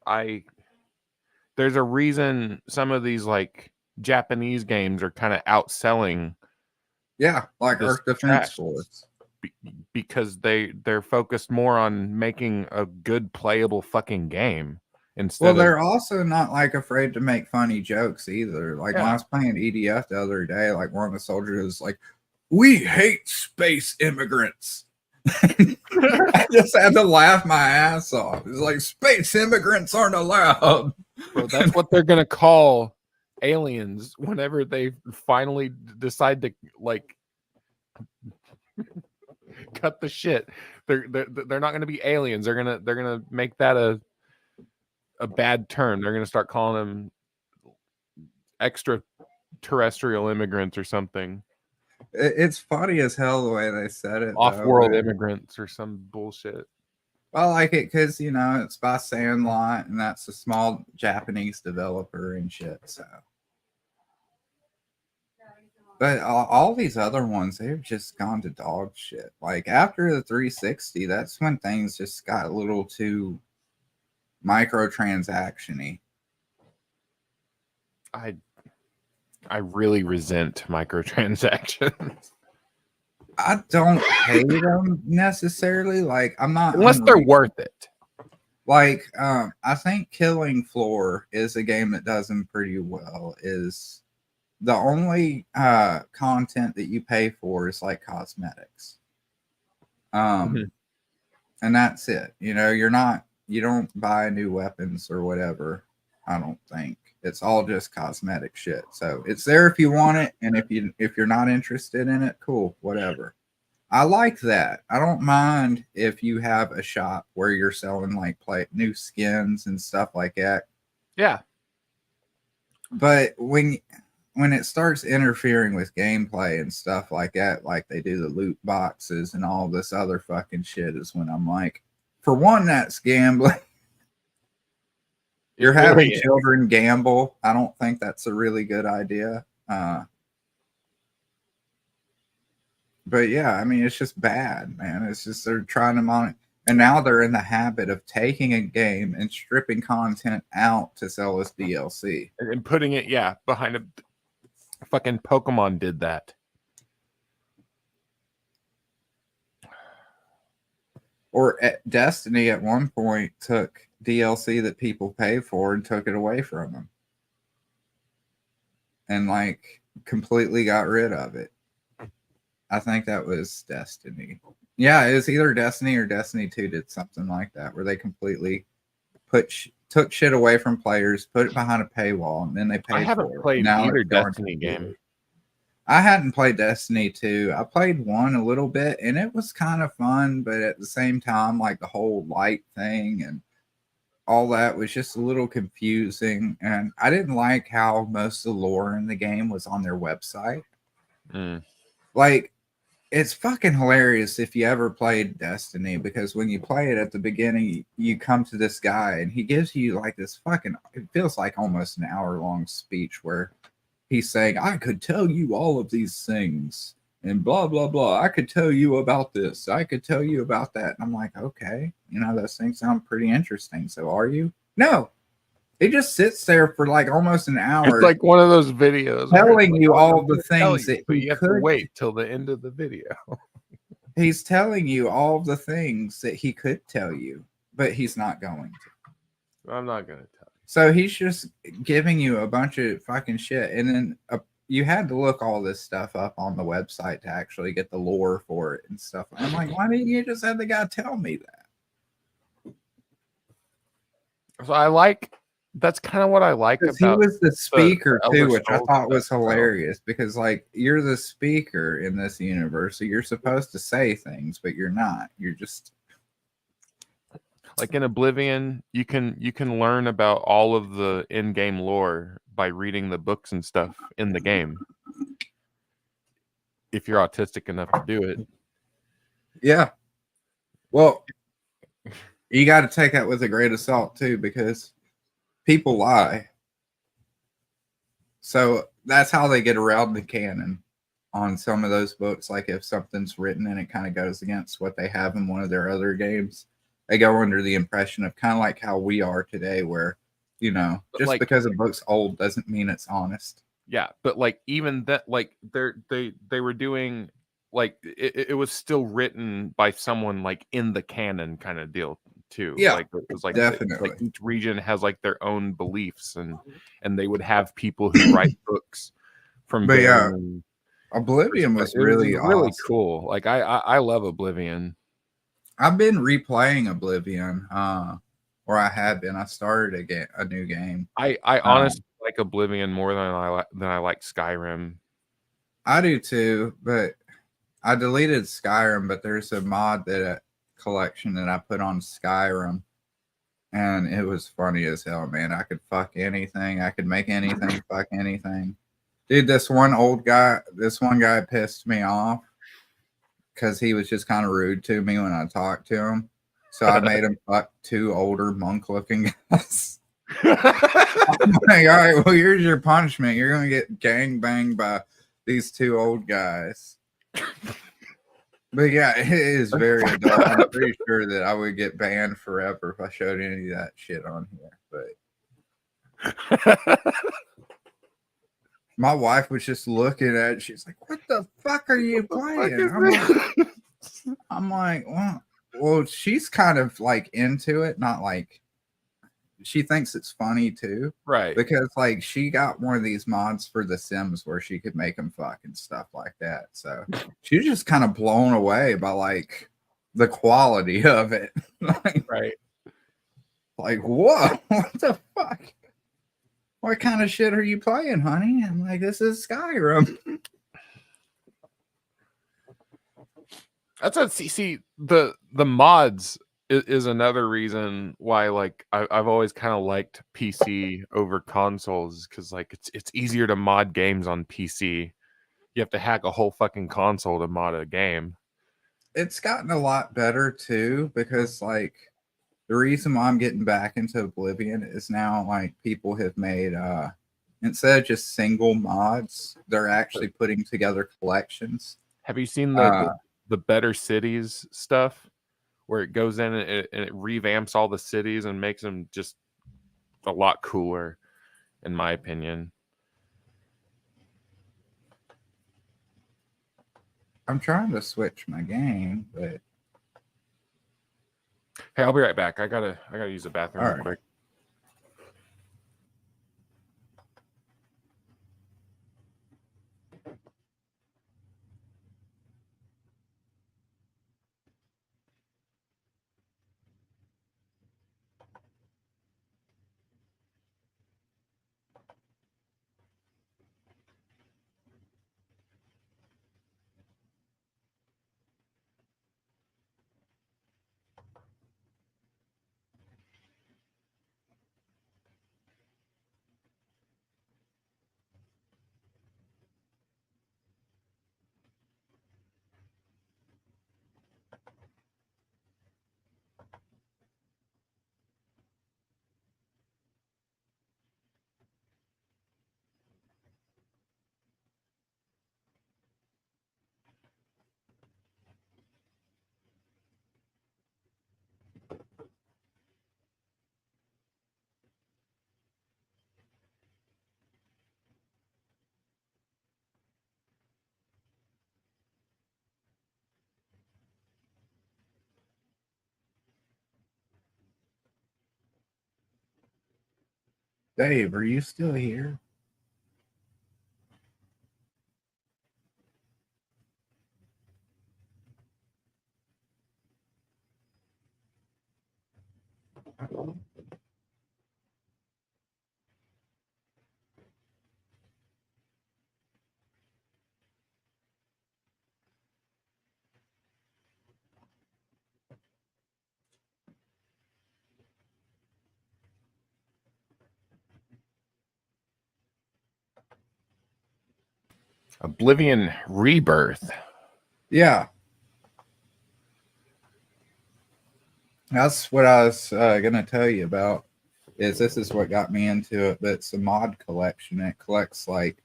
there's a reason some of these like Japanese games are kind of outselling. Yeah, like this Earth Defense trash. Force. Because they're focused more on making a good playable fucking game instead. Well, they're also not like afraid to make funny jokes either. Like when Yeah. I was playing EDF the other day, like one of the soldiers was like, "We hate space immigrants." I just had to laugh my ass off. It's like space immigrants aren't allowed. Bro, that's what they're gonna call aliens whenever they finally decide to like cut the shit. They're not gonna be aliens. They're gonna make that a bad term. They're gonna start calling them extraterrestrial immigrants or something. It's funny as hell the way they said it. Off-world though. immigrants or some bullshit. I like it because it's by Sandlot, and that's a small Japanese developer and shit. So, but all these other ones, they've just gone to dog shit. Like after the 360, that's when things just got a little too microtransaction-y. I really resent microtransactions. I don't hate them necessarily. Like I'm not Unless they're worth it. Like I think Killing Floor is a game that does them pretty well. Is the only content that you pay for is like cosmetics. And that's it. You don't buy new weapons or whatever. I don't think. It's all just cosmetic shit. So it's there if you want it, and if you're not interested in it, cool, whatever. I like that. I don't mind if you have a shop where you're selling like new skins and stuff like that. Yeah. But when it starts interfering with gameplay and stuff like that, like they do the loot boxes and all this other fucking shit, is when I'm like, for one, that's gambling. You're having children gamble. I don't think that's a really good idea. But yeah, I mean, it's just bad, man. It's just they're trying to monitor. And now they're in the habit of taking a game and stripping content out to sell as DLC. And putting it, behind a fucking Pokemon did that. Or Destiny at one point took DLC that people pay for and took it away from them. And like completely got rid of it. I think that was Destiny. Yeah, it was either Destiny or Destiny 2 did something like that, where they completely took shit away from players, put it behind a paywall, and then they paid. I haven't for it. played Now either it's going Destiny to- game. I hadn't played Destiny 2. I played 1 a little bit, and it was kind of fun, but at the same time, like the whole light thing and all that was just a little confusing. And I didn't like how most of the lore in the game was on their website. Like, it's fucking hilarious if you ever played Destiny, because when you play it at the beginning, you come to this guy and he gives you like this fucking, it feels like almost an hour-long speech where he's saying, I could tell you all of these things and blah, blah, blah. I could tell you about this. I could tell you about that. And I'm like, okay, those things sound pretty interesting. So are you? No. He just sits there for like almost an hour. It's like one of those videos telling you all I'm the gonna tell things you, that but he you have to could. wait till the end of the video. He's telling you all the things that he could tell you, but he's not going to. I'm not gonna tell you. So he's just giving you a bunch of fucking shit. And then you had to look all this stuff up on the website to actually get the lore for it and stuff. I'm like, why didn't you just have the guy tell me that? So that's kind of what I like Because about he was the speaker the too, Elder which I Scrolls thought was stuff, so. hilarious, because like you're the speaker in this universe, so you're supposed to say things, but you're not. You're just like in Oblivion, you can learn about all of the in-game lore by reading the books and stuff in the game. If you're autistic enough to do it. yeah. Well, you got to take that with a grain of salt too, because people lie. So that's how they get around the canon on some of those books. Like if something's written and it kind of goes against what they have in one of their other games, they go under the impression of kind of like how we are today, where, just like, because a book's old doesn't mean it's honest. Yeah, but like even that, like they were doing, like it was still written by someone like in the canon kind of deal too. Yeah, like it was like definitely. like each region has like their own beliefs, and they would have people who write books from. But yeah, varying Oblivion was really really awesome. cool. Like I love Oblivion. I've been replaying Oblivion, or I have been. I started a new game. I honestly like Oblivion more than I like Skyrim. I do too, but I deleted Skyrim. But there's a mod collection that I put on Skyrim, and it was funny as hell, man. I could fuck anything. I could make anything fuck anything. Dude, this one guy pissed me off because he was just kind of rude to me when I talked to him. So I made him fuck 2 older monk-looking guys. I'm like, all right, well, here's your punishment. You're going to get gangbanged by these 2 old guys. But yeah, it is very adult. I'm pretty sure that I would get banned forever if I showed any of that shit on here. But my wife was just looking at it. She's like, what the fuck are you playing? I'm like, well, she's kind of like into it. Not like, she thinks it's funny too. Right. Because like she got one of these mods for The Sims where she could make them fuck and stuff like that. So she was just kind of blown away by like the quality of it. Like, right. Like, whoa, what the fuck? What kind of shit are you playing, honey? I'm like, this is Skyrim. That's what see the mods is another reason why like I've always kind of liked PC over consoles because like it's easier to mod games on PC. You have to hack a whole fucking console to mod a game. It's gotten a lot better too because like the reason why I'm getting back into Oblivion is now like people have made instead of just single mods, they're actually putting together collections. Have you seen the Better Cities stuff where it goes in and it revamps all the cities and makes them just a lot cooler, in my opinion. I'm trying to switch my game, but Hey, I'll be right back. I gotta use the bathroom All real right. quick. Dave, are you still here? Oblivion Rebirth. Yeah. That's what I was going to tell you about. This is what got me into it, but it's a mod collection. It collects like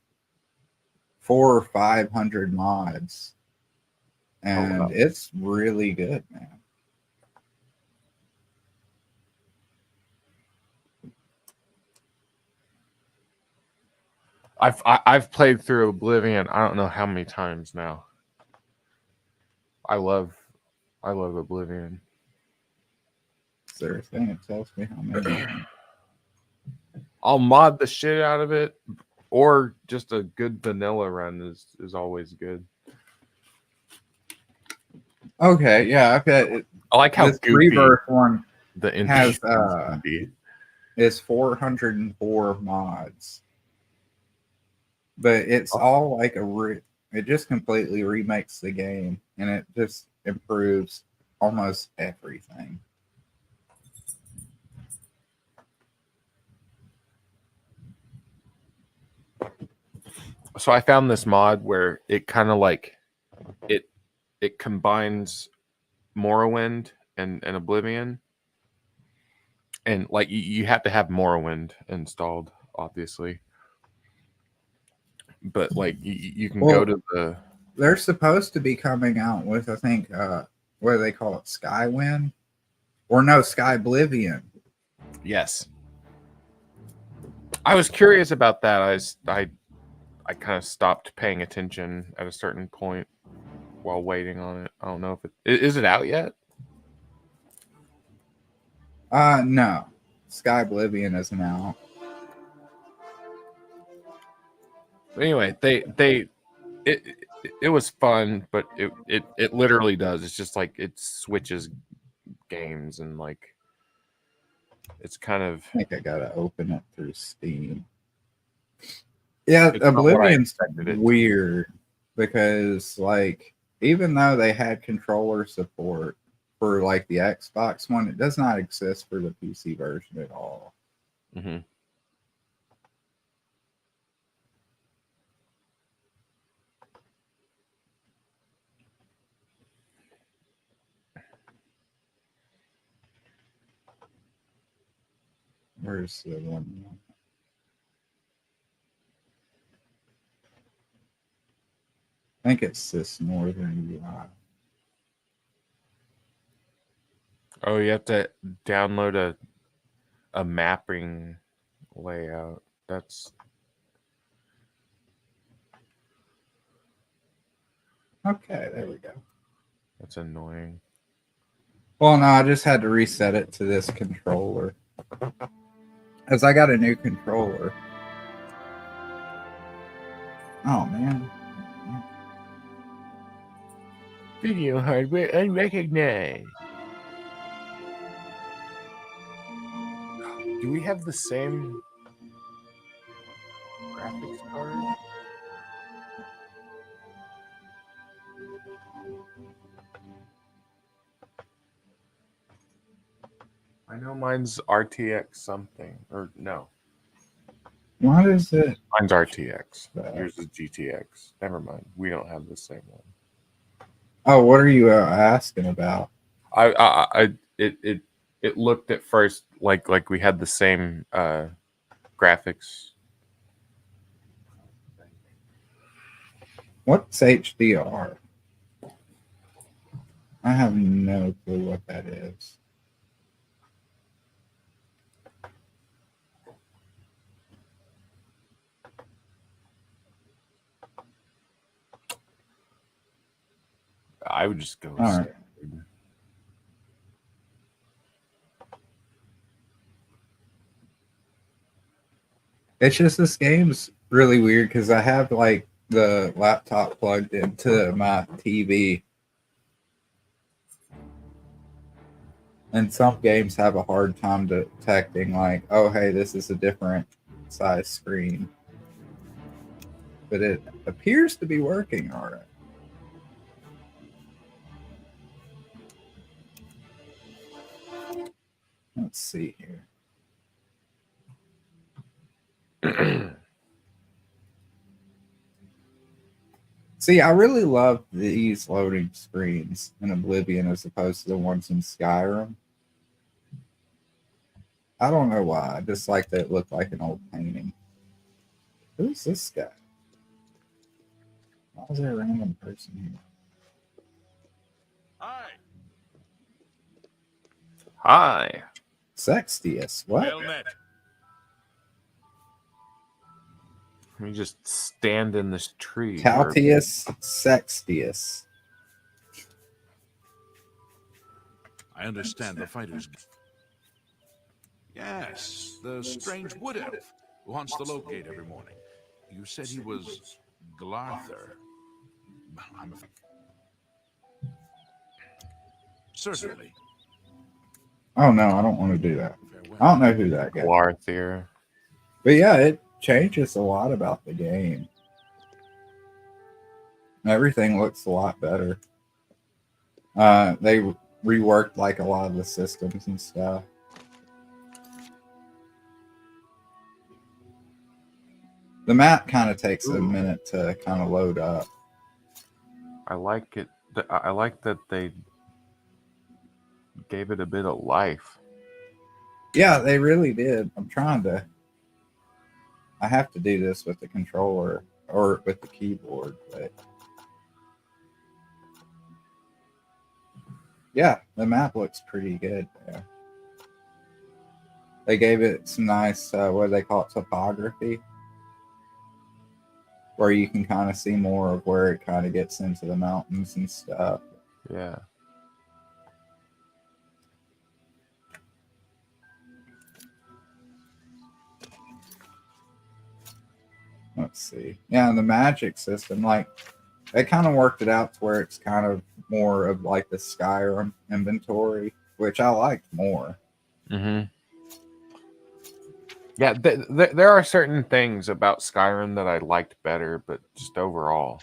400 or 500 mods, and wow. it's really good, man. I've played through Oblivion. I don't know how many times now. I love Oblivion. Is there a thing that tells me how many? I'll mod the shit out of it, or just a good vanilla run is always good. Okay, yeah, okay. I like how This goofy Rebirth one the has intro can be. is 404 mods, but it's all like it just completely remakes the game, and it just improves almost everything. So I found this mod where it kind of like it combines Morrowind and Oblivion, and like you have to have Morrowind installed, obviously, but like you can go to the. They're supposed to be coming out with, I think, what do they call it, Skywind, or no, Skyblivion. Yes, I was curious about that. I kind of stopped paying attention at a certain point while waiting on it. I don't know if it is it out yet. No, Skyblivion isn't out. But anyway, it was fun, but it literally does. It's just like it switches games and like it's kind of. I think I gotta open it through Steam. Yeah, It's not what I Oblivion's expected it to be. weird because like even though they had controller support for like the Xbox one, it does not exist for the PC version at all. Mm-hmm. Where's the one? I think it's this Northern UI. Oh, you have to download a mapping layout. That's Okay, there we go. annoying. Well, no, I just had to reset it to this controller. Because I got a new controller. Oh, man. Video hardware unrecognized. Do we have the same graphics card? I know mine's RTX something, or no, What is it? mine's RTX. That- Yours is GTX. Never mind, we don't have the same one. Oh, what are you asking about? It looked at first like we had the same graphics. What's HDR? I have no clue what that is. I would just go. All right. standard. It's just this game's really weird because I have like the laptop plugged into my TV. And some games have a hard time detecting, like, oh, hey, this is a different size screen. But it appears to be working all right. Let's see here. See, I really love these loading screens in Oblivion as opposed to the ones in Skyrim. I don't know why. I just like that it looked like an old painting. Who's this guy? Why is there a random person here? Hi. Hi. Sextius. What? Well met. Let me just stand in this tree. Caltius Sextius. I understand the fighters. Yes, the strange wood elf who haunts the locate every morning. You said he was Glarther. I'm certainly. Oh no, I don't want to do that. Farewell. I don't know who that guy is. Glarther. But yeah, it changes a lot about the game. Everything looks a lot better. They reworked like a lot of the systems and stuff. The map kind of takes a minute to kind of load up. I like it. I like that they gave it a bit of life. Yeah, they really did. I have to do this with the controller or with the keyboard, but yeah, the map looks pretty good there. They gave it some nice, what do they call it, topography, where you can kind of see more of where it kind of gets into the mountains and stuff. Yeah. Let's see. Yeah, and the magic system, like, they kind of worked it out to where it's kind of more of like the Skyrim inventory, which I liked more. Mm-hmm. Yeah, there are certain things about Skyrim that I liked better, but just overall,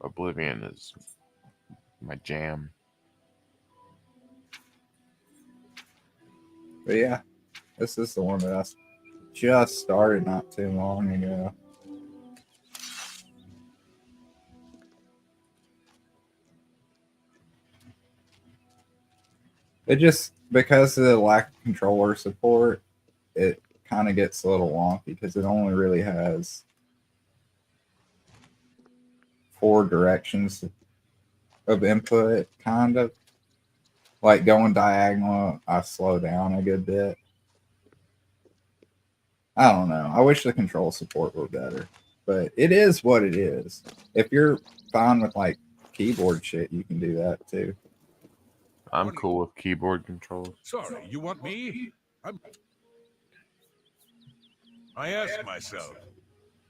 Oblivion is my jam. But yeah, this is the one that I just started not too long ago. It just, because of the lack of controller support, it kind of gets a little wonky because it only really has 4 directions of input, kind of. Like going diagonal, I slow down a good bit. I don't know. I wish the control support were better, but it is what it is. If you're fine with like keyboard shit, you can do that too. I'm cool with keyboard controls. Sorry, you want me? I ask myself,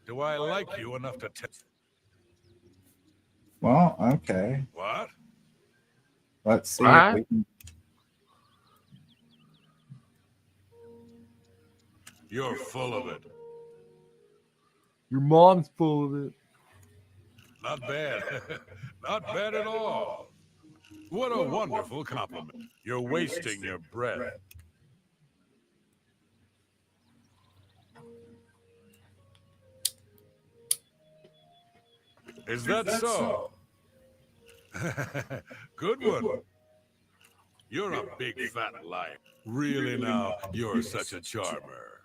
do I like you enough to tell? Well, okay. What? Let's see What? if we can. You're full of it. Your mom's full of it. Not bad. Not bad at all. What a wonderful compliment. You're wasting your breath. Is that so? Good one. You're a big fat liar. Really now, you're such a charmer.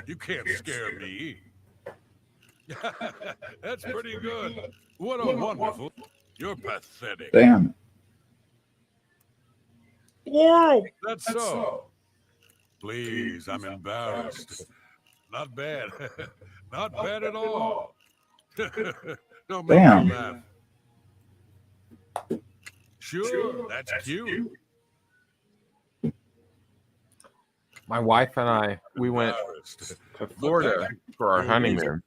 You can't scare me. That's pretty good. What a wonderful... You're pathetic. Damn it. Whoa! That's so. Please, I'm embarrassed. Not bad. Not bad at all. Don't make Damn. me laugh. Sure, that's cute. My wife and I, we went Embarrassed. to Florida for our honeymoon.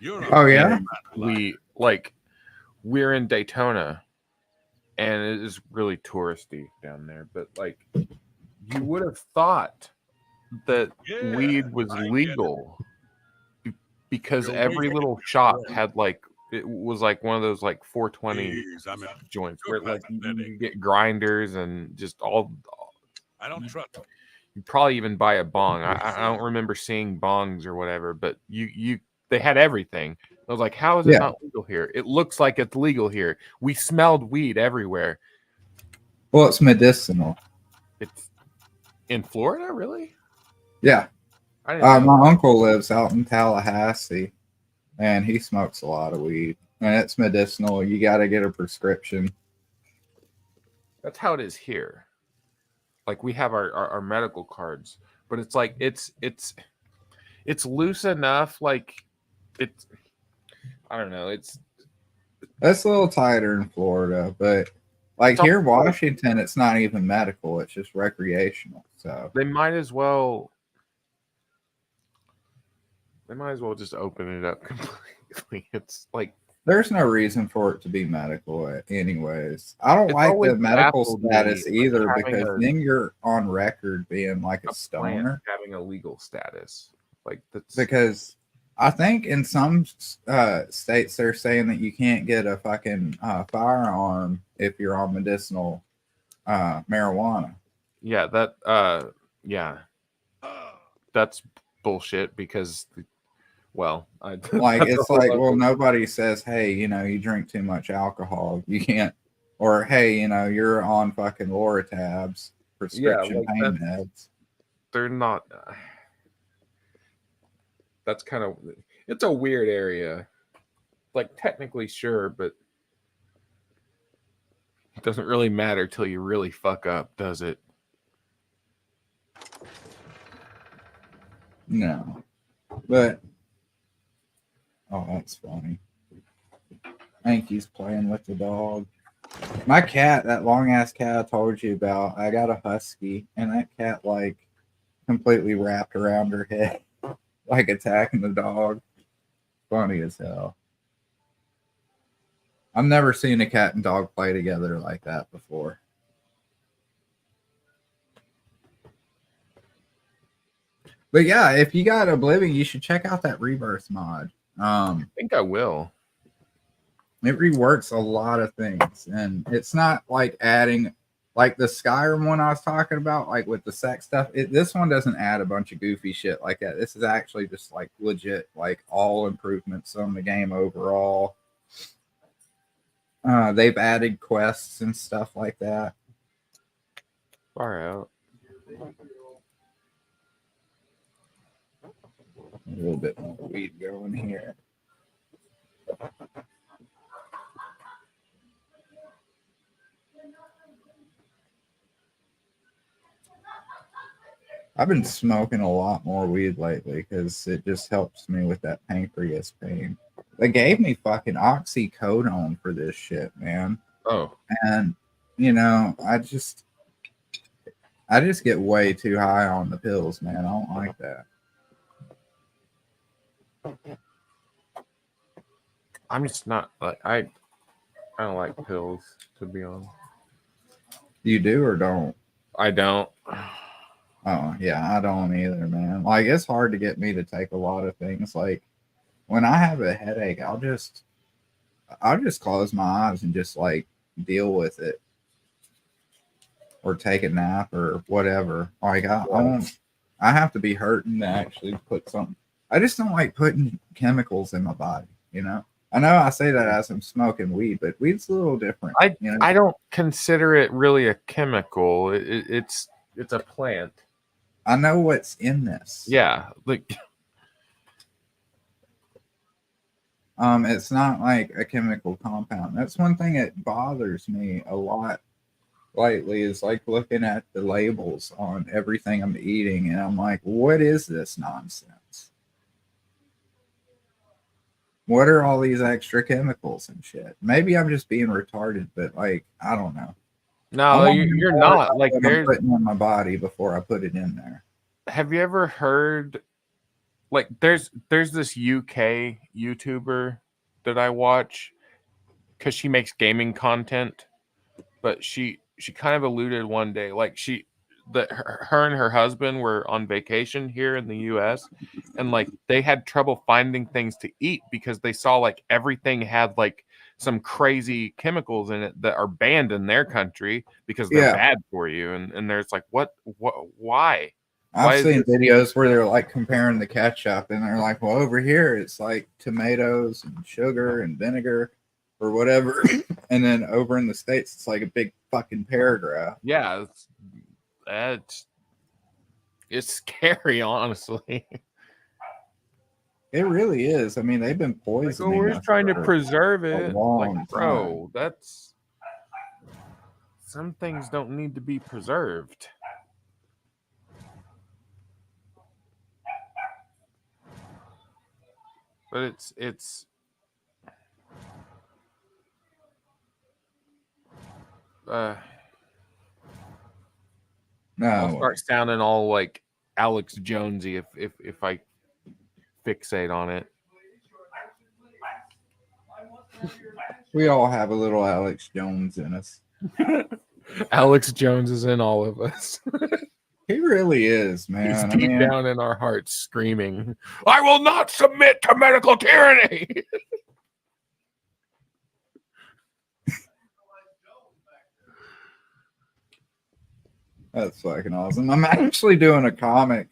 You're a Oh, yeah? big fat liar. We're in Daytona, and it is really touristy down there. But like, you would have thought that Yeah, weed was I get it. legal because You're every wasting little your shop breath. had like, it was like one of those like 420 Please, I'm joints you're where like you pathetic. get grinders and just all. I don't trust. You probably even buy a bong. I don't remember seeing bongs or whatever, but they had everything. I was like, how is it Yeah. not legal here? It looks like it's legal here. We smelled weed everywhere. Well, it's medicinal. It's in Florida, really? Yeah. I didn't know. My uncle lives out in Tallahassee, and he smokes a lot of weed, and it's medicinal. You got to get a prescription. That's how it is here. Like we have our medical cards, but it's like it's loose enough. Like it's, I don't know. It's That's a little tighter in Florida, but like It's all- here in Washington, it's not even medical; it's just recreational. So they might as well. They might as well just open it up completely. It's like there's no reason for it to be medical, anyways. I don't It's like always the medical baffled me, status like, either having because a- then you're on record being like a plant stoner. having a legal status. Like that's Because I think in some states they're saying that you can't get a fucking firearm if you're on medicinal marijuana. yeah, that's bullshit because well, Like that's a it's whole like, other- well, nobody says, hey, you drink too much alcohol, you can't, or hey, you're on fucking Loratabs, prescription like pain meds. they're not that's kind of, it's a weird area. Like technically sure, but it doesn't really matter till you really fuck up, does it? No, but oh, that's funny. I think he's playing with the dog. My cat, that long ass cat I told you about, I got a husky, and that cat like completely wrapped around her head, like attacking the dog. Funny as hell. I've never seen a cat and dog play together like that before. But yeah, if you got Oblivion, you should check out that Rebirth mod. I think I will. It reworks a lot of things, and it's not like adding like the Skyrim one I was talking about, like with the sex stuff. This one doesn't add a bunch of goofy shit like that. This is actually just like legit, like all improvements on the game overall. They've added quests and stuff like that. Far out. A little bit more weed going here. I've been smoking a lot more weed lately because it just helps me with that pancreas pain. They gave me fucking oxycodone for this shit, man. Oh, And you know, I just get way too high on the pills, man. I don't like that. I'm just not like I don't like pills, to be honest. You do or don't? I don't. Oh yeah, I don't either, man. Like it's hard to get me to take a lot of things. Like when I have a headache, I'll just close my eyes and just like deal with it, or take a nap or whatever. Like I have to be hurting to actually put something. I just don't like putting chemicals in my body. You know. I know I say that as I'm smoking weed, but weed's a little different. You know? I don't consider it really a chemical. It's a plant. I know what's in this. Yeah, like it's not like a chemical compound. That's one thing that bothers me a lot lately is like looking at the labels on everything I'm eating, and I'm like, what is this nonsense? What are all these extra chemicals and shit? Maybe I'm just being retarded, but like, I don't know. no, you're not. Like I'm there's putting in my body before I put it in there. have you ever heard like there's this UK YouTuber that I watch because she makes gaming content, but she kind of alluded one day like her and her husband were on vacation here in the US, and like they had trouble finding things to eat because they saw like everything had like some crazy chemicals in it that are banned in their country because they're bad for you, and there's like why why I've is seen this- videos where they're like comparing the ketchup, and they're like, well, over here it's like tomatoes and sugar and vinegar or whatever. And then over in the States, it's like a big fucking paragraph. yeah, it's scary, honestly. It really is. I mean, they've been Like, poisoning. oh, we're us just trying to for preserve a it. long Like, bro, that's some things don't need to be preserved. But it's I'll No, start sounding all like Alex Jonesy if I fixate on it. we all have a little Alex Jones in us. Alex Jones is in all of us. He really is, He's man. I deep mean, down in our hearts screaming, I will not submit to medical tyranny. that's fucking awesome. I'm actually doing a comic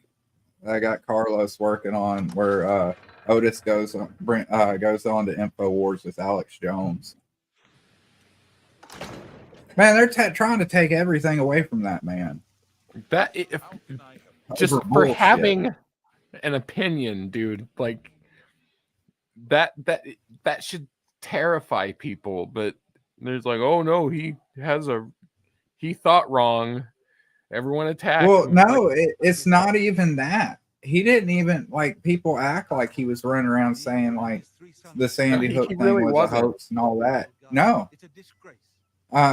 I got Carlos working on where Otis goes on to InfoWars with Alex Jones. Man, they're trying to take everything away from that man. That just Over for bullshit. having an opinion, dude, like that should terrify people. But there's like, oh no, he thought wrong. Everyone attacked. Well, him. no, Like, it's not even that. He didn't even like people act like he was running around saying like the Sandy He Hook thing really was wasn't. a hoax and all that. No,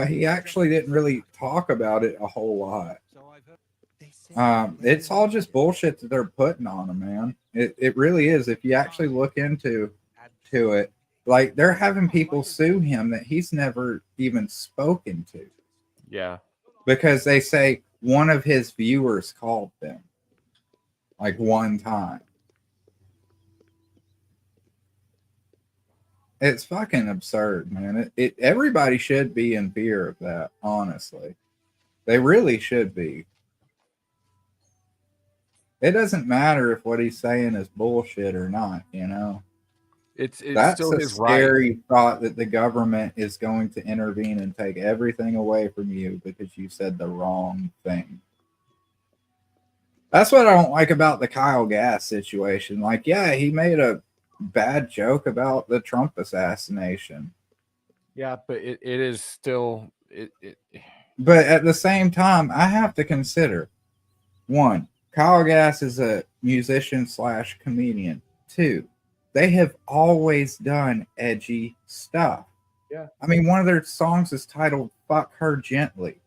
he actually didn't really talk about it a whole lot. It's all just bullshit that they're putting on him, man. It really is. If you actually look into it, like they're having people sue him that he's never even spoken to yeah. because they say one of his viewers called them like one time. It's fucking absurd, man. Everybody should be in fear of that, honestly. They really should be. It doesn't matter if what he's saying is bullshit or not, you know? It's That's still a his right. scary thought that the government is going to intervene and take everything away from you because you said the wrong thing. That's what I don't like about the Kyle Gass situation. Like, yeah, he made a bad joke about the Trump assassination. Yeah, but it is still But at the same time, I have to consider, one, Kyle Gass is a musician / comedian. Two, they have always done edgy stuff. Yeah. I mean, one of their songs is titled Fuck Her Gently.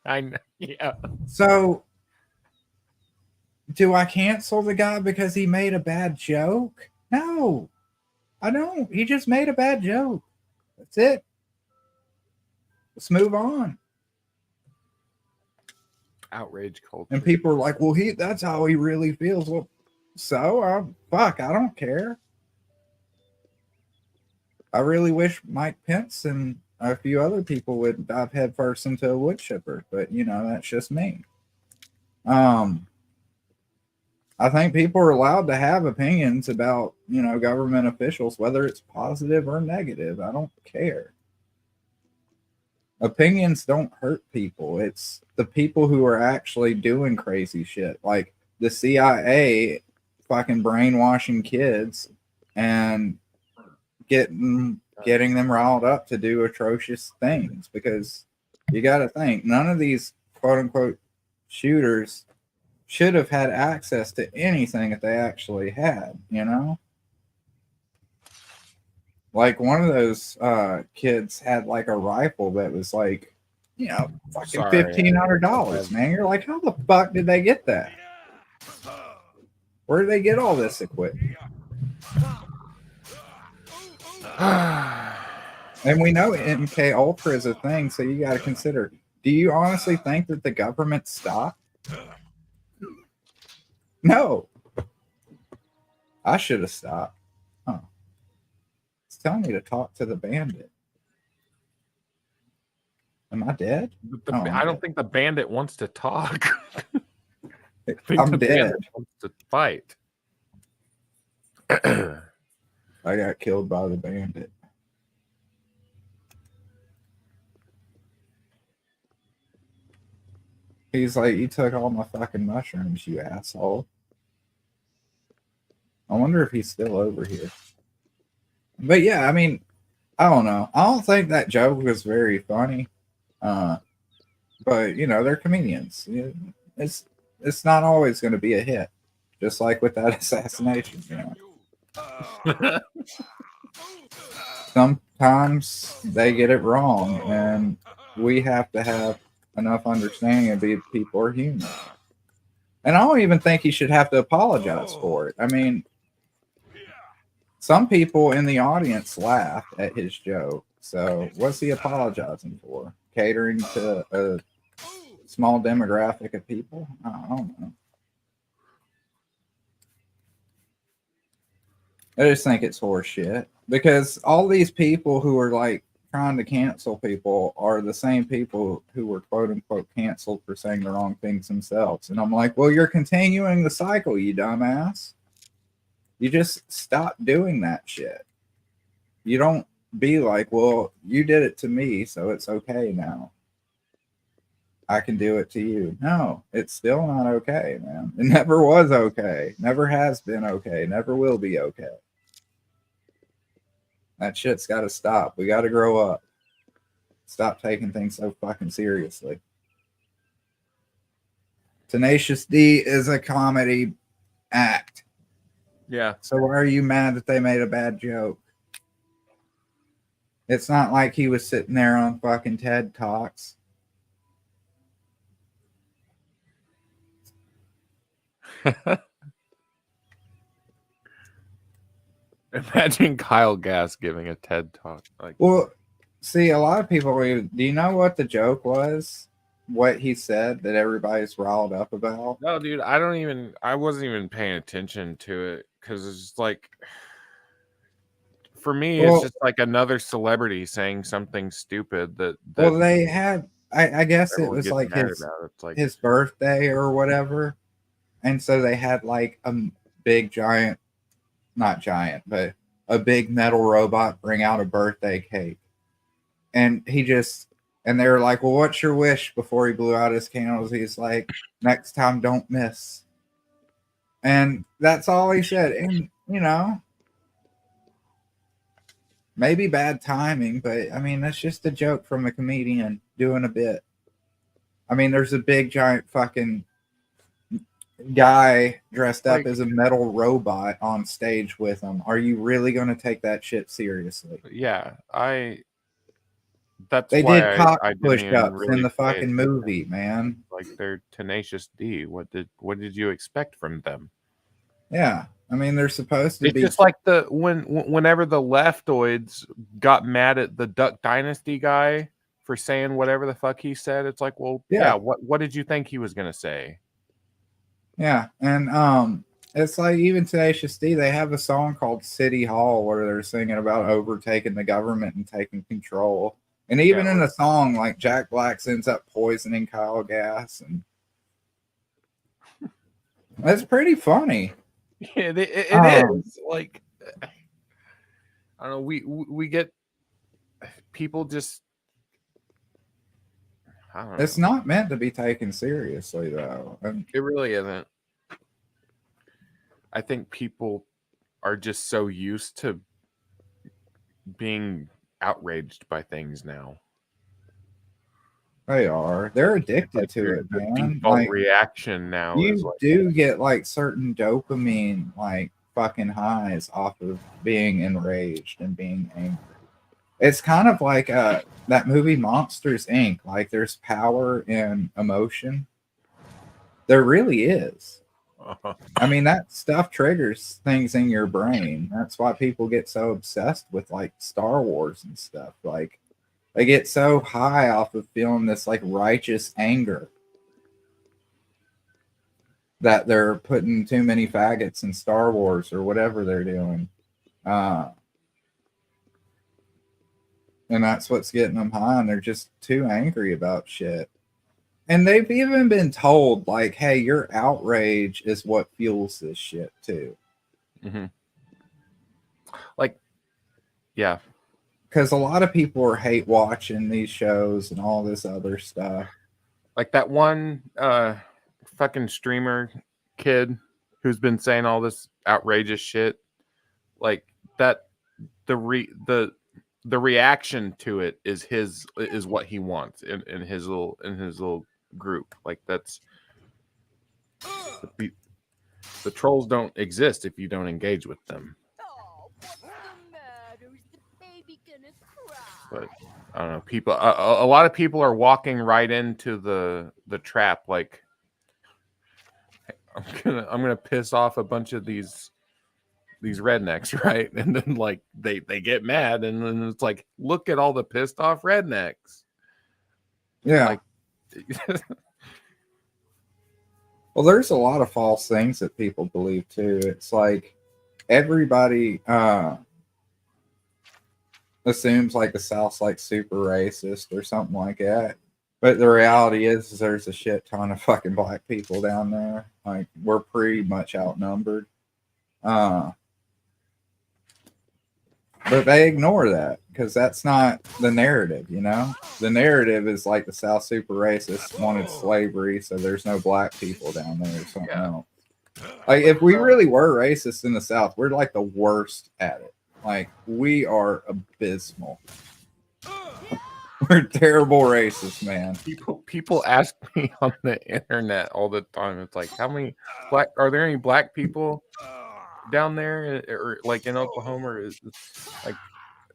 I know. Yeah. So, do I cancel the guy because he made a bad joke? No, I don't. He just made a bad joke. That's it. Let's move on. Outrage culture. And people are like, well, that's how he really feels. Well, so fuck, I don't care. I really wish Mike Pence and a few other people would dive headfirst into a wood chipper, but you know, that's just me. I think people are allowed to have opinions about, you know, government officials, whether it's positive or negative. I don't care. Opinions don't hurt people. It's the people who are actually doing crazy shit, like the CIA fucking brainwashing kids and getting them riled up to do atrocious things. Because you got to think, none of these quote unquote shooters should have had access to anything that they actually had, you know? Like one of those kids had like a rifle that was like, you know, fucking $1,500, man. You're like, how the fuck did they get that? Where did they get all this equipment? And we know MK Ultra is a thing, so you got to consider. Do you honestly think that the government stopped? No. I should have stopped. Huh. It's telling me to talk to the bandit. Am I dead? I don't think the bandit wants to talk. I think I'm the dead. bandit wants to fight. I got killed by the bandit. He's like, you took all my fucking mushrooms, you asshole. I wonder if he's still over here. But yeah, I mean, I don't know. I don't think that joke was very funny. But you know, they're comedians. It's not always going to be a hit. Just like with that assassination, you know. Sometimes they get it wrong, and we have to have enough understanding and be people are human. And I don't even think he should have to apologize for it. I mean, some people in the audience laughed at his joke. So what's he apologizing for? Catering to a small demographic of people? I don't know. I just think it's horse shit. Because all these people who are like trying to cancel people are the same people who were quote unquote canceled for saying the wrong things themselves. And I'm like, well, you're continuing the cycle, you dumbass. You just stop doing that shit. You don't be like, well, you did it to me, so it's okay now. I can do it to you. No, it's still not okay, man. It never was okay. Never has been okay. Never will be okay. That shit's got to stop. We got to grow up. Stop taking things so fucking seriously. Tenacious D is a comedy act. Yeah. So why are you mad that they made a bad joke? It's not like he was sitting there on fucking TED Talks. Imagine Kyle Gass giving a TED talk. Like, Well, see, a lot of people, do you know what the joke was? What he said that everybody's riled up about? no, dude, I wasn't even paying attention to it because it's like for me, Well- it's just like another celebrity saying something stupid that Well, they had, I guess it everyone was gets like mad about. It's like, his birthday or whatever, and so they had like a big giant, not giant, but a big metal robot bring out a birthday cake, and and they were like, "Well, what's your wish?" Before he blew out his candles, he's like, "Next time, don't miss." And that's all he said. And maybe bad timing, but I mean, that's just a joke from a comedian doing a bit. I mean, there's a big giant fucking guy dressed up Like- as a metal robot on stage with him. Are you really going to take that shit seriously? yeah, that's They why did cock I didn't push even ups really in the pay fucking attention. movie, man. Like, they're Tenacious D. What did you expect from them? Yeah. I mean, they're supposed to It's be. just like whenever the leftoids got mad at the Duck Dynasty guy for saying whatever the fuck he said. It's like, well, Yeah. yeah, what did you think he was gonna say? Yeah. And it's like even Tenacious D, they have a song called City Hall where they're singing about overtaking the government and taking control. And even Yeah, in the song, like Jack Black ends up poisoning Kyle Gass, and that's pretty funny. Yeah, it Um, is. Like, I don't know. We get people just. I don't know. It's not meant to be taken seriously, though. And It really isn't. I think people are just so used to being outraged by things now. they're addicted Like, to it, the man. default Like, reaction now is you like, do get like certain dopamine, like fucking highs off of being enraged and being angry. It's kind of like that movie Monsters Inc. Like, there's power in emotion. There really is. I mean, that stuff triggers things in your brain. That's why people get so obsessed with like Star Wars and stuff. Like, they get so high off of feeling this like righteous anger that they're putting too many faggots in Star Wars or whatever they're doing. And that's what's getting them high, and they're just too angry about shit. And they've even been told, like, hey, your outrage is what fuels this shit, too. mm-hmm. Like, yeah, Because a lot of people are hate watching these shows and all this other stuff. like that one fucking streamer kid who's been saying all this outrageous shit. Like that, the reaction to it is what he wants in his little group. Like, that's the trolls don't exist if you don't engage with them. Oh, what's the matter? Is the baby gonna cry? But I don't know. People, a lot of people are walking right into the trap. Like, I'm gonna piss off a bunch of these rednecks, right? And then like they get mad, and then it's like, look at all the pissed off rednecks. Yeah. Like, Well, there's a lot of false things that people believe, too. It's like everybody assumes like the South's like super racist or something like that. But the reality is there's a shit ton of fucking black people down there. Like, we're pretty much outnumbered. But they ignore that because that's not the narrative, you know? The narrative is like the South super racist, wanted slavery, so there's no black people down there or something else. Like, if we really were racist in the South, we're like the worst at it. Like, we are abysmal. We're terrible racists, man. People ask me on the internet all the time. It's like, how many are there any black people down there, or like in Oklahoma? Or is like,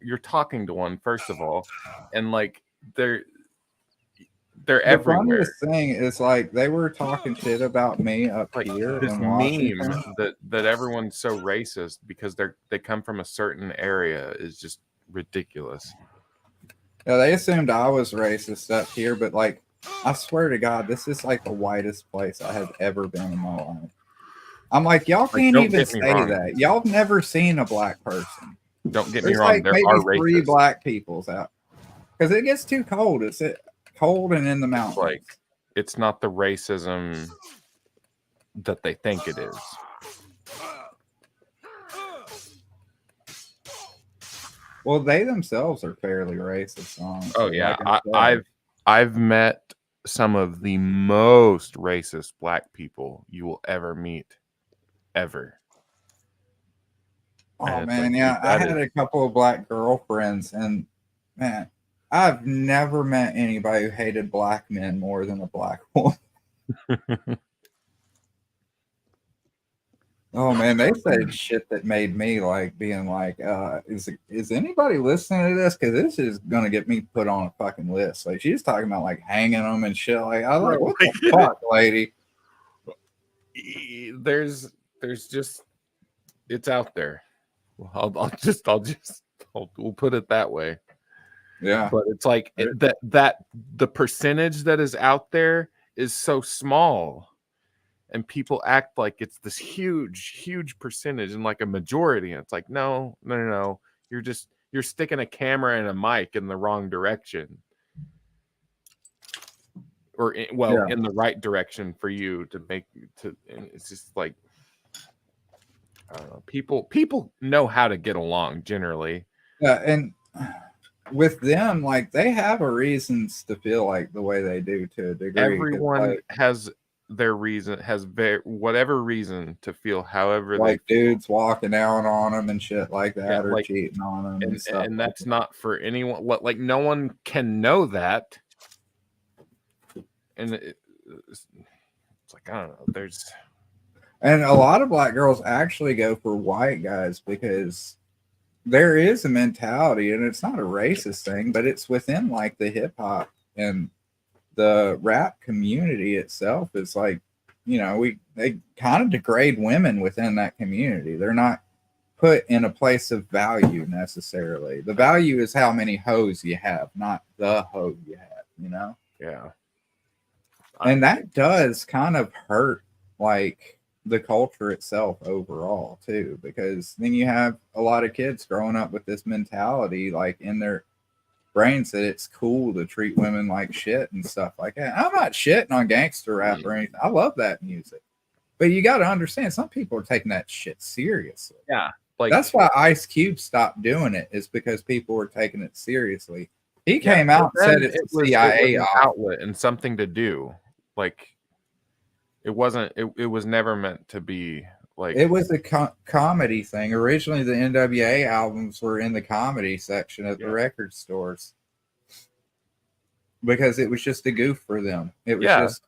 you're talking to one, first of all, and like they're The everywhere. funniest thing is like they were talking shit about me up Like here this in meme Washington. that everyone's so racist because they come from a certain area is just ridiculous. Yeah, they assumed I was racist up here, but like, I swear to God, this is like the whitest place I have ever been in my life. I'm like, y'all can't don't even get me say wrong. that. Y'all have never seen a black person. Don't get me There's wrong, like there maybe are 3 races. black peoples out because it gets too cold. It's cold and in the mountains. Like, it's not the racism that they think it is. Well, they themselves are fairly racist. Oh honestly. yeah, Like I said. I've met some of the most racist black people you will ever meet, ever. Oh And it's man, like, yeah, dude, I that had is- a couple of black girlfriends, and man, I've never met anybody who hated black men more than a black woman. Oh man, they said shit that made me like being like, is anybody listening to this? Because this is gonna get me put on a fucking list. Like she's talking about like hanging them and shit. Like I was like, what the fuck, lady? there's just, it's out there. We'll put it that way. Yeah, But it's like that the percentage that is out there is so small, and people act like it's this huge percentage and like a majority. And it's like, no. You're sticking a camera and a mic in the wrong direction, or in the right direction for you to make to. And it's just like, I don't know. People know how to get along generally. yeah, and with them, like they have a reasons to feel like the way they do to a degree. 'cause, Everyone like, has their reason, whatever reason to feel however like they feel. dudes walking out on them and shit like that, Yeah, or like- cheating on them, and stuff. And like that's that. not for anyone. Like no one can know that. And it's like, I don't know. There's And a lot of black girls actually go for white guys because there is a mentality, and it's not a racist thing, but it's within like the hip hop and the rap community itself. It's like, they kind of degrade women within that community. They're not put in a place of value necessarily. The value is how many hoes you have, not the hoe you have, yeah. And that does kind of hurt like the culture itself overall too, because then you have a lot of kids growing up with this mentality like in their brains that it's cool to treat women like shit and stuff like that. I'm not shitting on gangster rap or anything. I love that music. But you got to understand, some people are taking that shit seriously. Yeah. Like That's why Ice Cube stopped doing it, is because people were taking it seriously. He came out and said it's a CIA an outlet and something to do. Like it wasn't. It was never meant to be like. It was a comedy thing. Originally, the NWA albums were in the comedy section at the record stores because it was just a goof for them. It was just,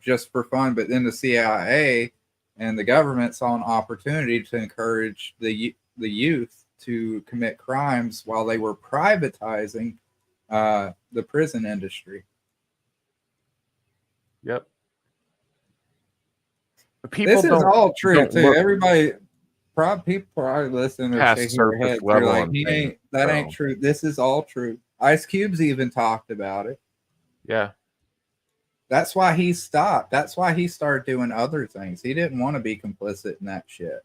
just for fun. But then the CIA and the government saw an opportunity to encourage the youth to commit crimes while they were privatizing the prison industry. Yep. People This is all true too. look Everybody, people probably listening or past shaking their surface heads. They're level like, on he things, ain't. That so. ain't true. This is all true. Ice Cube's even talked about it. Yeah. That's why he stopped. That's why he started doing other things. He didn't want to be complicit in that shit.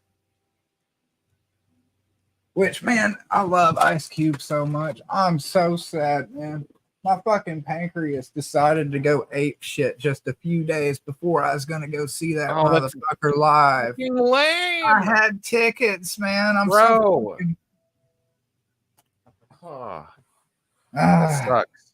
Which, man, I love Ice Cube so much. I'm so sad, man. My fucking pancreas decided to go ape shit just a few days before I was gonna go see that motherfucker live. Lame. I had tickets, man. I'm Bro. so That sucks.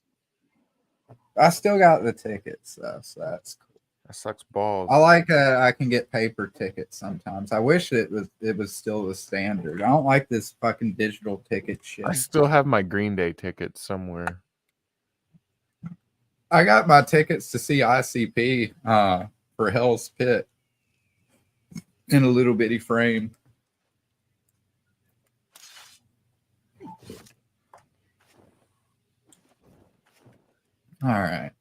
I still got the tickets though, so that's cool. That sucks balls. I like I can get paper tickets sometimes. I wish it was still the standard. I don't like this fucking digital ticket shit. I still have my Green Day tickets somewhere. I got my tickets to see ICP for Hell's Pit in a little bitty frame. All right.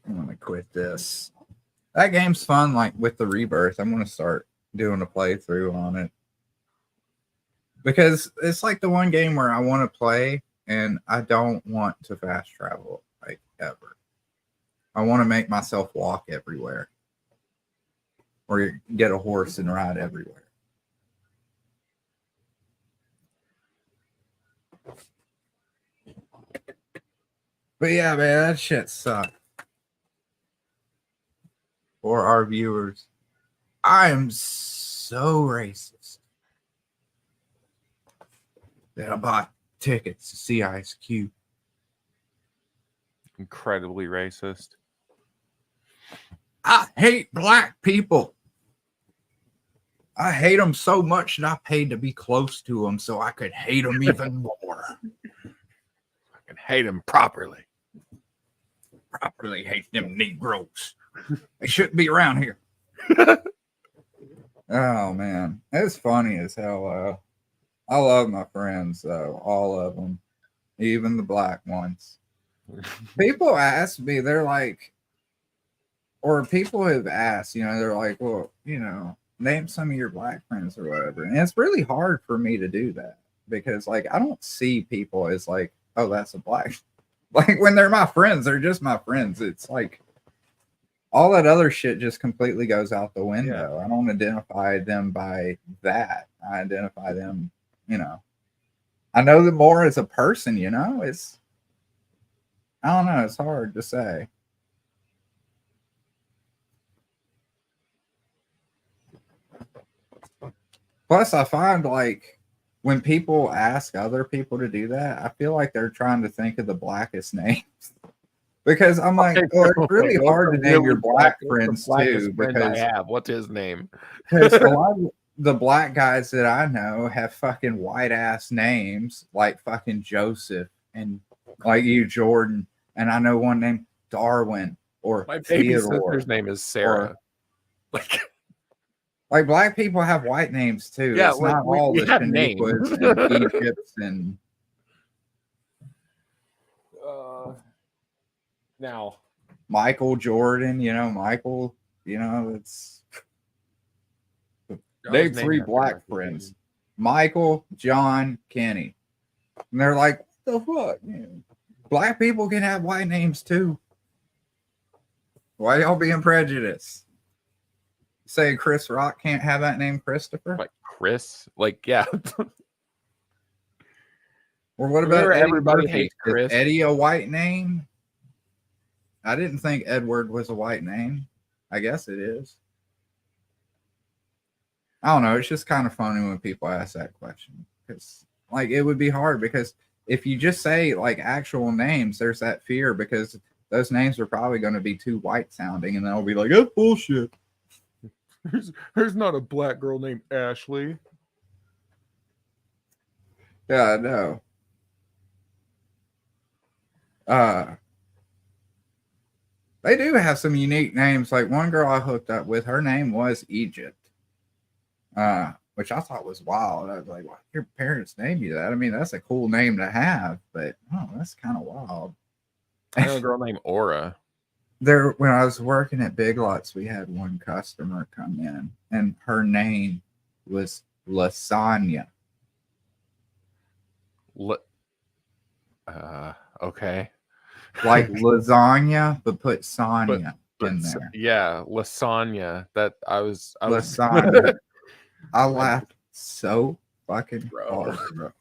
I'm going to quit this. That game's fun, like with the Rebirth. I'm going to start doing a playthrough on it. Because it's like the one game where I want to play and I don't want to fast travel, like ever. I want to make myself walk everywhere. or you get a horse and ride everywhere. But yeah, man, that shit sucked. For our viewers, I am so racist that I bought tickets to see Ice Cube. Incredibly racist. I hate black people. I hate them so much that I paid to be close to them so I could hate them even more. I can hate him properly. Properly hate them Negroes. They shouldn't be around here. Oh man, it's funny as hell. I love my friends though, all of them, even the black ones. People ask me, they're like, or people have asked, you know, they're like, well, you know, name some of your black friends or whatever, and it's really hard for me to do that because, like, I don't see people as like, oh, that's a black. Like when they're my friends, they're just my friends. It's like all that other shit just completely goes out the window. I don't identify them by that. I identify them, you know. I know them more as a person, you know. It's, I don't know, it's hard to say. Plus, I find like when people ask other people to do that, I feel like they're trying to think of the blackest names. Because I'm like, well, it's really hard to name your black friends too. Because I have. What's his name? because a lot of the black guys that I know have fucking white ass names like fucking Joseph and like you, Jordan. And I know one named Darwin or My baby Theodore. sister's name is Sarah. Like black people have white names too. Yeah, It's like, not we- all we the have Shaniquas names. and Egypts and Now, Michael Jordan, you know, Michael, you know, it's name three black friends. Michael, John, Kenny. And they're like, what the fuck? You know, black people can have white names too. Why y'all being prejudiced? Say Chris Rock can't have that name Christopher? like Chris, like yeah. Or what about Remember Eddie everybody Murphy? hates Chris? Is Eddie a white name? I didn't think Edward was a white name. I guess it is. I don't know. It's just kind of funny when people ask that question because, like, it would be hard because if you just say like actual names, there's that fear because those names are probably going to be too white sounding, and they'll be like, "That's bullshit." There's not a black girl named Ashley. Yeah, I know. They do have some unique names. Like one girl I hooked up with, her name was Egypt. Which I thought was wild. I was like, why your parents name you that? I mean, that's a cool name to have, but oh, that's kind of wild. I know a girl named Aura. There, when I was working at Big Lots, we had one customer come in, and her name was Lasagna. Okay. Like lasagna, but put Sonya in there. Yeah, lasagna. That I was Lasagna. I laughed so fucking hard, bro.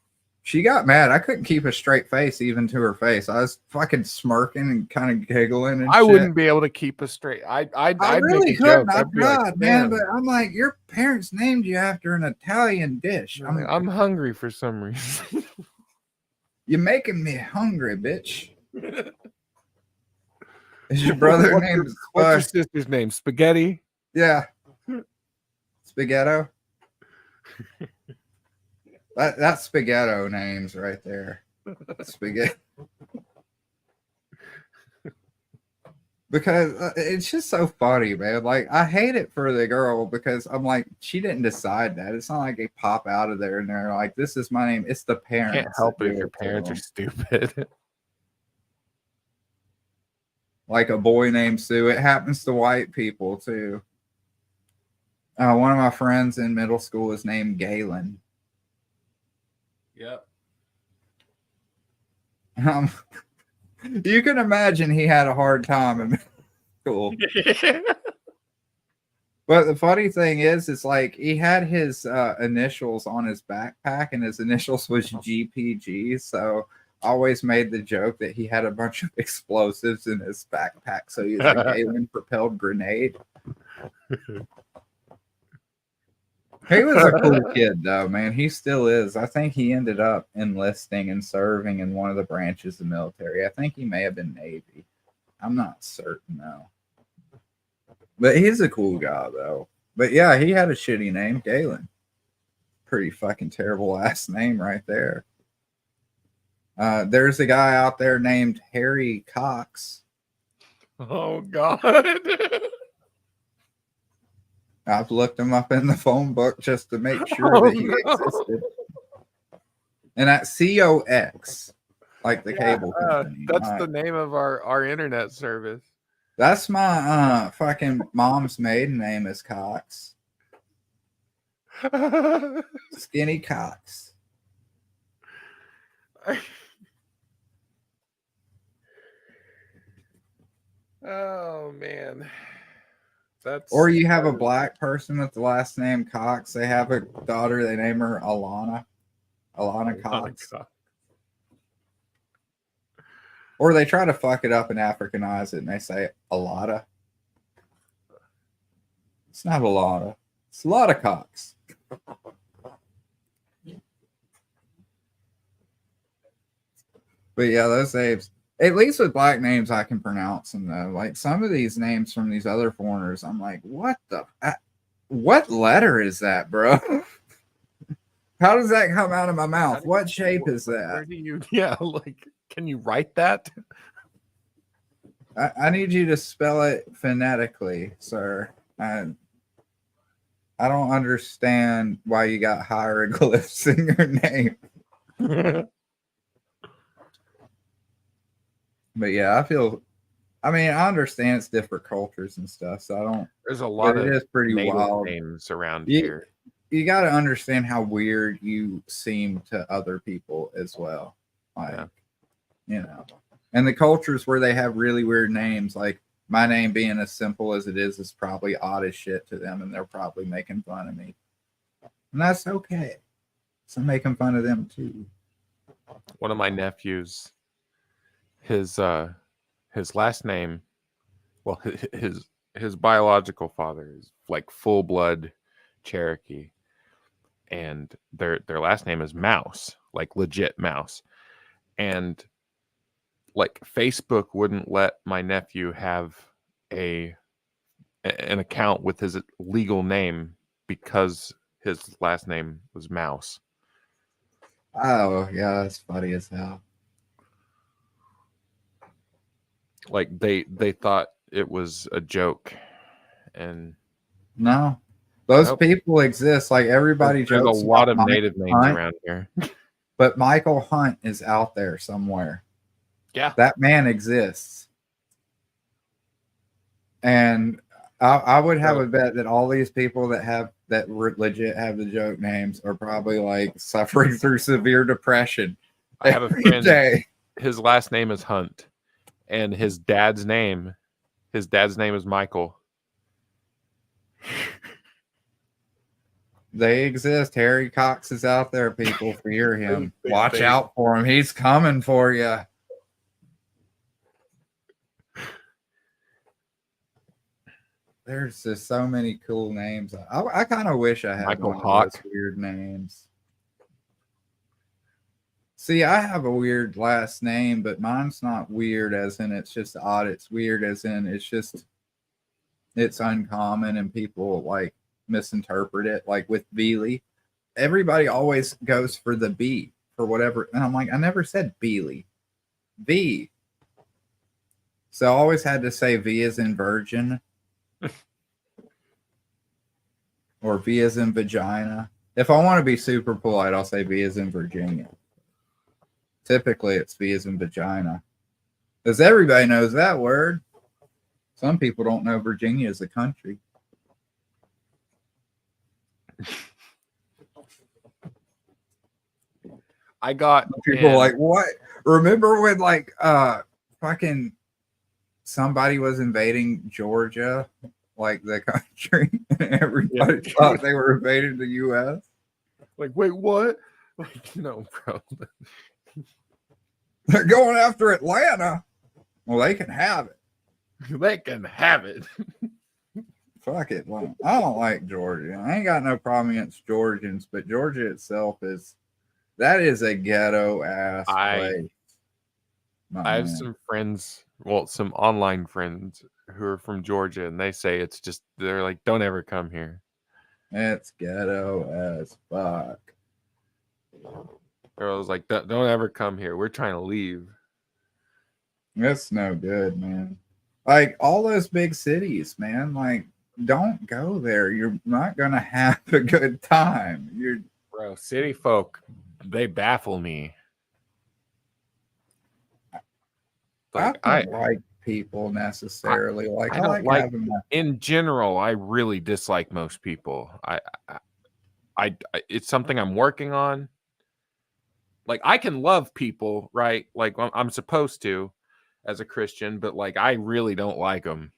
She got mad. I couldn't keep a straight face even to her face. I was fucking smirking and kind of giggling. And I shit. wouldn't be able to keep a straight. I'd really make a couldn't. joke. I I'd be like, tried, man. "Damn, But I'm like, your parents named you after an Italian dish. I'm hungry for some reason." You're making me hungry, bitch. Is your brother named? What's your sister's name? Spaghetti. Yeah, Spaghetto. That's Spaghetto names right there. Spaghetti. Because it's just so funny, man. Like, I hate it for the girl because I'm like, she didn't decide that. It's not like they pop out of there and they're like, this is my name. It's the parents. Can't help that it do if your to parents are them. stupid. Like a boy named Sue. It happens to white people too. One of my friends in middle school is named Galen. Yep. You can imagine he had a hard time in middle school. But the funny thing is like he had his initials on his backpack, and his initials was GPG. So I always made the joke that he had a bunch of explosives in his backpack. So he was a Galen propelled grenade. He was a cool kid, though, man. He still is. I think he ended up enlisting and serving in one of the branches of the military. I think he may have been Navy. I'm not certain, though. But he's a cool guy, though. But yeah, he had a shitty name, Galen. Pretty fucking terrible last name right there. There's a guy out there named Harry Cox. Oh God. I've looked him up in the phone book just to make sure that he existed. And that's COX, like the cable company. That's the name of our internet service. That's my fucking mom's maiden name is Cox. Skinny Cox. Oh man. That's Or you have a black person with the last name Cox. They have a daughter, they name her Alana. Alana Cox. Or they try to fuck it up and Africanize it and they say Alada. It's not Alana. It's a lot of Cox. But yeah, those names, at least with black names, I can pronounce them though. Like some of these names from these other foreigners, I'm like, what letter is that, bro? How does that come out of my mouth? What shape is Where that? do you? Yeah, like, can you write that? I need you to spell it phonetically, sir. I don't understand why you got hieroglyphs in your name. But yeah, I understand it's different cultures and stuff, so I don't. There's a lot But of it is pretty native wild. names around You- here. You got to understand how weird you seem to other people as well. Like, Yeah. you know, and the cultures where they have really weird names, like my name being as simple as it is probably odd as shit to them, and they're probably making fun of me. And that's okay. So I'm making fun of them too. One of my nephews, his last name, well, his biological father is like full blood Cherokee, and their last name is Mouse, like legit Mouse. And like Facebook wouldn't let my nephew have an account with his legal name because his last name was Mouse. Oh yeah, that's funny as hell. Like they thought it was a joke, and No, those Nope. people exist. Like everybody there's a jokes lot about of Michael native names Hunt, around here. but Michael Hunt is out there somewhere. Yeah. That man exists. And I would have a bet that all these people that legit have the joke names are probably like suffering through severe depression. I have a every friend. day. His last name is Hunt, and his dad's name is Michael. They exist. Harry Cox is out there, people. Fear him. They- Watch out for him. He's coming for you. There's just so many cool names. I kind of wish I had Michael one of Hawk. those weird names. See, I have a weird last name, but mine's not weird as in it's just odd. It's weird as in it's uncommon and people like misinterpret it. Like with Beely, everybody always goes for the B for whatever. And I'm like, I never said Beely. V. So I always had to say V as in virgin. Or V as in vagina. If I want to be super polite, I'll say V as in Virginia. Typically, it's V as in vagina. Because everybody knows that word. Some people don't know Virginia is a country. I got People are in- like, what? Remember when fucking somebody was invading Georgia like the country, and everybody thought they were invading the U.S. Like, wait, what? Like, no, bro. They're going after Atlanta. Well, they can have it. They can have it. Fuck it. Well, I don't like Georgia. I ain't got no problem against Georgians, but Georgia itself is a ghetto ass place. I have some friends, well, some online friends who are from Georgia, and they say it's just, they're like, don't ever come here. It's ghetto as fuck. I was like, don't ever come here. We're trying to leave. It's no good, man. Like all those big cities, man. Like, don't go there. You're not gonna have a good time. Bro, city folk, they baffle me. Like, I don't like people necessarily. I I don't like like- having my in general, I really dislike most people. I it's something I'm working on. Like, I can love people, right? Like, I'm supposed to as a Christian, but like, I really don't like them.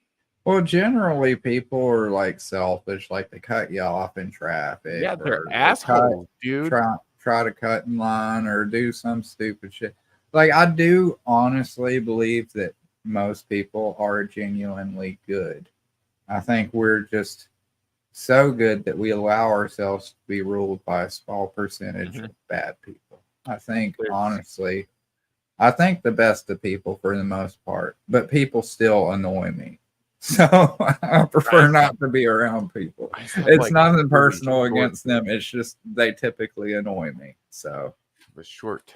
Well, generally, people are like selfish, like they cut you off in traffic. Yeah, or they're they assholes, dude. Try to cut in line or do some stupid shit. Like, I do honestly believe that most people are genuinely good. I think we're just so good that we allow ourselves to be ruled by a small percentage of bad people. I think, honestly, I think the best of people for the most part, but people still annoy me. So I prefer not to be around people. It's nothing personal against them. It's just they typically annoy me. So It's short.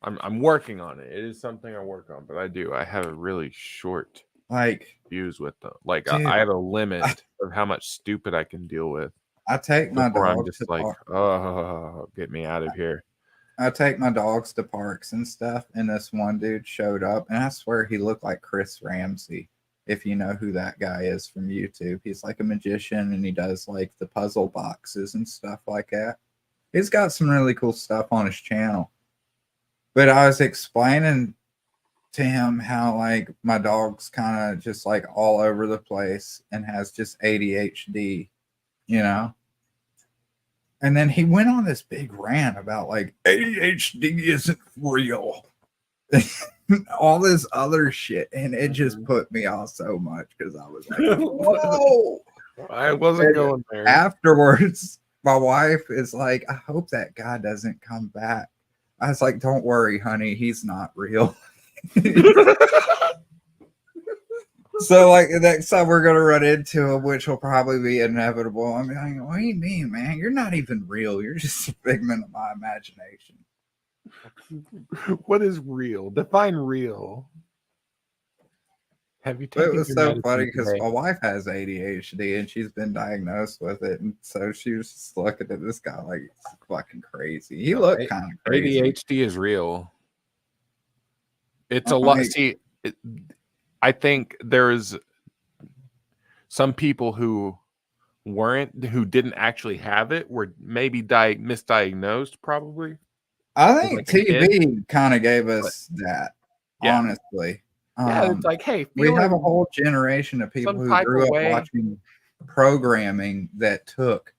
I'm working on it. It is something I work on, but I have a really short like fuse with them. Like, dude, I have a limit of how much stupid I can deal with I take my before I'm dogs just to like, park. oh, get me out of here. I take my dogs to parks and stuff, and this one dude showed up, and I swear he looked like Chris Ramsey. If you know who that guy is from YouTube, he's like a magician, and he does like the puzzle boxes and stuff like that. He's got some really cool stuff on his channel. But I was explaining to him how like my dog's kind of just like all over the place and has just ADHD, you know? And then he went on this big rant about like ADHD isn't real. All this other shit. And it just put me off so much because I was like, whoa. I wasn't going there. Afterwards, my wife is like, I hope that guy doesn't come back. I was like, don't worry, honey, he's not real. So, like, the next time we're going to run into him, which will probably be inevitable, I'm like, what do you mean, man? You're not even real. You're just a figment of my imagination. What is real? Define real. Have you But it taken was your so medicine funny because today? my wife has ADHD and she's been diagnosed with it. And so she was just looking at this guy like it's fucking crazy. He looked kind of crazy. ADHD is real. It's a I'm lot. like- See, I think there's some people who didn't actually have it, were maybe misdiagnosed, probably. I think like a kid. TV kind of gave us that, Yeah. honestly. Yeah, it's like, hey, We have a feeling whole generation of people some who type grew of up way. watching programming that took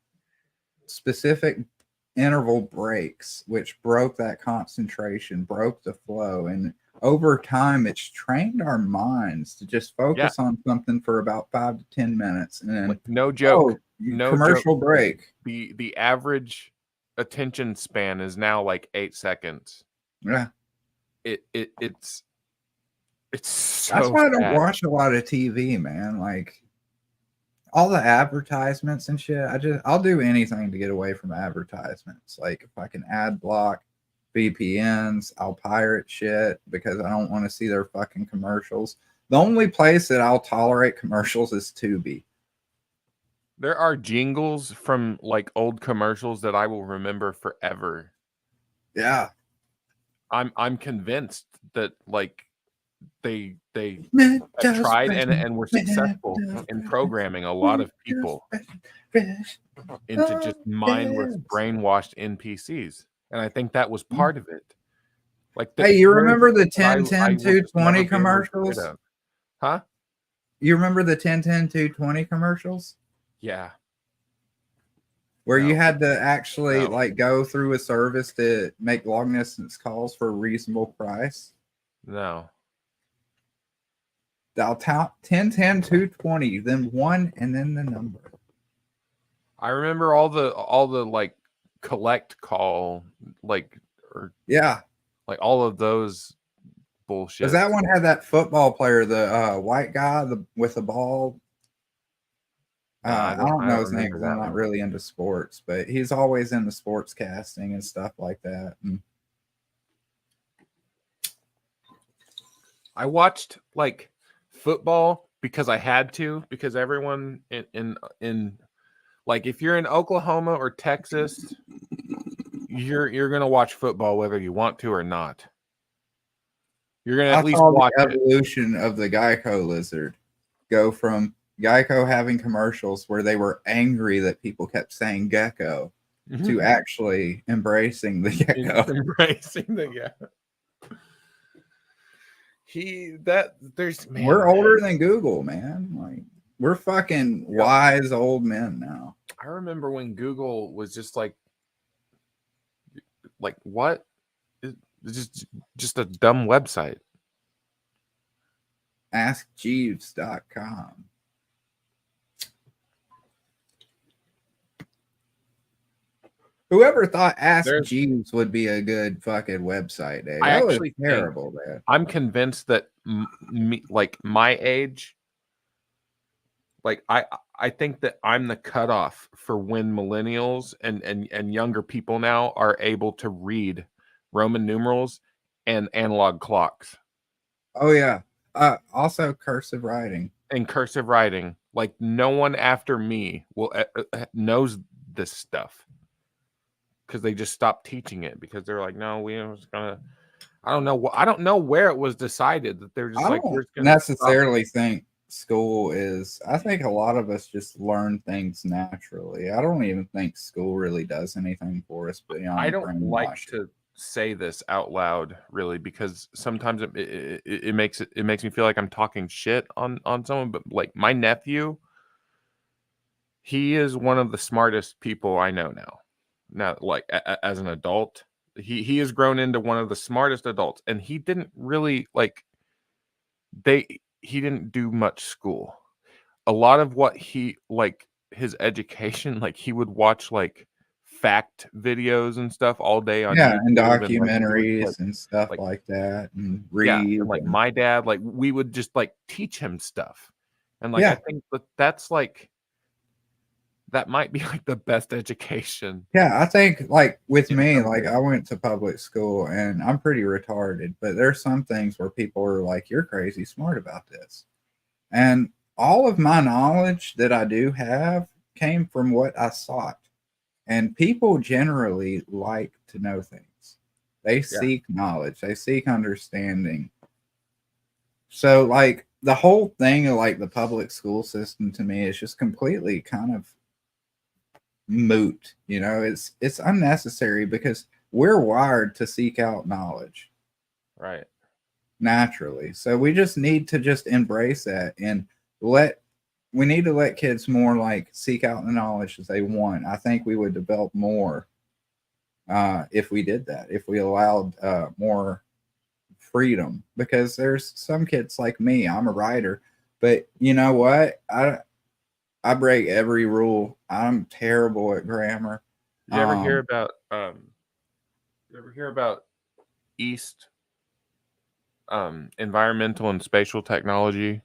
specific interval breaks, which broke that concentration, broke the flow. And over time, it's trained our minds to just focus on something for about 5 to 10 minutes. And then, like, no joke. No commercial joke. break. The average attention span is now like 8 seconds. Yeah. It's so That's why I don't sad. watch a lot of TV, man. Like all the advertisements and shit. I'll do anything to get away from advertisements. Like if I can ad block VPNs, I'll pirate shit because I don't want to see their fucking commercials. The only place that I'll tolerate commercials is Tubi. There are jingles from like old commercials that I will remember forever. Yeah. I'm convinced that like they have tried and were successful in programming a lot of people into just mindless, brainwashed NPCs. And I think that was part of it. Like, Hey, you there is remember the shit that I 10, 10, will just never 220 be able to get rid commercials? of. Huh? You remember the 1010 220 commercials Yeah. where you No. had to actually No. like go through a service to make long distance calls for a reasonable price? No. Dial 1010 220, then 1 and then the number. I remember all the like collect call, like, or Yeah. like all of those bullshit. Because that one had that football player, the white guy with the ball. I don't know his name remember because I'm that not one. really into sports, but he's always in the sports casting and stuff like that. And I watched like football because I had to, because everyone in like, if you're in Oklahoma or Texas, you're gonna watch football whether you want to or not. You're gonna I at least saw watch the it. evolution of the Geico lizard go from Geico having commercials where they were angry that people kept saying gecko to actually embracing the gecko. Embracing the guy. We're older than Google, man. Like we're fucking wise old men now. I remember when Google was just like what? It's just a dumb website. AskJeeves.com. Whoever thought Ask Jeeves would be a good fucking website, Dave? That was terrible, man. I'm convinced that like my age, like I think that I'm the cutoff for when millennials and younger people now are able to read Roman numerals and analog clocks. Oh yeah. Also cursive writing. And cursive writing. Like no one after me will knows this stuff. Because they just stopped teaching it because they're like, no, we are just gonna. I don't know where it was decided that they're just I like, don't we're gonna necessarily think school is. I think a lot of us just learn things naturally. I don't even think school really does anything for us beyond. I don't like to say this out loud, really, because sometimes it makes me feel like I'm talking shit on someone. But like my nephew, he is one of the smartest people I know now. Now, like as an adult, he has grown into one of the smartest adults, and he didn't really he didn't do much school. A lot of what his education, like he would watch like fact videos and stuff all day on YouTube and documentaries documentaries and stuff like that, and read. Yeah, and like my dad, like we would just like teach him stuff, and like I think that's like. That might be like the best education. Yeah, I think like with me, like I went to public school and I'm pretty retarded, but there's some things where people are like, you're crazy smart about this. And all of my knowledge that I do have came from what I sought. And people generally like to know things. They seek knowledge, they seek understanding. So like the whole thing of like the public school system to me is just completely kind of moot. You know, it's unnecessary because we're wired to seek out knowledge, right, naturally. So we just need to just embrace that and we need to let kids more like seek out the knowledge that they want. I think we would develop more if we did that, if we allowed more freedom, because there's some kids like me, I'm a writer, but you know what, I break every rule. I'm terrible at grammar. You ever hear about East environmental and spatial technology?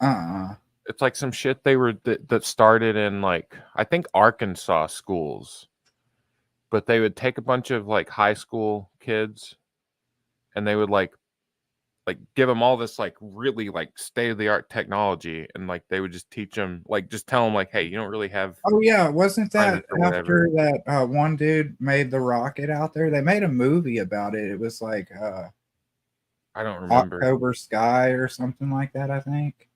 It's like some shit that started in like I think Arkansas schools, but they would take a bunch of like high school kids, and they would like give them all this like really like state of the art technology, and like they would just teach them, like just tell them like, hey, you don't really have. Oh yeah, wasn't that after that one dude made the rocket out there? They made a movie about it. It was like I don't remember, October Sky or something like that, I think.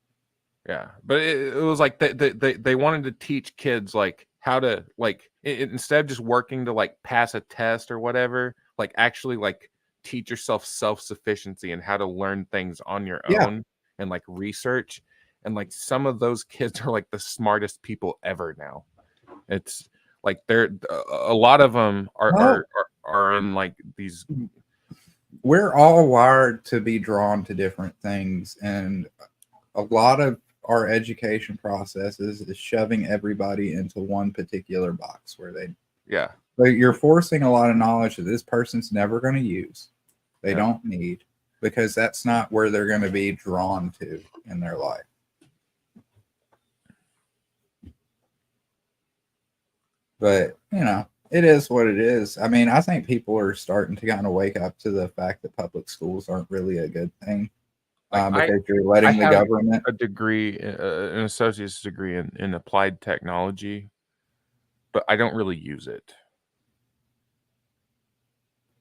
Yeah, but it was like they wanted to teach kids like how to like instead of just working to like pass a test or whatever, like actually like teach yourself self-sufficiency and how to learn things on your own and like research, and like some of those kids are like the smartest people ever now. It's like they're a lot of them are in like these. We're all wired to be drawn to different things, and a lot of our education processes is shoving everybody into one particular box where they Yeah. But you're forcing a lot of knowledge that this person's never going to use. They Yeah. don't need, because that's not where they're going to be drawn to in their life. But, you know, it is what it is. I mean, I think people are starting to kind of wake up to the fact that public schools aren't really a good thing. Like, Because you're letting the have government. a degree, an associate's degree in applied technology, but I don't really use it.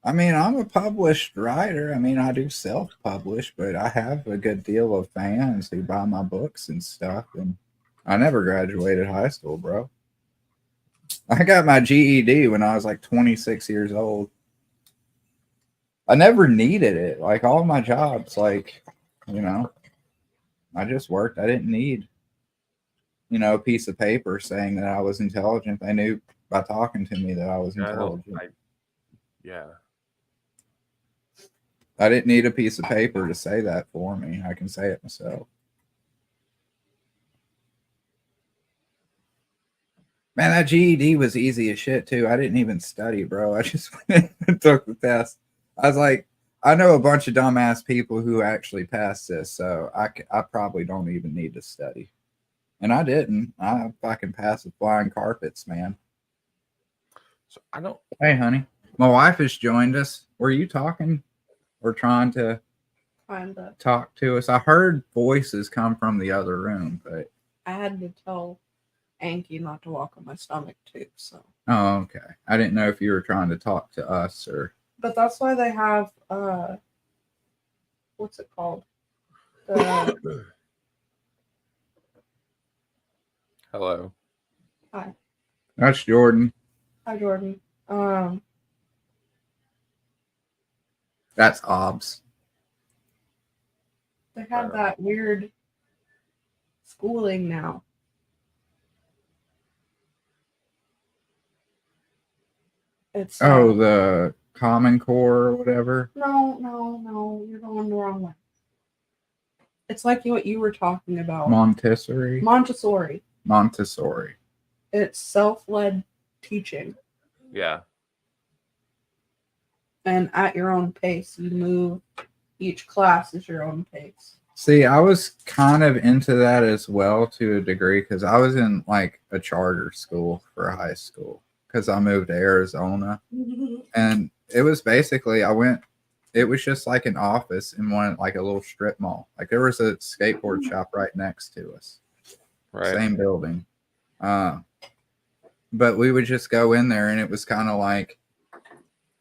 I mean, I'm a published writer. I mean, I do self-publish, but I have a good deal of fans who buy my books and stuff. And I never graduated high school, bro. I got my GED when I was like 26 years old. I never needed it. Like all my jobs, like, you know, I just worked. I didn't need, you know, a piece of paper saying that I was intelligent. They knew by talking to me that I was intelligent. Yeah. I didn't need a piece of paper to say that for me. I can say it myself. Man, that GED was easy as shit too. I didn't even study, bro. I just went and took the test. I was like, I know a bunch of dumbass people who actually passed this, so I probably don't even need to study. And I didn't. I fucking passed with flying carpets, man. So I don't. Hey, honey. My wife has joined us. Were you talking or trying to Kinda. talk to us? I heard voices come from the other room, but I had to tell Anki not to walk on my stomach too, so. oh, okay. I didn't know if you were trying to talk to us or. But that's why they have what's it called? The Hello. That's Jordan. Hi Jordan. That's Obs. They have that weird schooling now. It's Oh, the Common Core or whatever. no, you're going the wrong way. It's like what you were talking about. Montessori. Montessori. Montessori. It's self-led teaching, Yeah. and at your own pace, you move. Each class is your own pace. See, I was kind of into that as well to a degree because I was in like a charter school for high school because I moved to Arizona. And it was basically, it was just like an office in one, like a little strip mall. Like there was a skateboard shop right next to us. Right. Same building. But we would just go in there and it was kind of like,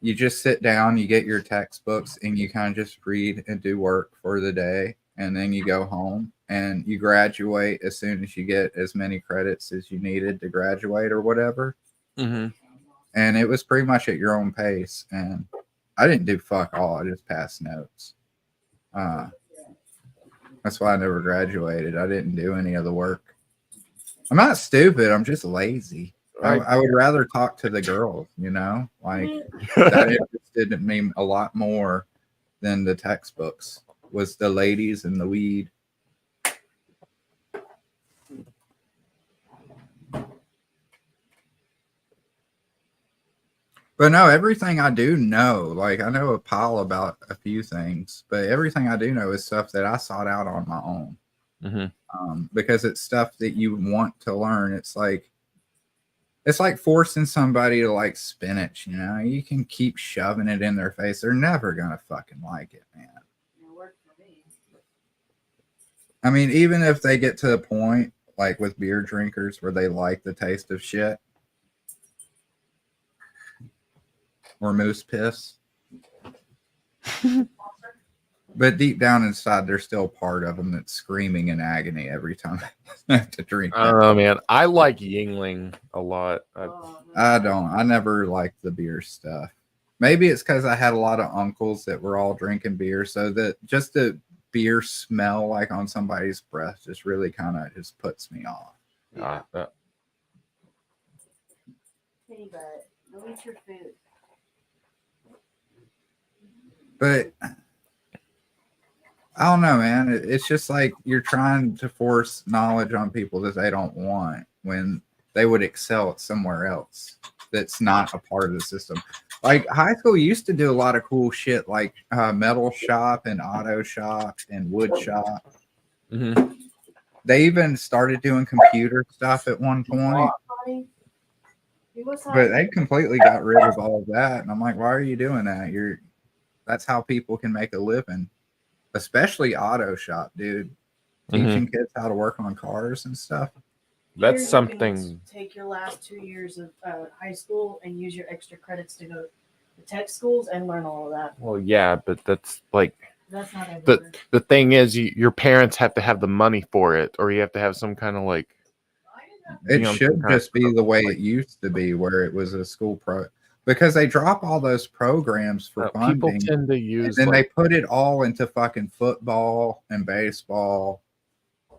you just sit down, you get your textbooks and you kind of just read and do work for the day. And then you go home and you graduate as soon as you get as many credits as you needed to graduate or whatever. Mm-hmm. And it was pretty much at your own pace. And I didn't do fuck all. I just passed notes. That's why I never graduated. I didn't do any of the work. I'm not stupid. I'm just lazy. I would rather talk to the girls, you know? Like, that interested me a lot more than the textbooks. Was the ladies and the weed. But no, everything I do know, like I know a pile about a few things, but everything I do know is stuff that I sought out on my own. Mm-hmm. Because it's stuff that you want to learn. It's like forcing somebody to like spinach, you know? You can keep shoving it in their face. They're never gonna fucking like it, man. I mean, even if they get to the point, like with beer drinkers, where they like the taste of shit or moose piss, but deep down inside, there's still part of them that's screaming in agony every time they have to drink. I don't know, man. I like Yingling a lot. I don't. I never liked the beer stuff. Maybe it's because I had a lot of uncles that were all drinking beer, so that just to beer smell like on somebody's breath just really kind of just puts me off. Kitty butt, go eat your food. But I don't know, man. It's just like you're trying to force knowledge on people that they don't want when they would excel at somewhere else that's not a part of the system. Like high school used to do a lot of cool shit like metal shop and auto shop and wood shop. Mm-hmm. They even started doing computer stuff at one point, but they completely got rid of all of that. And I'm like, why are you doing that? That's how people can make a living, especially auto shop, dude. Teaching kids how to work on cars and stuff. That's You can something. take your last 2 years of high school and use your extra credits to go to tech schools and learn all of that. Well, yeah, but that's like That's not everywhere. the thing is, your parents have to have the money for it, or you have to have some kind of like. It on some should kind of just be the way it used to be, where it was a school because they drop all those programs for people funding, tend to and use. then Like, they put it all into fucking football and baseball.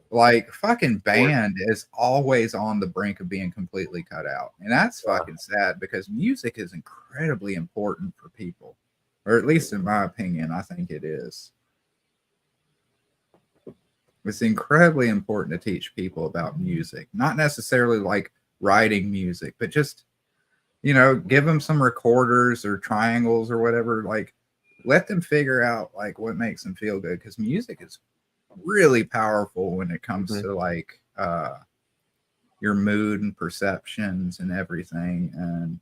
Like fucking band is always on the brink of being completely cut out, and that's fucking sad because music is incredibly important for people, or at least in my opinion, I think it is. It's incredibly important to teach people about music, not necessarily like writing music, but just, give them some recorders or triangles or whatever. Like, let them figure out like what makes them feel good, because music is really powerful when it comes to like your mood and perceptions and everything. And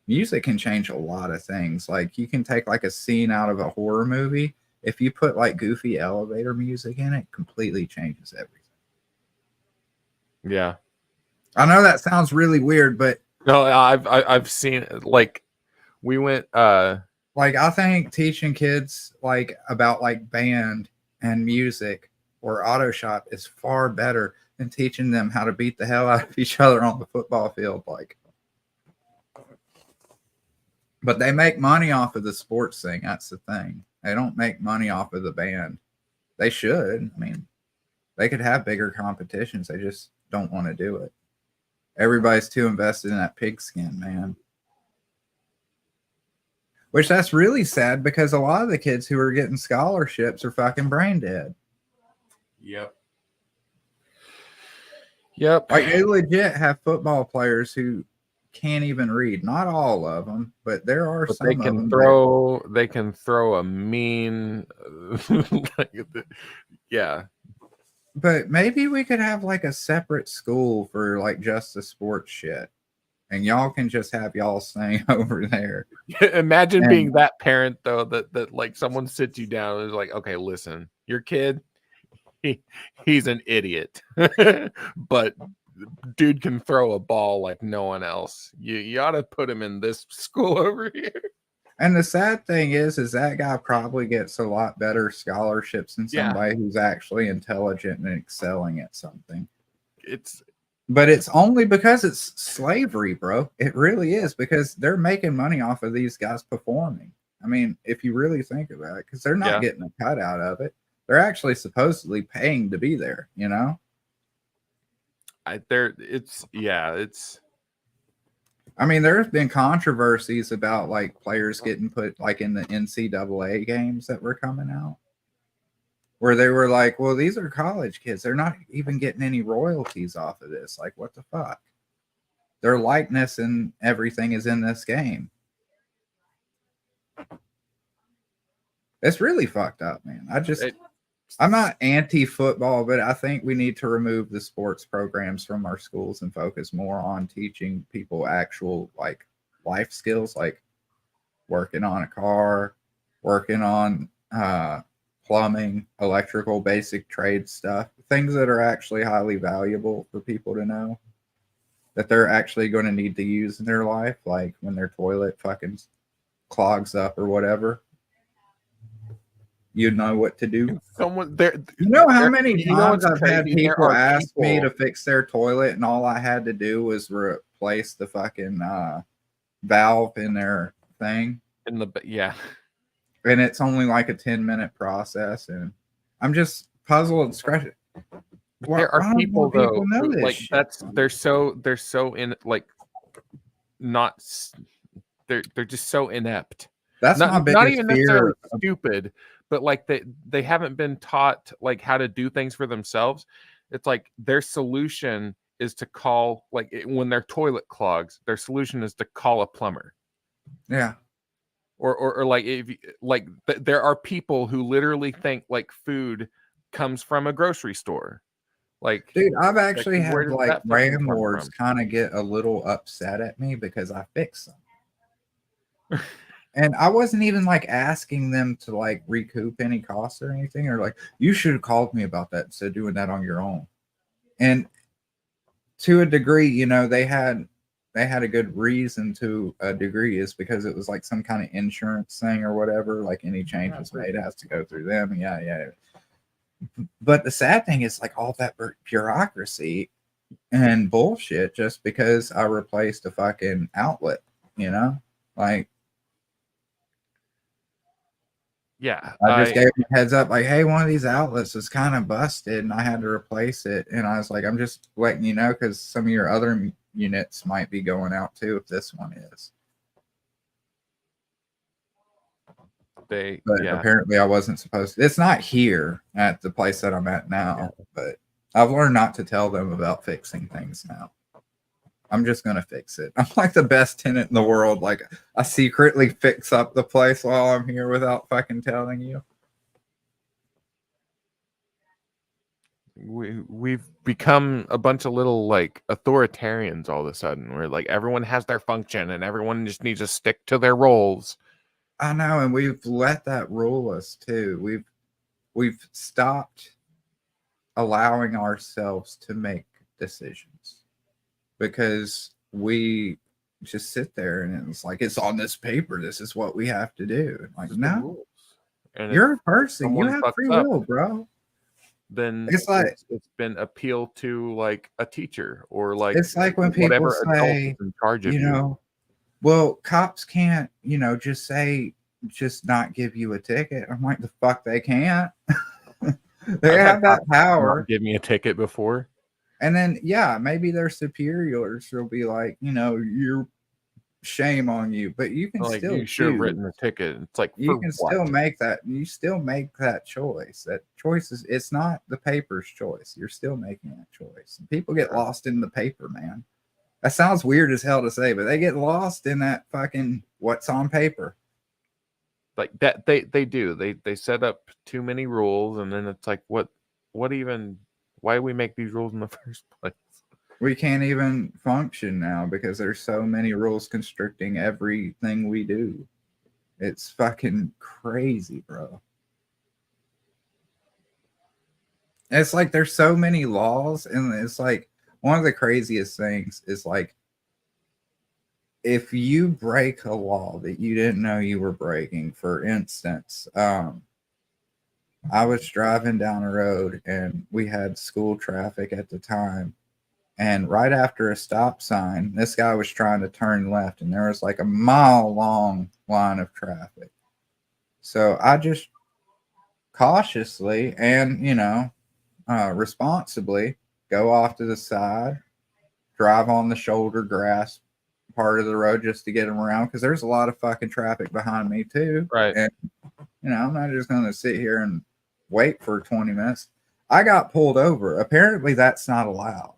music can change a lot of things. Like you can take like a scene out of a horror movie. If you put like goofy elevator music in it, completely changes everything. yeah. I know that sounds really weird, but No, I've seen like we went. like I think teaching kids like about like band and music or auto shop is far better than teaching them how to beat the hell out of each other on the football field. Like, but they make money off of the sports thing. That's the thing. They don't make money off of the band. They should. I mean, they could have bigger competitions. They just don't want to do it. Everybody's too invested in that pigskin, man. Which that's really sad because a lot of the kids who are getting scholarships are fucking brain dead. Yep. Like they legit have football players who can't even read. Not all of them, but there are But some they of can them. throw. They can throw a mean. Yeah. But maybe we could have like a separate school for like just the sports shit, and y'all can just have y'all's thing over there. Imagine And- being that parent though, that like someone sits you down and is like, okay, listen, your kid, he's an idiot, but dude can throw a ball like no one else. You ought to put him in this school over here. And the sad thing is that guy probably gets a lot better scholarships than Yeah. somebody who's actually intelligent and excelling at something. But it's only because it's slavery, bro. It really is, because they're making money off of these guys performing. I mean, if you really think about it, because they're not getting a cut out of it. They're actually supposedly paying to be there, I mean, there's been controversies about like players getting put like in the NCAA games that were coming out, where they were like, well, these are college kids. They're not even getting any royalties off of this. Like, what the fuck? Their likeness and everything is in this game. It's really fucked up, man. I'm not anti-football, but I think we need to remove the sports programs from our schools and focus more on teaching people actual like life skills, like working on a car, working on plumbing, electrical, basic trade stuff, things that are actually highly valuable for people to know that they're actually going to need to use in their life, like when their toilet fucking clogs up or whatever. You know what to do. someone there. You know how many times what's I've had crazy? There people are ask me people- to fix their toilet, and all I had to do was replace the fucking valve in their thing, in the and it's only like a 10-minute process. And I'm just puzzled and scratching. There are Why don't people more though know who, this like shit? they're so in like not s- they're just so inept. That's my Not biggest even necessarily fear. stupid, but like they haven't been taught like how to do things for themselves. It's like their solution is to call when their toilet clogs, their solution is to call a plumber. Yeah. Or like there are people who literally think like food comes from a grocery store. Like, Dude, I've actually where had does like that fucking come landlords from? kind of get a little upset at me because I fix them. And I wasn't even like asking them to like recoup any costs or anything, or like, you should have called me about that instead of doing that on your own. And to a degree, you know, they had a good reason to a degree, is because it was like some kind of insurance thing or whatever. Like any changes made has to go through them. Yeah. But the sad thing is like all that bureaucracy and bullshit just because I replaced a fucking outlet, you know? Like, Yeah, I just gave them a heads up, like, hey, one of these outlets is kind of busted and I had to replace it. And I was like, I'm just letting you know because some of your other units might be going out too if this one is. But apparently I wasn't supposed to. It's not here at the place that I'm at now, but I've learned not to tell them about fixing things now. I'm just going to fix it. I'm like the best tenant in the world. Like, I secretly fix up the place while I'm here without fucking telling you. We've become a bunch of little like authoritarians all of a sudden, where like everyone has their function and everyone just needs to stick to their roles. I know, and we've let that rule us too. We've stopped allowing ourselves to make decisions because we just sit there and it's like, it's on this paper, this is what we have to do. Like, no, you're a person, you have free will, bro. Then it's like it's been appeal to like a teacher or like it's like when people say, in charge of you know, well, cops can't, you know, just not give you a ticket. I'm like, the fuck they can't. They have that power. Give me a ticket before. And then yeah, maybe their superiors will be like, you know, you're shame on you, but you can still you should have written a ticket. It's like you can still make that. You still make that choice. That choice is, it's not the paper's choice. You're still making that choice. And people get lost in the paper, man. That sounds weird as hell to say, but they get lost in that fucking what's on paper. Like that they do. They set up too many rules, and then it's like what even, why do we make these rules in the first place? We can't even function now because there's so many rules constricting everything we do. It's fucking crazy, bro. It's like there's so many laws, and it's like one of the craziest things is like, if you break a law that you didn't know you were breaking, for instance, I was driving down a road and we had school traffic at the time. And right after a stop sign, this guy was trying to turn left and there was like a mile-long line of traffic. So I just cautiously and, you know, responsibly go off to the side, drive on the shoulder grass part of the road just to get him around because there's a lot of fucking traffic behind me too. Right. And, you know, I'm not just going to sit here and wait for 20 minutes. I got pulled over. Apparently that's not allowed.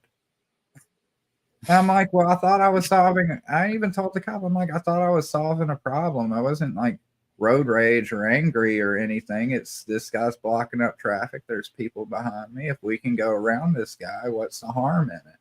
And I'm like, well, I thought I was solving. I even told the cop, I'm like, I thought I was solving a problem. I wasn't like road rage or angry or anything. It's this guy's blocking up traffic. There's people behind me. If we can go around this guy, what's the harm in it?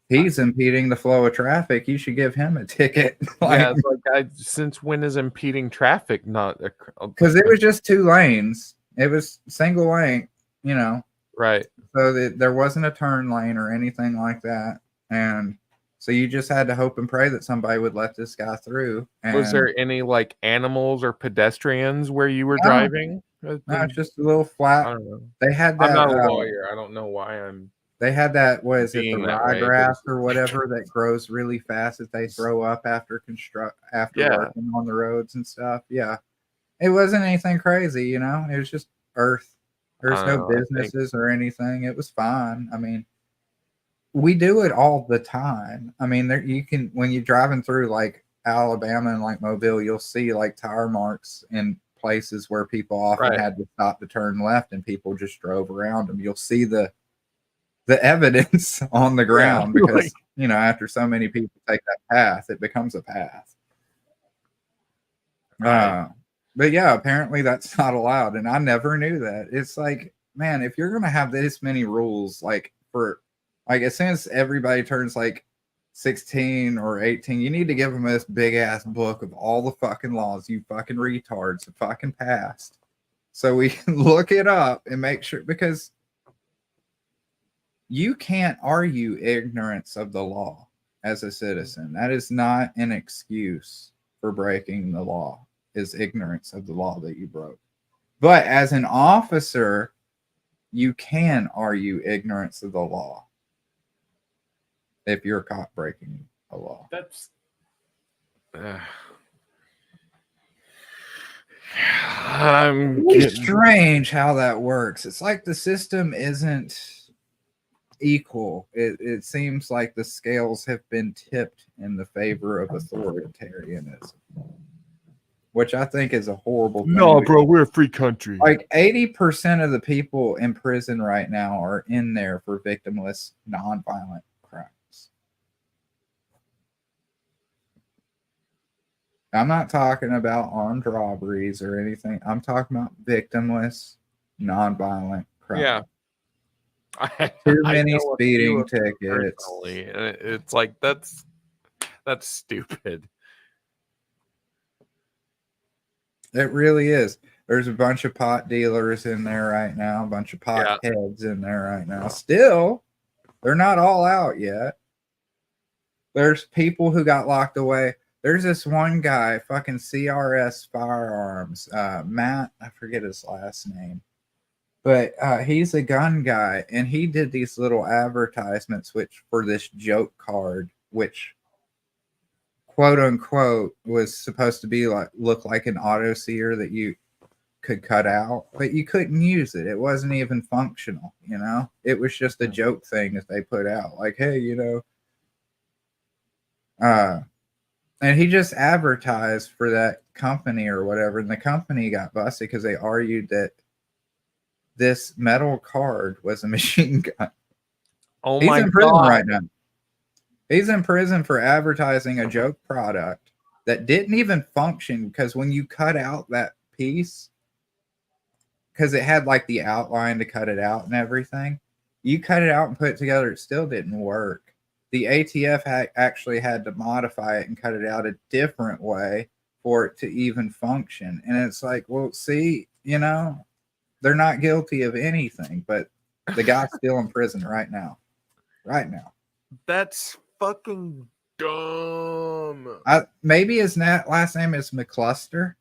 He's impeding the flow of traffic. You should give him a ticket. Yeah, it's like, since when is impeding traffic not? Because it was just 2 lanes. It was single lane, you know. Right. So there wasn't a turn lane or anything like that. And so you just had to hope and pray that somebody would let this guy through. And was there any like animals or pedestrians where you were driving? No, it's just a little flat. I don't know. They had that. I'm not a lawyer. I don't know why I'm. They had that. What is it? The being that way, ryegrass or whatever that grows really fast that they throw up after working on the roads and stuff. Yeah. It wasn't anything crazy, you know. It was just Earth. There's I no don't know, I think- businesses or anything. It was fine. I mean, we do it all the time. I mean, there you can when you're driving through like Alabama and like Mobile, you'll see like tire marks in places where people often Right. had to stop to turn left, and people just drove around them. You'll see the evidence on the ground because like- you know after so many people take that path, it becomes a path. Right. But yeah, apparently that's not allowed, and I never knew that. It's like, man, if you're gonna have this many rules, like for like as soon as everybody turns like 16 or 18, you need to give them this big ass book of all the fucking laws you fucking retards have fucking passed, so we can look it up and make sure because you can't argue ignorance of the law as a citizen. That is not an excuse for breaking the law, is ignorance of the law that you broke. But as an officer, you can argue ignorance of the law if you're caught breaking a law. That's It's strange how that works. It's like the system isn't equal. It seems like the scales have been tipped in the favor of authoritarianism, which I think is a horrible thing. no, bro. We're a free country. Like 80% of the people in prison right now are in there for victimless, nonviolent crimes. I'm not talking about armed robberies or anything. I'm talking about victimless, nonviolent crimes. Yeah. Too I many know a speeding few of them tickets. personally, and it's like that's stupid. It really is. There's a bunch of pot dealers in there right now, a bunch of pot heads in there right now. Still, they're not all out yet. There's people who got locked away. There's this one guy, fucking CRS Firearms, Matt, I forget his last name, but he's a gun guy, and he did these little advertisements, which for this joke card, which quote unquote was supposed to be like look like an auto sear that you could cut out, but you couldn't use it. It wasn't even functional, you know. It was just a joke thing that they put out, like, hey, you know, and he just advertised for that company or whatever, and the company got busted because they argued that this metal card was a machine gun. Oh He's my in prison god! right now. He's in prison for advertising a joke product that didn't even function because when you cut out that piece, because it had like the outline to cut it out and everything, you cut it out and put it together, it still didn't work. The ATF actually had to modify it and cut it out a different way for it to even function. And it's like, well, see, you know, they're not guilty of anything, but the guy's still in prison right now. Right now. That's fucking dumb. Maybe his last name is McCluster.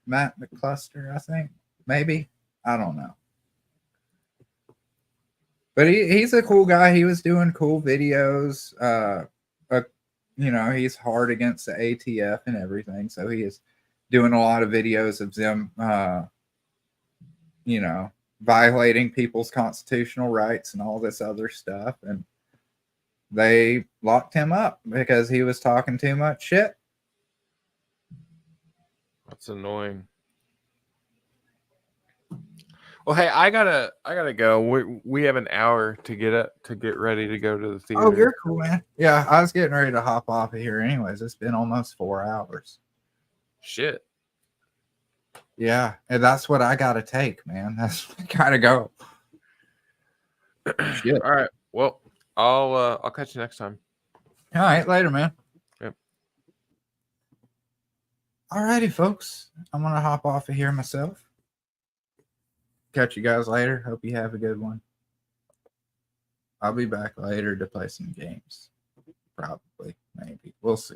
Matt McCluster, I think. Maybe. I don't know. But he's a cool guy. He was doing cool videos. You know, he's hard against the ATF and everything. So he is doing a lot of videos of them, you know, violating people's constitutional rights and all this other stuff. And they locked him up because he was talking too much shit. That's annoying. Well, hey, I gotta go. We have an hour to get ready to go to the theater. Oh, you're cool, man. Yeah, I was getting ready to hop off of here anyways. It's been almost 4 hours. Shit. Yeah, and that's what I gotta take, man. That's gotta go. Shit. All right. Well, I'll catch you next time. All right, later, man. Yep. All righty, folks. I'm gonna hop off of here myself. Catch you guys later. Hope you have a good one. I'll be back later to play some games. Probably, maybe. We'll see.